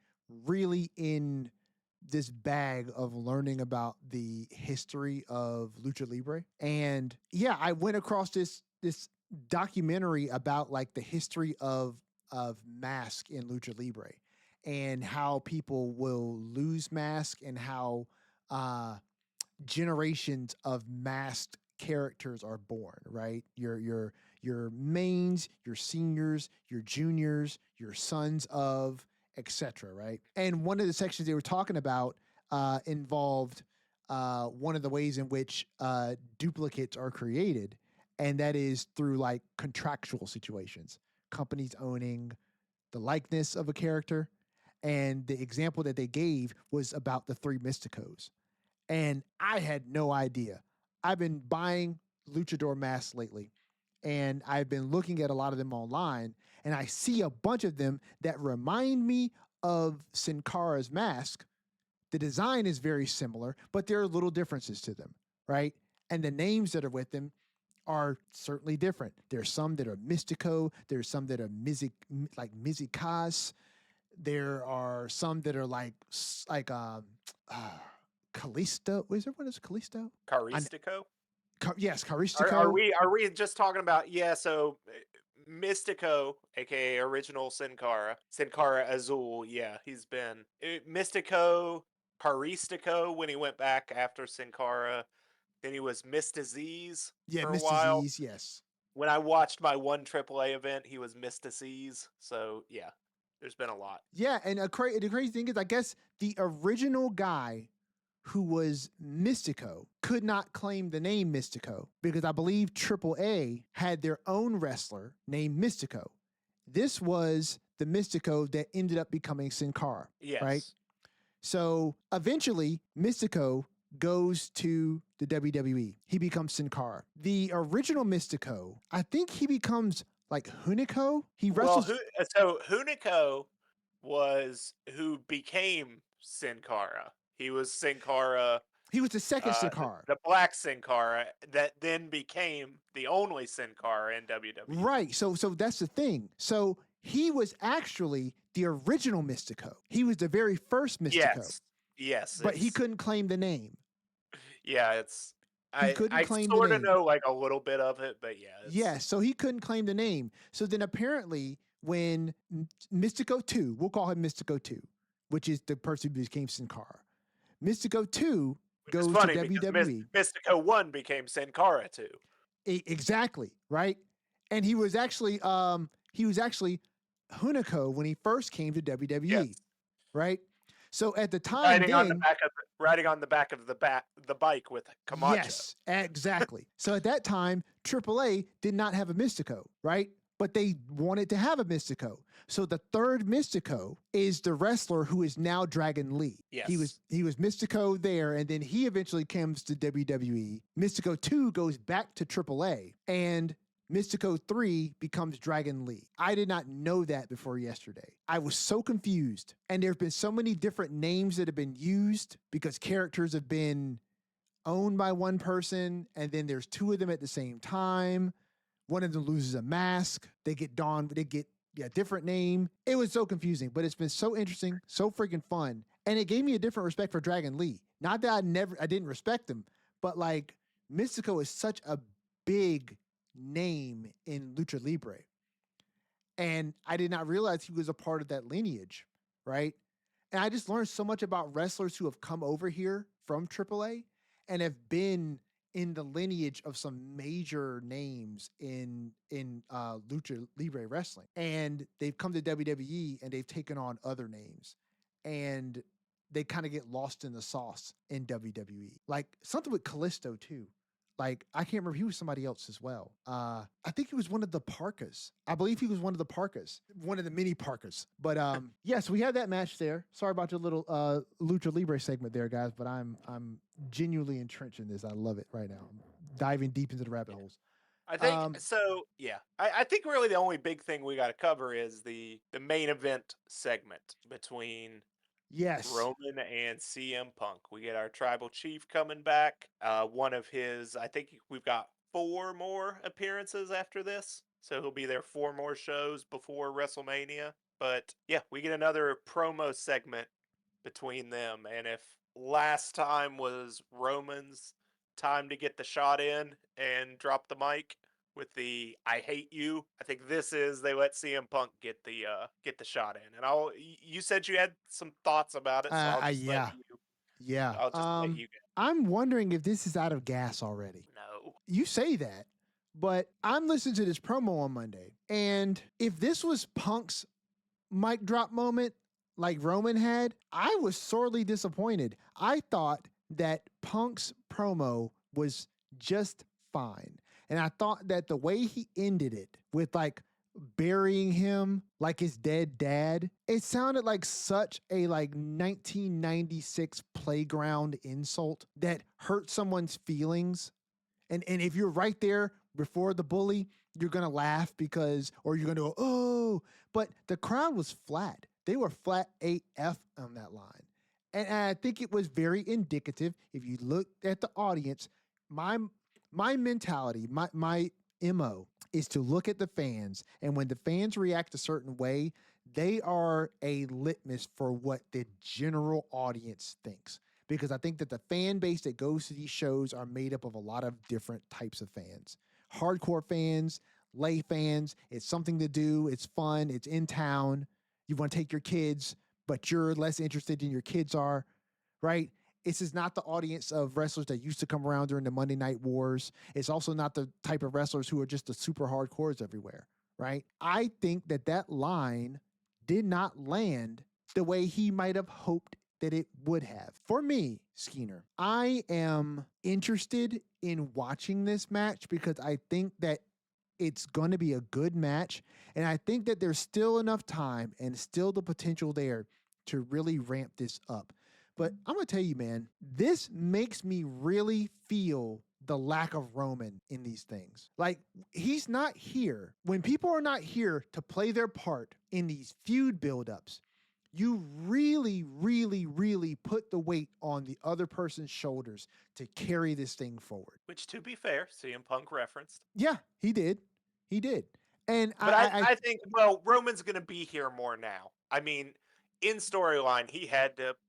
really in this bag of learning about the history of lucha libre, and yeah, I went across this documentary about like the history of mask in lucha libre and how people will lose mask and how generations of masked characters are born, right? Your mains, your seniors, your juniors, your sons of, etc. Right? And one of the sections they were talking about involved one of the ways in which duplicates are created, and that is through like contractual situations, companies owning the likeness of a character. And the example that they gave was about the three Mysticos, and I had no idea. I've been buying luchador masks lately, and I've been looking at a lot of them online, and I see a bunch of them that remind me of Sin Cara's mask. The design is very similar, but there are little differences to them, right? And the names that are with them are certainly different. There's some that are Mystico, there's some that are like Mizikaz, there are some that are like uh, Callisto. Is there one that's Callisto? Caristico? Yes, Are Caristico. we just talking about, yeah, so Mystico, aka original Sin Cara Azul, yeah, he's been Mystico, Caristico when he went back after Sin Cara, then he was Mystices Yeah, for a Mr. while. Z's. Yes. When I watched my one AAA event, he was Mystices, so yeah. There's been a lot. Yeah, and the crazy thing is, I guess the original guy who was Mystico could not claim the name Mystico because I believe AAA had their own wrestler named Mystico. This was the Mystico that ended up becoming Sin Cara, right? Yes. So eventually, Mystico goes to the WWE. He becomes Sin Cara. The original Mystico, I think he becomes like Hunico. He Well, wrestles. so Hunico was who became Sin Cara. He was Sin Cara, He was the second Sin Cara. the Black Sin Cara that then became the only Sin Cara in WWE. Right. So that's the thing. So he was actually the original Mystico. He was the very first Mystico. Yes. But he couldn't claim the name. Yeah, it's He couldn't I claim the sort of name. know like a little bit of it, but yeah. Yes, so he couldn't claim the name. So then apparently when Mystico 2, we'll call him Mystico 2, which is the person who became Sin Cara. Mystico 2 goes to WWE. Mystico 1 became Sin Cara 2. Exactly, right? And he was actually Hunico when he first came to WWE, yes. right? So at the time, riding on the back of the bike with Camacho. Yes, exactly. So at that time, AAA did not have a Mystico, right? But they wanted to have a Mystico. So the third Mystico is the wrestler who is now Dragon Lee. Yes. He was Mystico there, and then he eventually comes to WWE. Mystico 2 goes back to AAA, and Mystico 3 becomes Dragon Lee. I did not know that before yesterday. I was so confused. And there have been so many different names that have been used because characters have been owned by one person, and then there's two of them at the same time. One of them loses a mask. They get a different name. It was so confusing, but it's been so interesting, so freaking fun. And it gave me a different respect for Dragon Lee. Not that I didn't respect him, but like Mystico is such a big name in Lucha Libre. And I did not realize he was a part of that lineage, right? And I just learned so much about wrestlers who have come over here from AAA and have been in the lineage of some major names in Lucha Libre wrestling. And they've come to WWE and they've taken on other names. And they kind of get lost in the sauce in WWE. Like something with Kalisto too. Like, I can't remember. He was somebody else as well. I think he was one of the Parkas. I believe he was one of the Parkas. One of the mini Parkas. But yes, we had that match there. Sorry about your little Lucha Libre segment there, guys. But I'm genuinely entrenched in this. I love it right now. I'm diving deep into the rabbit holes. I think so. Yeah, I think really the only big thing we got to cover is the main event segment between Roman and CM Punk. We get our tribal chief coming back. One of his, I think we've got 4 more appearances after this. So he'll be there 4 more shows before WrestleMania. But yeah, we get another promo segment between them. And if last time was Roman's time to get the shot in and drop the mic with the "I hate you," I think this is they let CM Punk get the shot in. And you said you had some thoughts about it, so I'll just let you go. I'm wondering if this is out of gas already. No. You say that, but I'm listening to this promo on Monday, and if this was Punk's mic drop moment like Roman had, I was sorely disappointed. I thought that Punk's promo was just fine. And I thought that the way he ended it with like burying him like his dead dad, it sounded like such a like 1996 playground insult that hurt someone's feelings. And if you're right there before the bully, you're going to laugh or you're going to go, oh, but the crowd was flat. They were flat AF on that line. And I think it was very indicative. If you look at the audience, my mentality, my MO is to look at the fans. And when the fans react a certain way, they are a litmus for what the general audience thinks. Because I think that the fan base that goes to these shows are made up of a lot of different types of fans. Hardcore fans, lay fans, it's something to do, it's fun, it's in town. You want to take your kids, but you're less interested than your kids are, right? This is not the audience of wrestlers that used to come around during the Monday Night Wars. It's also not the type of wrestlers who are just the super hardcores everywhere, right? I think that line did not land the way he might have hoped that it would have. For me, Skeener, I am interested in watching this match because I think that it's going to be a good match. And I think that there's still enough time and still the potential there to really ramp this up. But I'm going to tell you, man, this makes me really feel the lack of Roman in these things. Like, he's not here. When people are not here to play their part in these feud buildups, you really, really, really put the weight on the other person's shoulders to carry this thing forward. Which, to be fair, CM Punk referenced. Yeah, he did. He did. And But I think, well, Roman's going to be here more now. I mean, in storyline,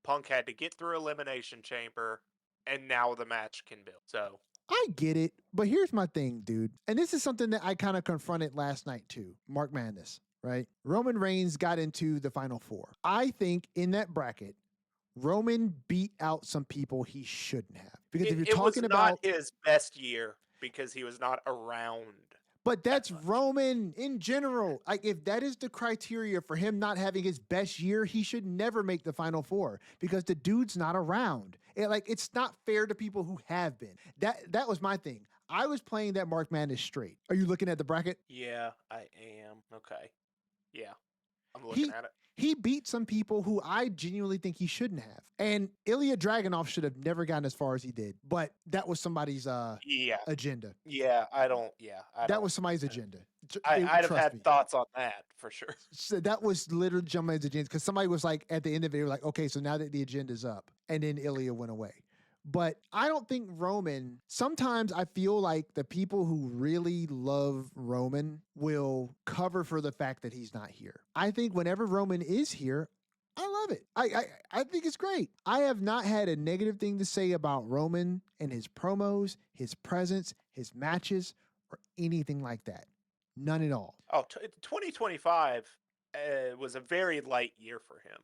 Punk had to get through Elimination Chamber, and now the match can build. So I get it. But here's my thing, dude. And this is something that I kind of confronted last night too. Mark Madness, right? Roman Reigns got into the Final Four. I think in that bracket, Roman beat out some people he shouldn't have. Because if you're talking about, it was not his best year because he was not around. But that's Roman in general. Like, if that is the criteria for him not having his best year, he should never make the Final Four because the dude's not around. It's not fair to people who have been. That was my thing. I was playing that Mark Madness straight. Are you looking at the bracket? Yeah, I am. Okay. Yeah, I'm looking at it. He beat some people who I genuinely think he shouldn't have. And Ilya Dragunov should have never gotten as far as he did. But that was somebody's agenda. That was somebody's agenda. I'd have had thoughts on that for sure. So that was literally somebody's agenda because somebody was like, at the end of it, they were like, okay, so now that the agenda's up. And then Ilya went away. But I don't think Roman, sometimes I feel like the people who really love Roman will cover for the fact that he's not here. I think whenever Roman is here, I love it. I think it's great. I have not had a negative thing to say about Roman and his promos, his presence, his matches, or anything like that. None at all. 2025 was a very light year for him.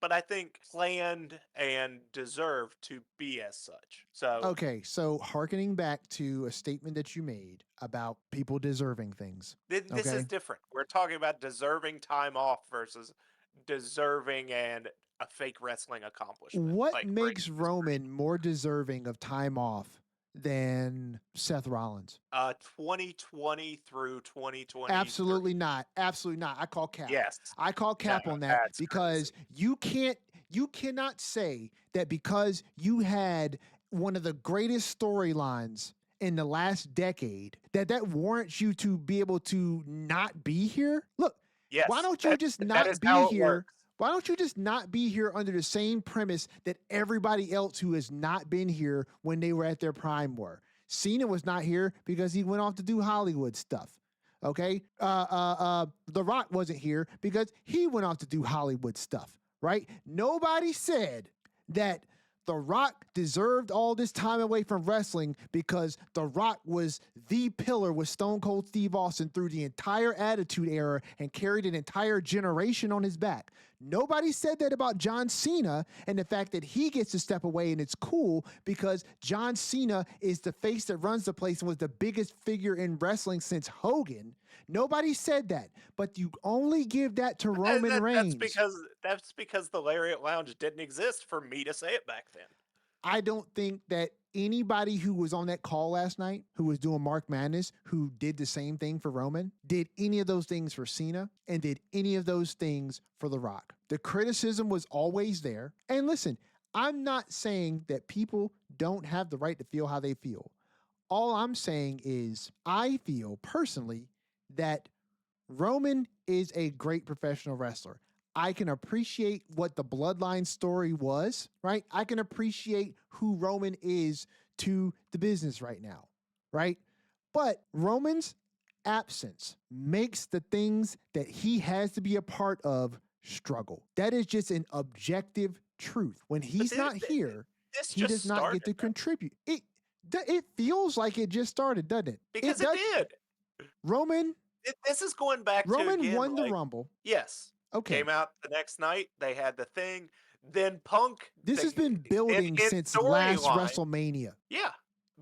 But I think planned and deserved to be as such. So okay, so hearkening back to a statement that you made about people deserving things. This is different. We're talking about deserving time off versus deserving and a fake wrestling accomplishment. What makes Roman more deserving of time off than Seth Rollins? 2020 through 2020. Absolutely not. Absolutely not. I call cap. Yes. I call cap on that because you cannot say that because you had one of the greatest storylines in the last decade that warrants you to be able to not be here. Look, yes, why don't you just not be here? Why don't you just not be here under the same premise that everybody else who has not been here when they were at their prime were? Cena was not here because he went off to do Hollywood stuff. Okay? The Rock wasn't here because he went off to do Hollywood stuff, right? Nobody said that The Rock deserved all this time away from wrestling because The Rock was the pillar with Stone Cold Steve Austin through the entire Attitude Era and carried an entire generation on his back. Nobody said that about John Cena and the fact that he gets to step away and it's cool because John Cena is the face that runs the place and was the biggest figure in wrestling since Hogan. Nobody said that, but you only give that to Roman Reigns. That's because the Lariat Lounge didn't exist for me to say it back then. I don't think that anybody who was on that call last night, who was doing Mark Madness, who did the same thing for Roman, did any of those things for Cena and did any of those things for The Rock. The criticism was always there. And listen, I'm not saying that people don't have the right to feel how they feel. All I'm saying is I feel personally that Roman is a great professional wrestler. I can appreciate what the bloodline story was, right? I can appreciate who Roman is to the business right now, right? But Roman's absence makes the things that he has to be a part of struggle. That is just an objective truth. When he's not here, he does not get to contribute. It feels like it just started, doesn't it? Because it did. Roman... This is going back to Roman won the Rumble. Yes. Okay. Came out the next night. They had the thing. Then Punk. This has been building since last WrestleMania. Yeah.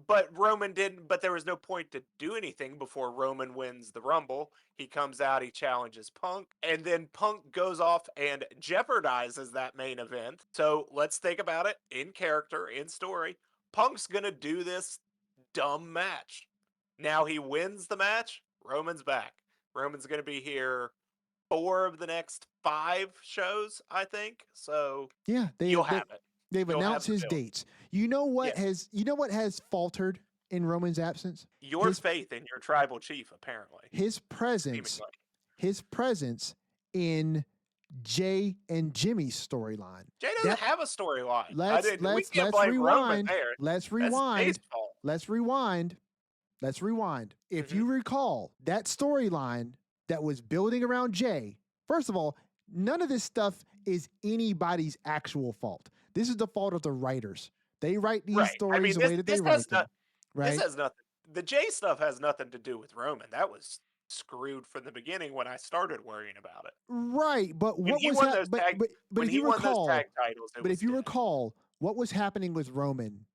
but Roman didn't. But there was no point to do anything before Roman wins the Rumble. He comes out, he challenges Punk, and then Punk goes off and jeopardizes that main event. So let's think about it in character, in story. Punk's gonna do this dumb match. Now he wins the match. Roman's back. Roman's gonna be here 4 of the next 5 shows, I think. So Yeah, you'll have it. they've You'll have announced the his build. dates. You know what Yes. has faltered in Roman's absence? Your His faith in your tribal chief, apparently. his presence Seemingly. his presence in Jay and Jimmy's storyline. Jay doesn't have a storyline. Let's We can't blame Roman rewind. there. Let's That's rewind. Jay's fault. Let's rewind. Let's rewind. If you recall that storyline that was building around Jay, first of all, none of this stuff is anybody's actual fault. This is the fault of the writers. They write these stories the way that they write them. Right? This has nothing. The Jay stuff has nothing to do with Roman. That was screwed from the beginning when I started worrying about it. Right, but When what he was won those tag, but when if he you won those recall, tag titles, it but was if you dead. recall what was happening with Roman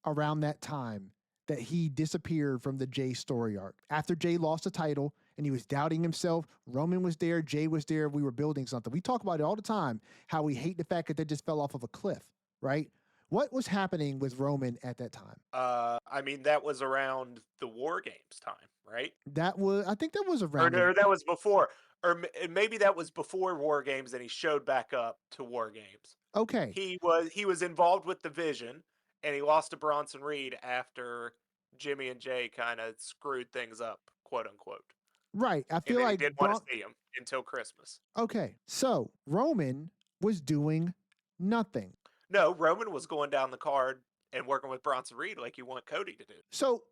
around that time that he disappeared from the Jay story arc. After Jay lost the title and he was doubting himself, Roman was there, Jay was there, we were building something. We talk about it all the time, how we hate the fact that they just fell off of a cliff, right? What was happening with Roman at that time? I mean, that was around the War Games time, right? I think that was Or, around. or that was before. Or maybe that was before War Games and he showed back up to War Games. Okay. He was involved with the Vision and he lost to Bronson Reed after Jimmy and Jay kind of screwed things up, quote unquote. Right. I And feel then like he didn't want to see him until Christmas. Okay. So Roman was doing nothing. No, Roman was going down the card and working with Bronson Reed like you want Cody to do. So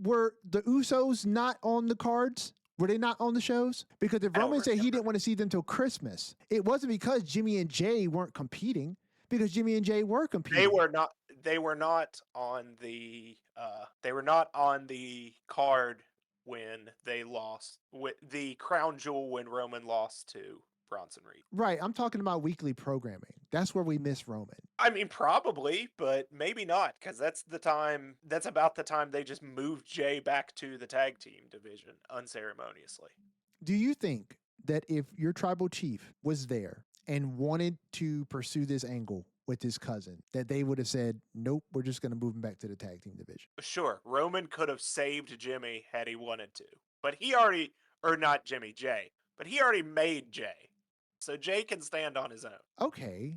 were the Usos not on the cards? Were they not on the shows? Because if Roman said he didn't want to see them until Christmas, it wasn't because Jimmy and Jay weren't competing, because Jimmy and Jay were competing. They were not on the card when they lost with the crown jewel when Roman lost to Bronson Reed. Right. I'm talking about weekly programming. That's where we miss Roman. I mean, probably, but maybe not, because that's about the time they just moved Jay back to the tag team division unceremoniously. Do you think that if your tribal chief was there and wanted to pursue this angle with his cousin, that they would have said, nope, we're just going to move him back to the tag team division? Sure, Roman could have saved Jimmy had he wanted to, but he already, or not Jimmy, Jay, but he already made Jay. So Jay can stand on his own. Okay.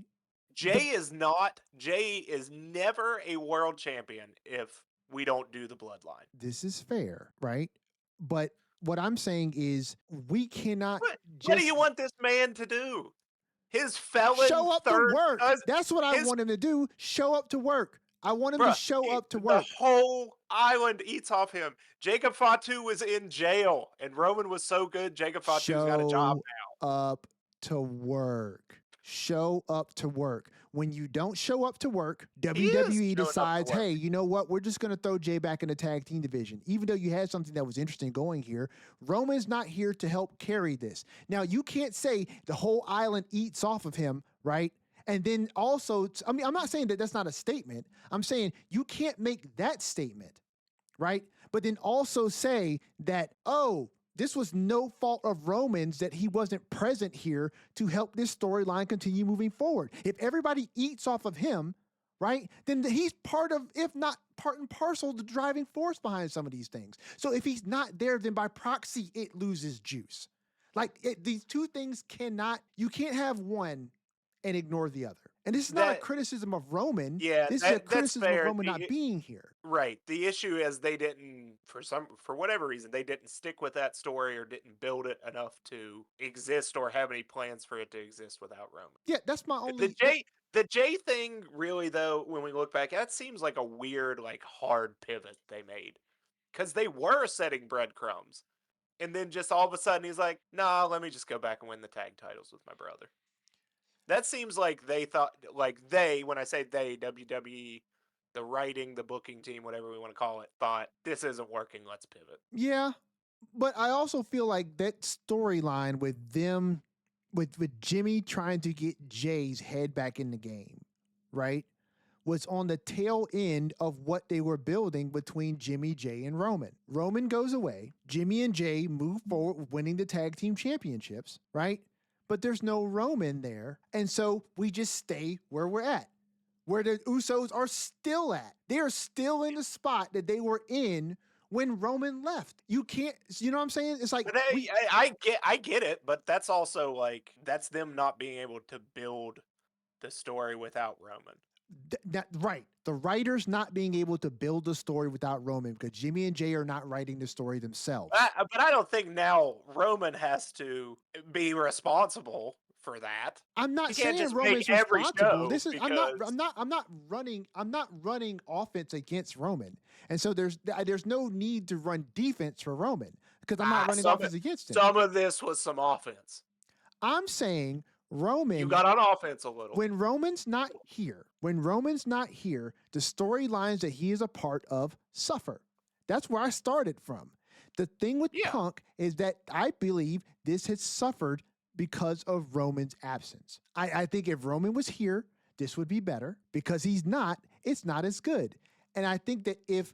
Jay is never a world champion if we don't do the bloodline. This is fair, right? But what I'm saying is we cannot What do you want this man to do? His felon show up third to work. cousin, That's what I want him to do. Show up to work. I want him to show up to work. The whole island eats off him. Jacob Fatu was in jail, and Roman was so good. Jacob Fatu's got a job now. Up to work. Show up to work. When you don't show up to work, WWE decides, hey, you know what? We're just going to throw Jay back in the tag team division. Even though you had something that was interesting going here, Roman's not here to help carry this. Now, you can't say the whole island eats off of him, right? And then also, I mean, I'm not saying that that's not a statement. I'm saying you can't make that statement, right? But then also say that, oh, this was no fault of Roman's that he wasn't present here to help this storyline continue moving forward. If everybody eats off of him, right, then he's part of, if not part and parcel, the driving force behind some of these things. So if he's not there, then by proxy, it loses juice. These two things you can't have one and ignor the other. And this is not a criticism of Roman. Yeah, this is a criticism of Roman not being here. Right. The issue is they didn't, for whatever reason, they didn't stick with that story or didn't build it enough to exist or have any plans for it to exist without Roman. Yeah, that's my only. The Jay thing, really, though, when we look back, that seems like a weird, hard pivot they made. Because they were setting breadcrumbs. And then just all of a sudden he's like, nah, let me just go back and win the tag titles with my brother. That seems like they thought, when I say they, WWE, the writing, the booking team, whatever we want to call it, thought, this isn't working, let's pivot. Yeah, but I also feel like that storyline with them, with Jimmy trying to get Jay's head back in the game, right, was on the tail end of what they were building between Jimmy, Jay, and Roman. Roman goes away. Jimmy and Jay move forward, winning the tag team championships, right? But there's no Roman there. And so we just stay where we're at, where the Usos are still at. They are still in the spot that they were in when Roman left. You can't, you know what I'm saying? It's like, But I get it, but that's also like that's them not being able to build the story without Roman. Right. The writers not being able to build the story without Roman because Jimmy and Jay are not writing the story themselves. But I don't think now Roman has to be responsible for that. I'm not He can't saying just Roman's make every responsible. show This is because I'm not running offense against Roman. And so there's no need to run defense for Roman because I'm not running offense against him. Some of this was some offense. I'm saying Roman, you got on offense a little. When Roman's not here, the storylines that he is a part of suffer. That's where I started from. The thing with Punk is that I believe this has suffered because of Roman's absence. I think if Roman was here, this would be better. Because he's not, it's not as good. And I think that if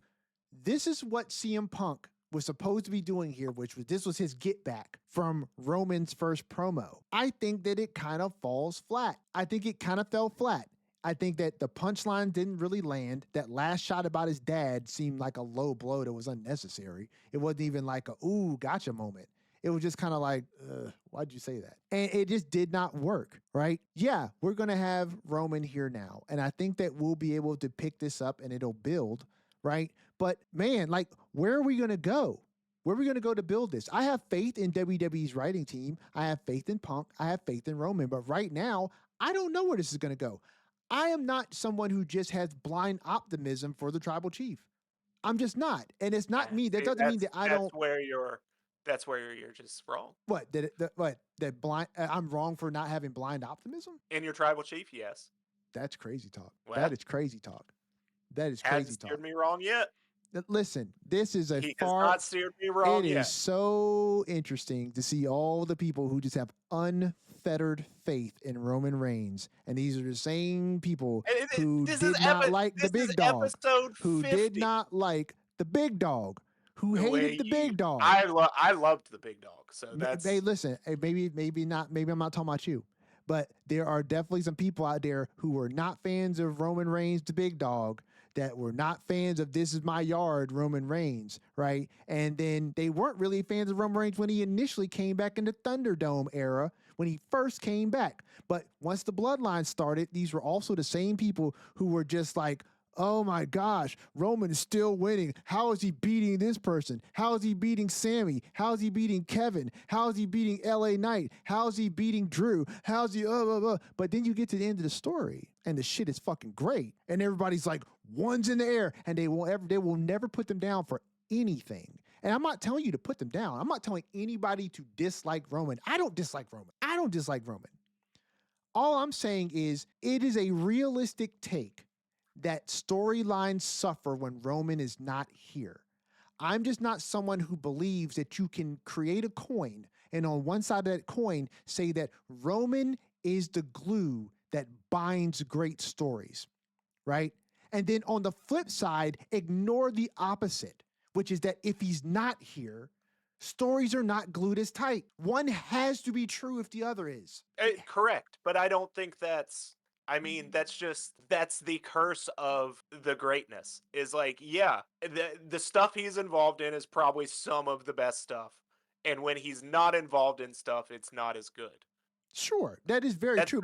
this is what CM Punk was supposed to be doing here, this was his get back from Roman's first promo, I think that it kind of falls flat. I think it kind of fell flat. I think that the punchline didn't really land. That last shot about his dad seemed like a low blow that was unnecessary. It wasn't even like a, ooh, gotcha moment. It was just kind of like, why'd you say that? And it just did not work, right? Yeah, we're going to have Roman here now. And I think that we'll be able to pick this up and it'll build, right? But man, like, where are we going to go? Where are we going to go to build this? I have faith in WWE's writing team. I have faith in Punk. I have faith in Roman. But right now, I don't know where this is going to go. I am not someone who just has blind optimism for the tribal chief. I'm just not. And it's not me. That doesn't mean that I don't. That's where you're just wrong. What? That blind? I'm wrong for not having blind optimism? In your tribal chief, yes. That's crazy talk. That is crazy talk. That is crazy hasn't talk. Steered me wrong yet. Listen, this is he has not steered me wrong yet. It is so interesting to see all the people who just have unfettered faith in Roman Reigns, and these are the same people who did not like the big dog, who did not like the big dog, who hated the big dog. I loved the big dog. So that's listen. Maybe not. Maybe I'm not talking about you, but there are definitely some people out there who were not fans of Roman Reigns, the big dog, that were not fans of This Is My Yard, Roman Reigns, right? And then they weren't really fans of Roman Reigns when he initially came back in the Thunderdome era, when he first came back. But once the bloodline started, these were also the same people who were just like, oh my gosh, Roman is still winning. How is he beating this person? How is he beating Sammy? How is he beating Kevin? How is he beating LA Knight? How is he beating Drew? How is he, But then you get to the end of the story and the shit is fucking great. And everybody's like, one's in the air, and they will never put them down for anything. And I'm not telling you to put them down. I'm not telling anybody to dislike Roman. I don't dislike Roman. All I'm saying is it is a realistic take that storylines suffer when Roman is not here. I'm just not someone who believes that you can create a coin and on one side of that coin say that Roman is the glue that binds great stories, right? And then on the flip side, ignore the opposite, which is that if he's not here, stories are not glued as tight. One has to be true if the other is. Correct. But I don't think that's the curse of the greatness is like, yeah, the stuff he's involved in is probably some of the best stuff. And when he's not involved in stuff, it's not as good. Sure, that is very true.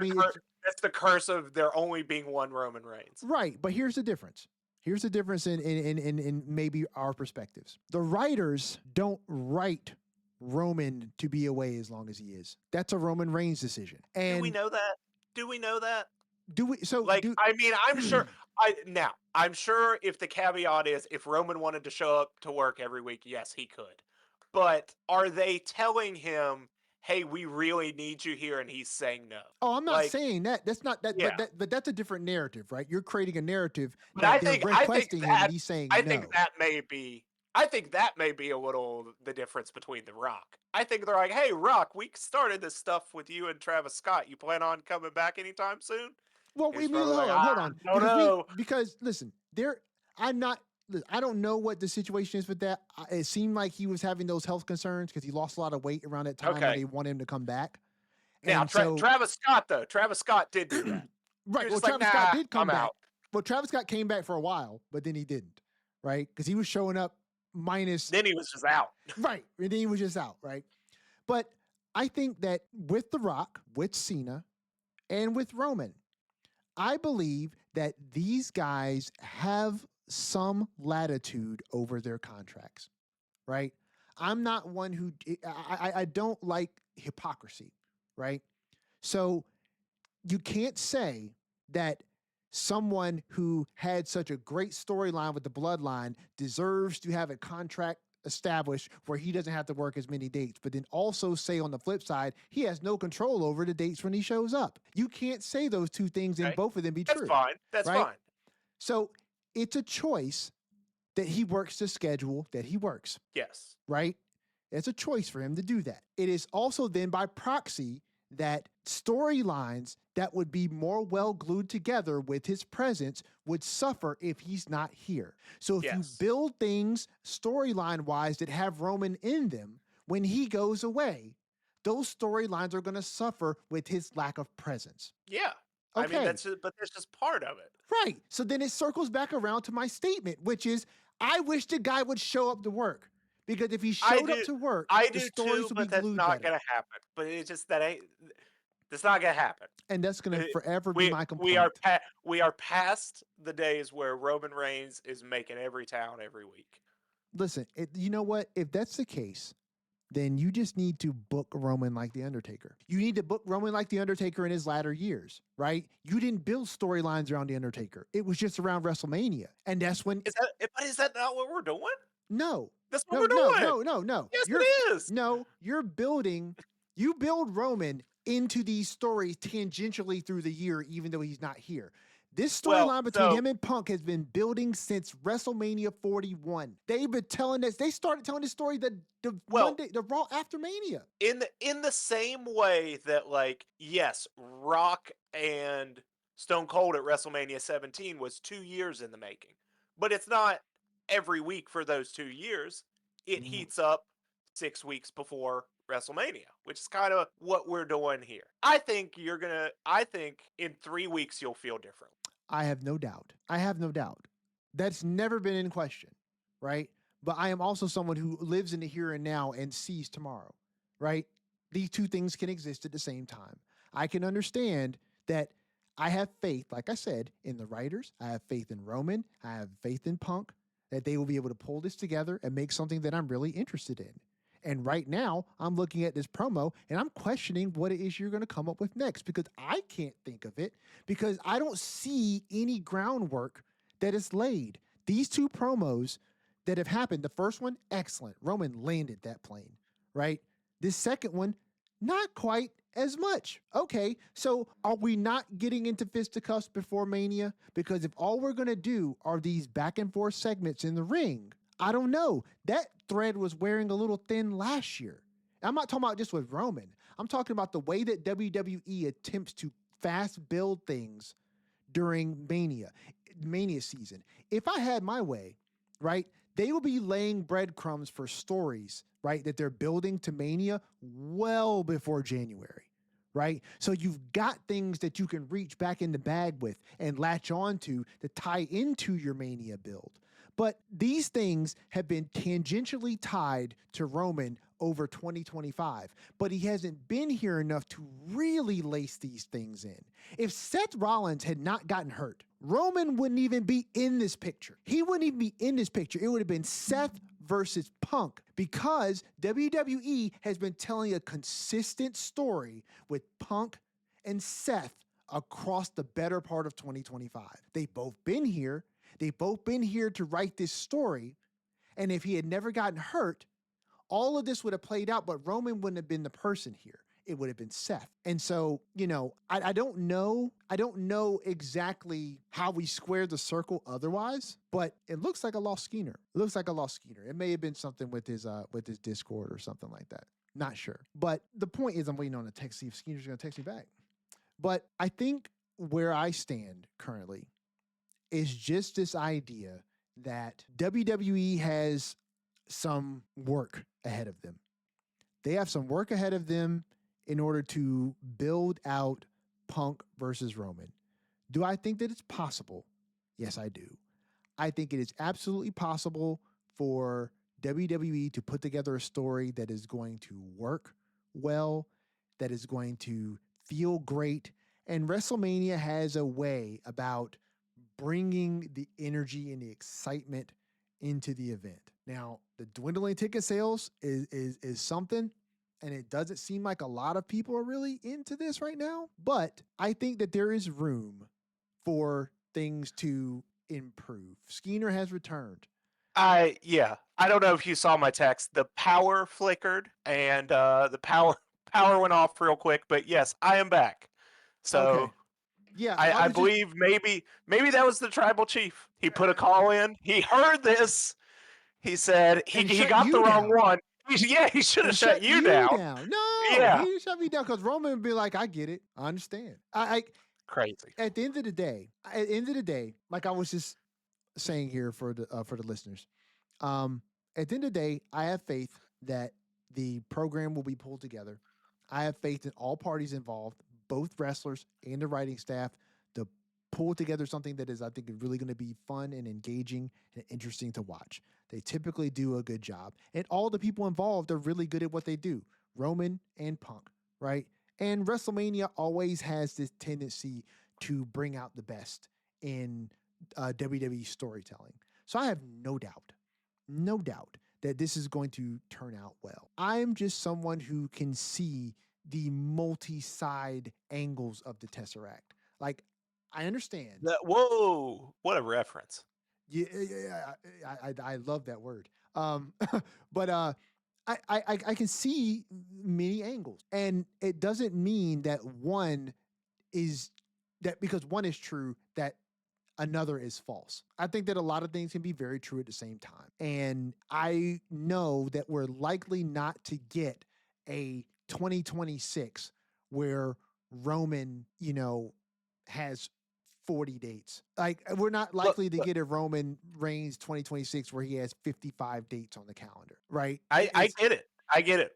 That's the curse of there only being one Roman Reigns. Right, but here's the difference. Here's the difference in maybe our perspectives. The writers don't write Roman to be away as long as he is. That's a Roman Reigns decision. And do we know that? I'm sure. I'm sure if the caveat is if Roman wanted to show up to work every week, yes, he could. But are they telling him, hey, we really need you here, and he's saying no? Oh, I'm not saying that. That's not that. Yeah. But that's a different narrative, right? You're creating a narrative. But I think him, and he's saying no. I think that may be a little the difference between The Rock. I think they're like, hey, Rock, we started this stuff with you and Travis Scott. You plan on coming back anytime soon? Well, He's we probably like, hold on, no, no. because listen, I'm not. I don't know what the situation is with that. It seemed like he was having those health concerns because he lost a lot of weight around that time when Okay. they want him to come back. Now, And so, Travis Scott, though. Travis Scott did do that. He right. was Well, just like, Travis Scott nah, did come I'm back. out. Well, Travis Scott came back for a while, but then he didn't, right? Because he was showing up minus. Then he was just out. Right. And then he was just out, right? But I think that with The Rock, with Cena, and with Roman, I believe that these guys have some latitude over their contracts, right? I'm not one who, I don't like hypocrisy, right? So you can't say that someone who had such a great storyline with the bloodline deserves to have a contract established where he doesn't have to work as many dates, but then also say on the flip side, he has no control over the dates when he shows up. You can't say those two things and Okay. both of them be That's true. fine. That's right? fine. So it's a choice that he works the schedule that he works, Yes. right? It's a choice for him to do that. It is also then by proxy that storylines that would be more well glued together with his presence would suffer if he's not here. So if you Yes. build things storyline wise that have Roman in them, when he goes away, those storylines are going to suffer with his lack of presence. Yeah. Okay. I mean, that's just part of it. Right. So then it circles back around to my statement, which is I wish the guy would show up to work. Because if he showed up to work, I the do stories too, would be but that's glued not better. gonna happen. But it's just that's not gonna happen. And that's going to forever be We my we are complaint. we are past the days where Roman Reigns is making every town every week. Listen, you know what? If that's the case, then you just need to book Roman like The Undertaker. You need to book Roman like The Undertaker in his latter years, right? You didn't build storylines around The Undertaker. It was just around WrestleMania. And that's when... Is that not what we're doing? No. That's what we're doing. No. Yes, it is. No, you build Roman into these stories tangentially through the year, even though he's not here. This storyline between him and Punk has been building since WrestleMania 41. They've been telling this. They started telling this story the Raw after Mania. In the same way that, like, yes, Rock and Stone Cold at WrestleMania 17 was 2 years in the making, but it's not every week for those 2 years. It heats up 6 weeks before WrestleMania, which is kind of what we're doing here. I think in 3 weeks you'll feel different. I have no doubt. That's never been in question, right? But I am also someone who lives in the here and now and sees tomorrow, right? These two things can exist at the same time. I can understand that I have faith, like I said, in the writers. I have faith in Roman. I have faith in Punk, that they will be able to pull this together and make something that I'm really interested in. And right now, I'm looking at this promo and I'm questioning what it is you're going to come up with next, because I can't think of it, because I don't see any groundwork that is laid. These two promos that have happened, the first one, excellent. Roman landed that plane, right? This second one, not quite as much. Okay, so are we not getting into fisticuffs before Mania? Because if all we're going to do are these back and forth segments in the ring, I don't know. That thread was wearing a little thin last year. I'm not talking about just with Roman. I'm talking about the way that WWE attempts to fast build things during Mania season. If I had my way, right, they will be laying breadcrumbs for stories, right, that they're building to Mania well before January, right? So you've got things that you can reach back in the bag with and latch on to tie into your Mania build. But these things have been tangentially tied to Roman over 2025, but he hasn't been here enough to really lace these things in. If Seth Rollins had not gotten hurt, Roman wouldn't even be in this picture. He wouldn't even be in this picture. It would have been Seth versus Punk, because WWE has been telling a consistent story with Punk and Seth across the better part of 2025. They've both been here. They've both been here to write this story. And if he had never gotten hurt, all of this would have played out, but Roman wouldn't have been the person here. It would have been Seth. And so, I don't know. I don't know exactly how we squared the circle otherwise, but it looks like a lost Skeeter. It may have been something with his Discord or something like that. Not sure. But the point is, I'm waiting on a text, see if Skeeter's going to text me back. But I think where I stand currently is just this idea that WWE has some work ahead of them. They have some work ahead of them in order to build out Punk versus Roman. Do I think that it's possible? Yes, I do. I think it is absolutely possible for WWE to put together a story that is going to work well, that is going to feel great. And WrestleMania has a way about bringing the energy and the excitement into the event. Now, the dwindling ticket sales is something, and it doesn't seem like a lot of people are really into this right now, but I think that there is room for things to improve. Skeena has returned. I don't know if you saw my text. The power flickered and the power went off real quick, but yes, I am back. So Okay. Yeah, I believe maybe that was the tribal chief. He put a call in. He heard this. He said he got the wrong one. He should have shut you down. No, he didn't shut me down because Roman would be like, I get it. I understand. Crazy. At the end of the day, like I was just saying here for the listeners, at the end of the day, I have faith that the program will be pulled together. I have faith in all parties involved, both wrestlers and the writing staff, to pull together something that is, I think, really going to be fun and engaging and interesting to watch. They typically do a good job, and all the people involved are really good at what they do. Roman and Punk, right? And WrestleMania always has this tendency to bring out the best in WWE storytelling. So I have no doubt that this is going to turn out well. I'm just someone who can see the multi-side angles of the Tesseract. Like, I understand. Whoa, what a reference. Yeah, I love that word. But I can see many angles, and it doesn't mean that because one is true, that another is false. I think that a lot of things can be very true at the same time. And I know that we're likely not to get a 2026 where Roman, has 40 dates. Like, we're not likely to get a Roman Reigns 2026 where he has 55 dates on the calendar, right? I get it. I get it.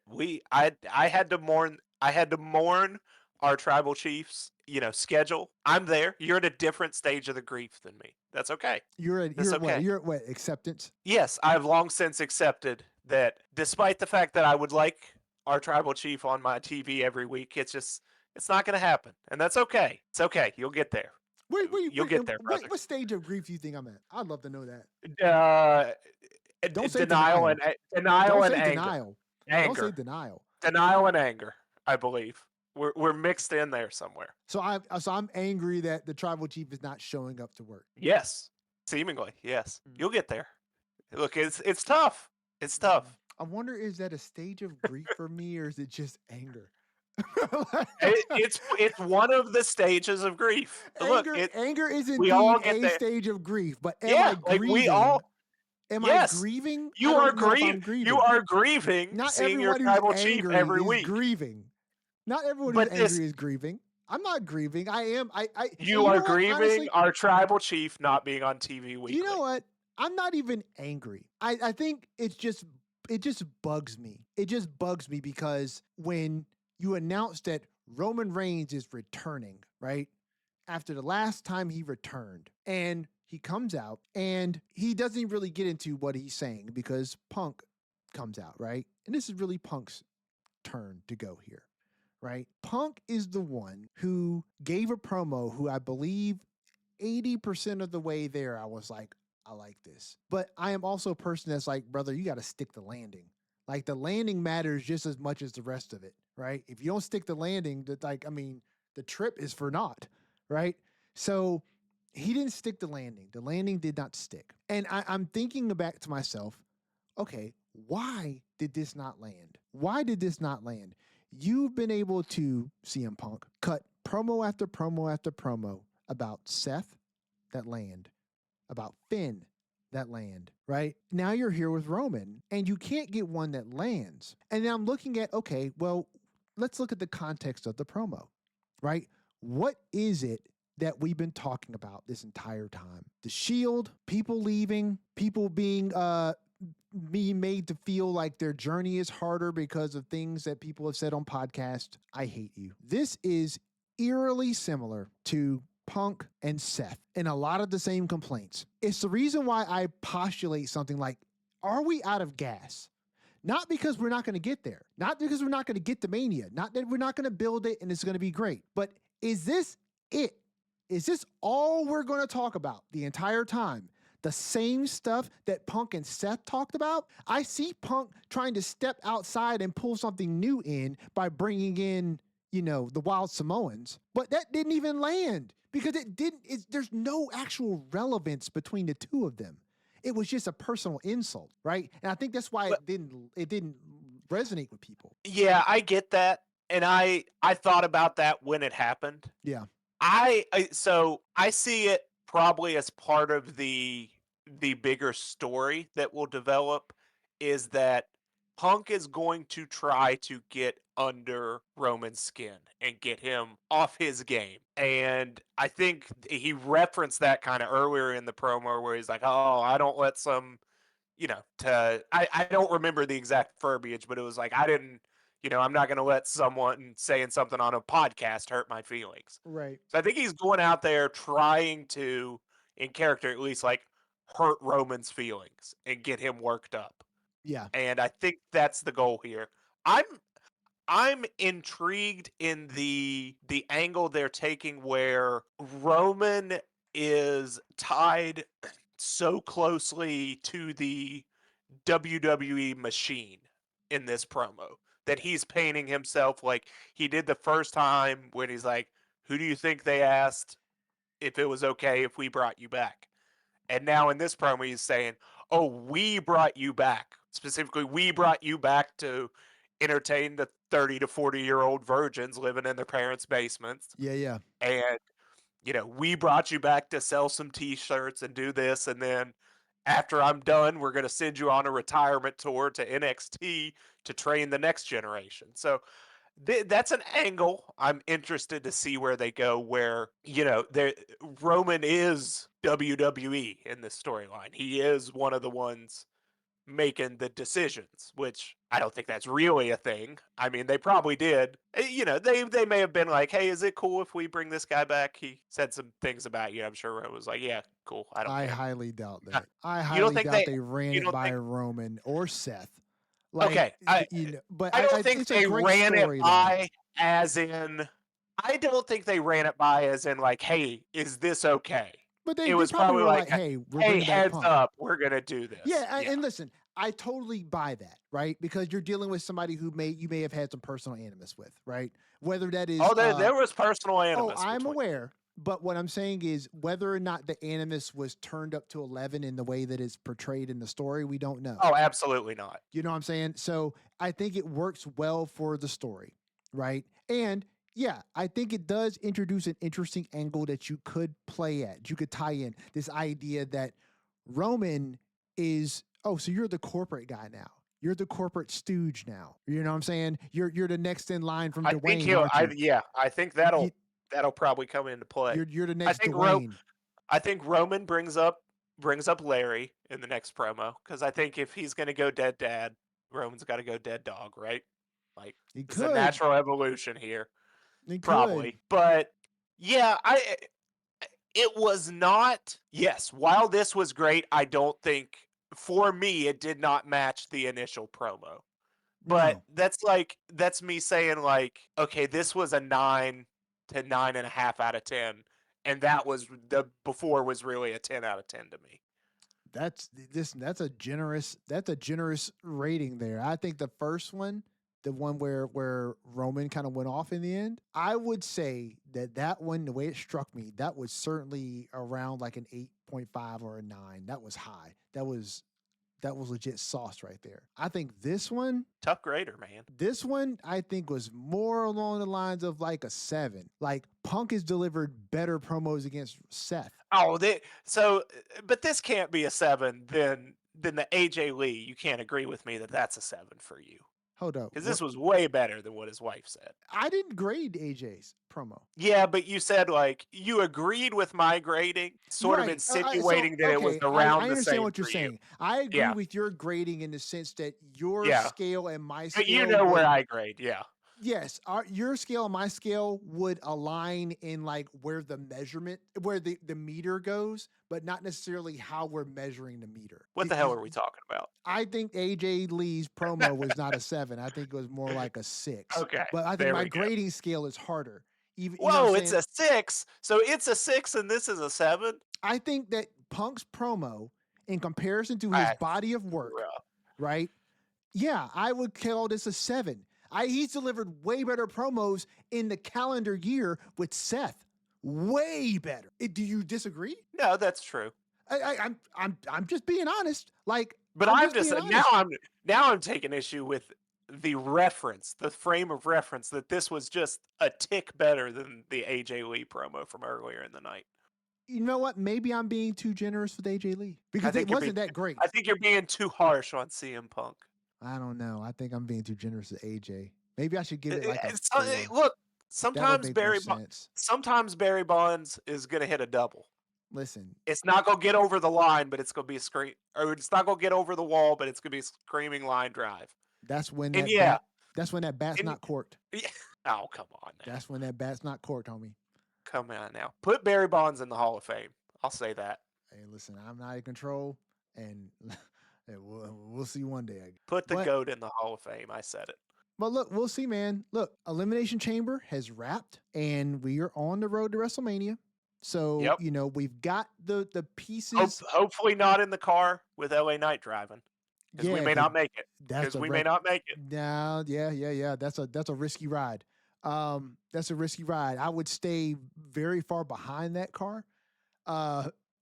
I had to mourn our tribal chief's, schedule. I'm there. You're at a different stage of the grief than me. That's okay. You're at what, acceptance? Yes, I've long since accepted that despite the fact that I would like our tribal chief on my TV every week, it's not going to happen. And that's okay. It's okay. You'll get there. You'll get there, brother. What stage of grief do you think I'm at? I'd love to know that. Don't say denial and anger. Don't say denial. Denial and anger, I believe. We're mixed in there somewhere. So I'm angry that the tribal chief is not showing up to work. Yes. Seemingly, yes. You'll get there. Look, it's tough. It's tough. I wonder, is that a stage of grief for me, or is it just anger? It's one of the stages of grief. Anger is indeed a stage of grief, but am I grieving? I grieving? You are grieving. You are grieving. Not seeing everyone your tribal who's chief angry every is week. grieving. Not everyone who's angry is grieving. I'm not grieving. I am. You are grieving honestly, our tribal chief not being on TV weekly. You know what? I'm not even angry. I think it just bugs me. It just bugs me because when you announce that Roman Reigns is returning, right? After the last time he returned, and he comes out and he doesn't really get into what he's saying because Punk comes out, right? And this is really Punk's turn to go here, right? Punk is the one who gave a promo who I believe 80% of the way there, I was like, I like this. But I am also a person that's like, brother, you got to stick the landing. Like, the landing matters just as much as the rest of it, right? If you don't stick the landing, the trip is for naught, right? So he didn't stick the landing. The landing did not stick. And I'm thinking back to myself, okay, why did this not land? Why did this not land? You've been able to, CM Punk, cut promo after promo after promo about Seth that land, about Finn that land, right? Now you're here with Roman and you can't get one that lands. And now I'm looking at, okay, well, let's look at the context of the promo, right? What is it that we've been talking about this entire time. The Shield, people leaving, people being made to feel like their journey is harder because of things that people have said on podcasts. I hate you. This is eerily similar to Punk and Seth and a lot of the same complaints. It's the reason why I postulate something like, are we out of gas? Not because we're not going to get there. Not because we're not going to get to Mania. Not that we're not going to build it and it's going to be great. But is this it? Is this all we're going to talk about the entire time? The same stuff that Punk and Seth talked about? I see Punk trying to step outside and pull something new in by bringing in, the Wild Samoans. But that didn't even land because there's no actual relevance between the two of them. It was just a personal insult, right? And I think that's why it didn't resonate with people. Yeah, I get that, and I thought about that when it happened. Yeah. So I see it probably as part of the bigger story that will develop, is that Punk is going to try to get under Roman's skin and get him off his game. And I think he referenced that kind of earlier in the promo where he's like, "Oh, I don't let some, I don't remember the exact verbiage, but it was like, I'm not going to let someone saying something on a podcast hurt my feelings." Right. So I think he's going out there trying to, in character at least, like hurt Roman's feelings and get him worked up. Yeah. And I think that's the goal here. I'm intrigued in the angle they're taking where Roman is tied so closely to the WWE machine in this promo that he's painting himself like he did the first time when he's like, "Who do you think they asked if it was okay if we brought you back?" And now in this promo, he's saying, "Oh, we brought you back. Specifically, we brought you back to entertain the 30 to 40-year-old virgins living in their parents' basements. Yeah, yeah. And, we brought you back to sell some t-shirts and do this. And then after I'm done, we're going to send you on a retirement tour to NXT to train the next generation." So that's an angle I'm interested to see where they go, where, Roman is WWE in this storyline. He is one of the ones making the decisions, which I don't think that's really a thing. I mean, they probably did. They may have been like, "Hey, is it cool if we bring this guy back? He said some things about you." I'm sure Roman was like, "Yeah, cool. I don't I care." highly doubt that. I You don't highly think doubt they ran you it don't by think Roman or Seth. Okay, But I don't think it's a they great ran it storyline. by as in I don't think they ran it by as in like, "Hey, is this okay?" But It they was probably probably were like, like, hey, we're "Hey, bringing back heads Punk. up, we're gonna do this." Yeah, Yeah. and listen, I totally buy that, right? Because you're dealing with somebody who you may have had some personal animus with, right? Whether that is Oh, there was personal oh, animus I'm between. aware, but what I'm saying is whether or not the animus was turned up to 11 in the way that is portrayed in the story, we don't know. Oh, absolutely not. You know what I'm saying? So I think it works well for the story, right? And yeah, I think it does introduce an interesting angle that you could play at. You could tie in this idea that Roman is, oh, so you're the corporate guy now. You're the corporate stooge now. You know what I'm saying? You're the next in line from I think Dwayne, aren't you? I think You- that'll probably come into play. you're the I next think Dwayne. I think Roman brings up Larry in the next promo, because I think if he's gonna go dead dad, Roman's got to go dead dog, right? Like, He it's a could. natural evolution here, He could. probably. But yeah, it was not. Yes, while this was great, I don't think for me it did not match the initial promo. But No. that's me saying like, okay, this was a 9 to 9.5 out of 10, and that was the before was really a 10 out of 10 to me. That's a generous rating there. I think the first one, the one where Roman kind of went off in the end, I would say that one, the way it struck me, that was certainly around like an 8.5 or a 9. That was high. That was legit sauce right there. I think Tough grader, man. this one I think was more along the lines of like a 7. Like Punk has delivered better promos against Seth. Oh, but this can't be a 7 than the AJ Lee. You can't agree with me that that's a 7 for you. Hold up. Because this was way better than what his wife said. I didn't grade AJ's promo. Yeah, but you said, like, you agreed with my grading, sort of Right. insinuating that it was Okay, around I the understand same what you're for you. saying. I agree Yeah, with your grading in the sense that your yeah. scale and my But you scale know would, where I grade, yeah. yes, your scale and my scale would align in like where the measurement, where the meter goes, but not necessarily how we're measuring the meter. What the hell are we talking about? I think AJ Lee's promo was not a 7. I think it was more like a 6. Okay, But I think there my we go. grading scale is harder. Even, you know what I'm Whoa, it's saying? a 6. So it's a 6 and this is a 7? I think that Punk's promo, in comparison to his That's body of work, rough. right? Yeah, I would call this a 7. He's delivered way better promos in the calendar year with Seth. Way better. Do you disagree? No, that's true. I'm just being honest. Like, But I'm I'm just just being now honest. I'm taking issue with the reference, the frame of reference that this was just a tick better than the AJ Lee promo from earlier in the night. You know what? Maybe I'm being too generous with AJ Lee I because it think you're wasn't being that great. I think you're being too harsh on CM Punk. I don't know. I think I'm being too generous with AJ. Maybe I should give it like a It's, 4. look, That would sometimes make more sense. sometimes Barry Bonds is gonna hit a double. Listen, It's not gonna get over the line, but it's gonna be a screen, or it's not gonna get over the wall, but it's gonna be a screaming line drive. that's when And that yeah, bat. That's when that bat's and not corked. yeah, oh come on now, That's when that bat's not corked, homie. come on now. Put Barry Bonds in the Hall of Fame. I'll say that. Hey, listen, I'm not in control, and we'll see one day. Put the But GOAT in the Hall of Fame. I said it. look, we'll see, man. Look, Elimination Chamber has wrapped, and we are on the road to WrestleMania. So Yep. we've got the pieces. Hopefully not in the car with LA Knight driving, because we Yeah, may not make it. that's Because a we may not make it. Now, yeah. That's a risky ride. That's a risky ride. I would stay very far behind that car.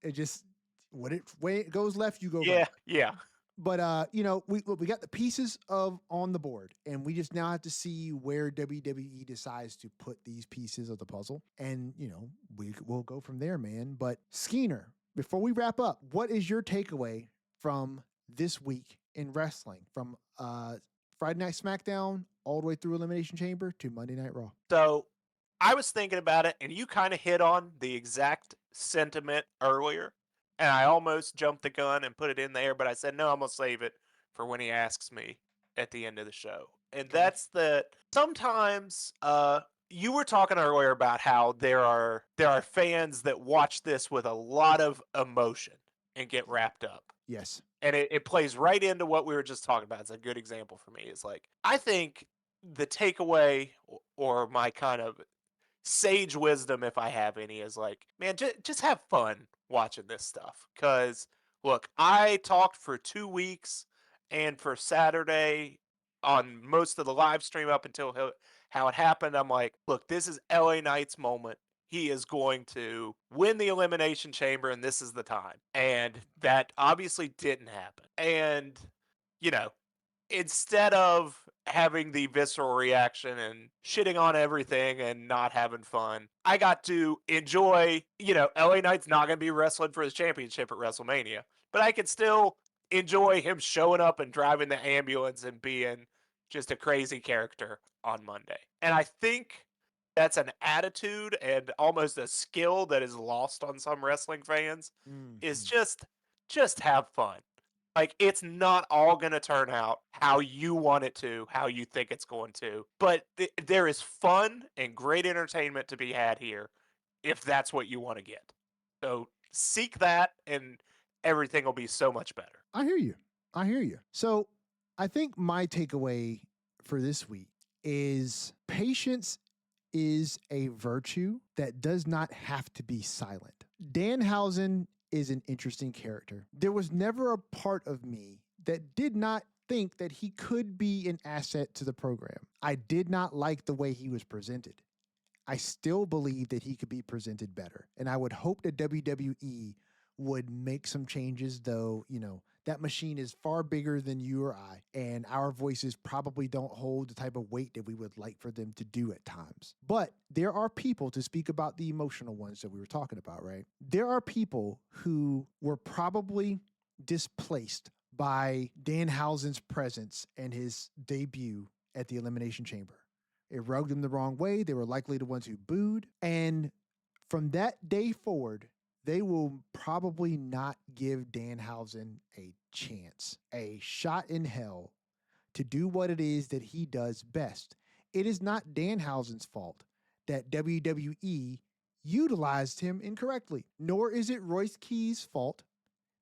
It just when it goes left, you go Yeah, right. yeah. But we got the pieces of on the board, and we just now have to see where WWE decides to put these pieces of the puzzle, and we'll go from there, man. But Skeener, before we wrap up, what is your takeaway from this week in wrestling, from Friday Night SmackDown all the way through Elimination Chamber to Monday Night Raw? So I was thinking about it, and you kind of hit on the exact sentiment earlier. And I almost jumped the gun and put it in there, but I said, no, I'm going to save it for when he asks me at the end of the show. And Okay. that's that sometimes you were talking earlier about how there are fans that watch this with a lot of emotion and get wrapped up. Yes. And it plays right into what we were just talking about. It's a good example for me. It's like, I think the takeaway or my kind of sage wisdom, if I have any, is like, man, just have fun watching this stuff. Because, look, I talked for 2 weeks and for Saturday on most of the live stream up until how it happened. I'm like, look, this is LA Knight's moment. He is going to win the Elimination Chamber, and this is the time. And that obviously didn't happen. And, you know, instead of having the visceral reaction and shitting on everything and not having fun, I got to enjoy, LA Knight's not going to be wrestling for his championship at WrestleMania, but I could still enjoy him showing up and driving the ambulance and being just a crazy character on Monday. And I think that's an attitude and almost a skill that is lost on some wrestling fans, is just have fun. Like, it's not all going to turn out how you want it to, how you think it's going to. But there is fun and great entertainment to be had here if that's what you want to get. So seek that, and everything will be so much better. I hear you. So I think my takeaway for this week is patience is a virtue that does not have to be silent. Danhausen is an interesting character. There was never a part of me that did not think that he could be an asset to the program. I did not like the way he was presented. I still believe that he could be presented better. And I would hope that WWE would make some changes, though, that machine is far bigger than you or I, and our voices probably don't hold the type of weight that we would like for them to do at times. But there are people, to speak about the emotional ones that we were talking about, right? There are people who were probably displaced by Danhausen's presence and his debut at the Elimination Chamber. It rubbed them the wrong way. They were likely the ones who booed. And from that day forward, they will probably not give Danhausen a chance, a shot in hell to do what it is that he does best. It is not Danhausen's fault that WWE utilized him incorrectly, nor is it Royce Key's fault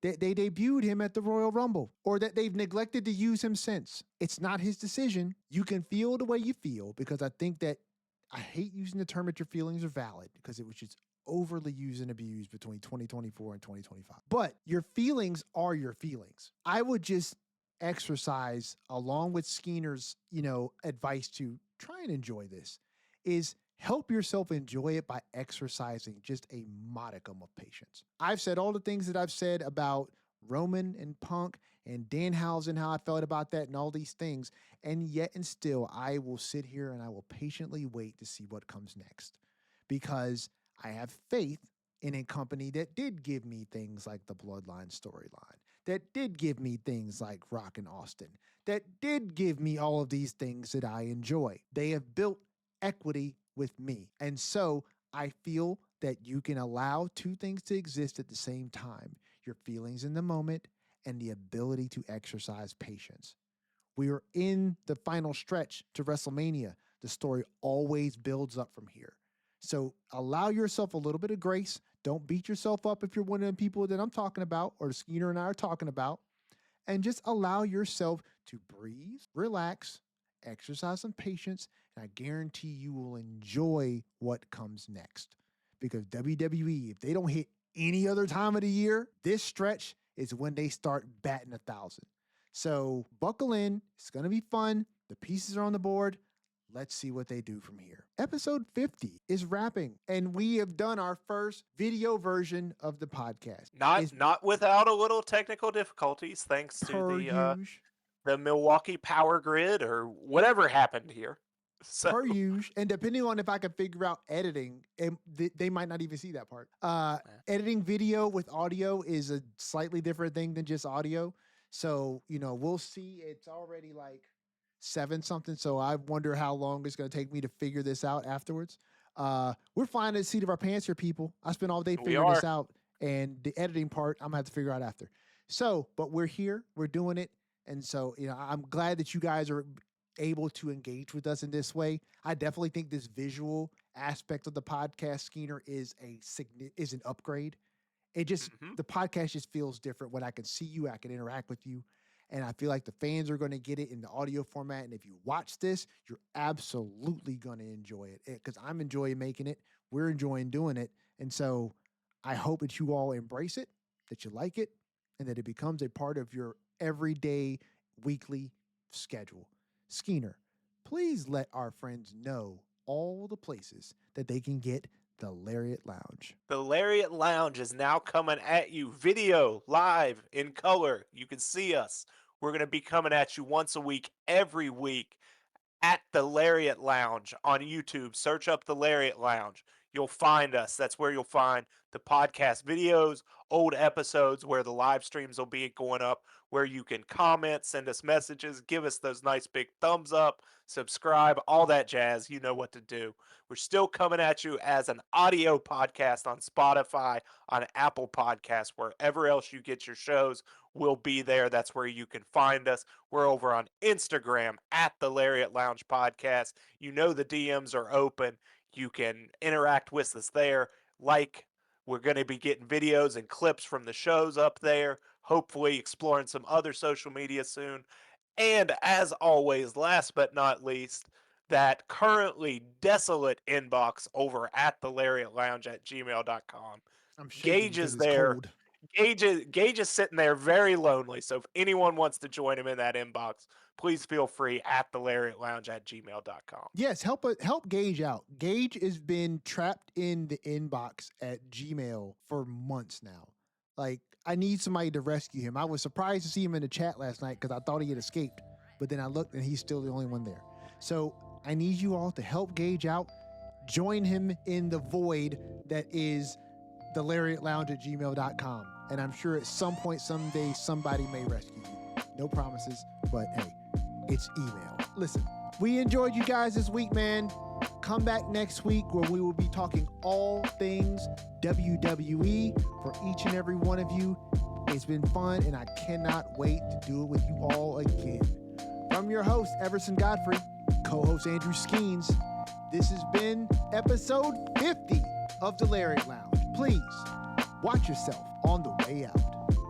that they debuted him at the Royal Rumble or that they've neglected to use him since. It's not his decision. You can feel the way you feel, because I think that I hate using the term that your feelings are valid, because it was just overly used and abused between 2024 and 2025. But your feelings are your feelings. I would just exercise, along with Skeener's, advice to try and enjoy this, is help yourself enjoy it by exercising just a modicum of patience. I've said all the things that I've said about Roman and Punk and Danhausen, how I felt about that and all these things. And yet and still, I will sit here and I will patiently wait to see what comes next, because I have faith in a company that did give me things like the Bloodline storyline, that did give me things like Rock and Austin, that did give me all of these things that I enjoy. They have built equity with me. And so I feel that you can allow two things to exist at the same time: your feelings in the moment and the ability to exercise patience. We are in the final stretch to WrestleMania. The story always builds up from here. So allow yourself a little bit of grace. Don't beat yourself up if you're one of the people that I'm talking about, or Skeener and I are talking about, and just allow yourself to breathe, relax, exercise some patience, and I guarantee you will enjoy what comes next. Because WWE, if they don't hit any other time of the year, this stretch is when they start batting 1,000. So buckle in. It's going to be fun. The pieces are on the board. Let's see what they do from here. Episode 50 is wrapping, and we have done our first video version of the podcast. Not without a little technical difficulties, thanks to the Milwaukee power grid or whatever happened here. So. Per usual, and depending on if I can figure out editing, they might not even see that part. Editing video with audio is a slightly different thing than just audio. So, we'll see. It's already like 7 something. So I wonder how long it's going to take me to figure this out afterwards. We're flying at the seat of our pants here, people. I spent all day figuring this out, and the editing part I'm going to have to figure out after. So, but we're here, we're doing it. And so, I'm glad that you guys are able to engage with us in this way. I definitely think this visual aspect of the podcast, Skeener, is an upgrade. It just, the podcast just feels different when I can see you, I can interact with you. And I feel like the fans are going to get it in the audio format. And if you watch this, you're absolutely going to enjoy it, because I'm enjoying making it. We're enjoying doing it. And so I hope that you all embrace it, that you like it, and that it becomes a part of your everyday weekly schedule. Skeener, please let our friends know all the places that they can get the Lariat Lounge. The Lariat Lounge is now coming at you video, live, in color. You can see us. We're going to be coming at you once a week, every week, at the Lariat Lounge on YouTube. Search up the Lariat Lounge. You'll find us. That's where you'll find the podcast videos, old episodes where the live streams will be going up, where you can comment, send us messages, give us those nice big thumbs up, subscribe, all that jazz. You know what to do. We're still coming at you as an audio podcast on Spotify, on Apple Podcasts, wherever else you get your shows, we'll be there. That's where you can find us. We're over on Instagram at the Lariat Lounge Podcast. You know the DMs are open. You can interact with us there. We're going to be getting videos and clips from the shows up there, hopefully exploring some other social media soon. And as always, last but not least, that currently desolate inbox over at the Lariat Lounge at gmail.com. I'm shaking Gage is because it's there. cold. Gage is sitting there very lonely. So if anyone wants to join him in that inbox, please feel free at the Lariat Lounge at gmail.com. Yes, help Gage out. Gage has been trapped in the inbox at Gmail for months now. Like, I need somebody to rescue him. I was surprised to see him in the chat last night because I thought he had escaped. But then I looked and he's still the only one there. So I need you all to help Gage out. Join him in the void that is the Lariat Lounge at gmail.com. And I'm sure at some point, someday, somebody may rescue you. No promises, but hey, it's email. Listen, we enjoyed you guys this week, man. Come back next week where we will be talking all things WWE for each and every one of you. It's been fun, and I cannot wait to do it with you all again. From your host, Everson Godfrey, co-host Andrew Skeens, this has been episode 50 of the Lariat Lounge. Please watch yourself on the way out.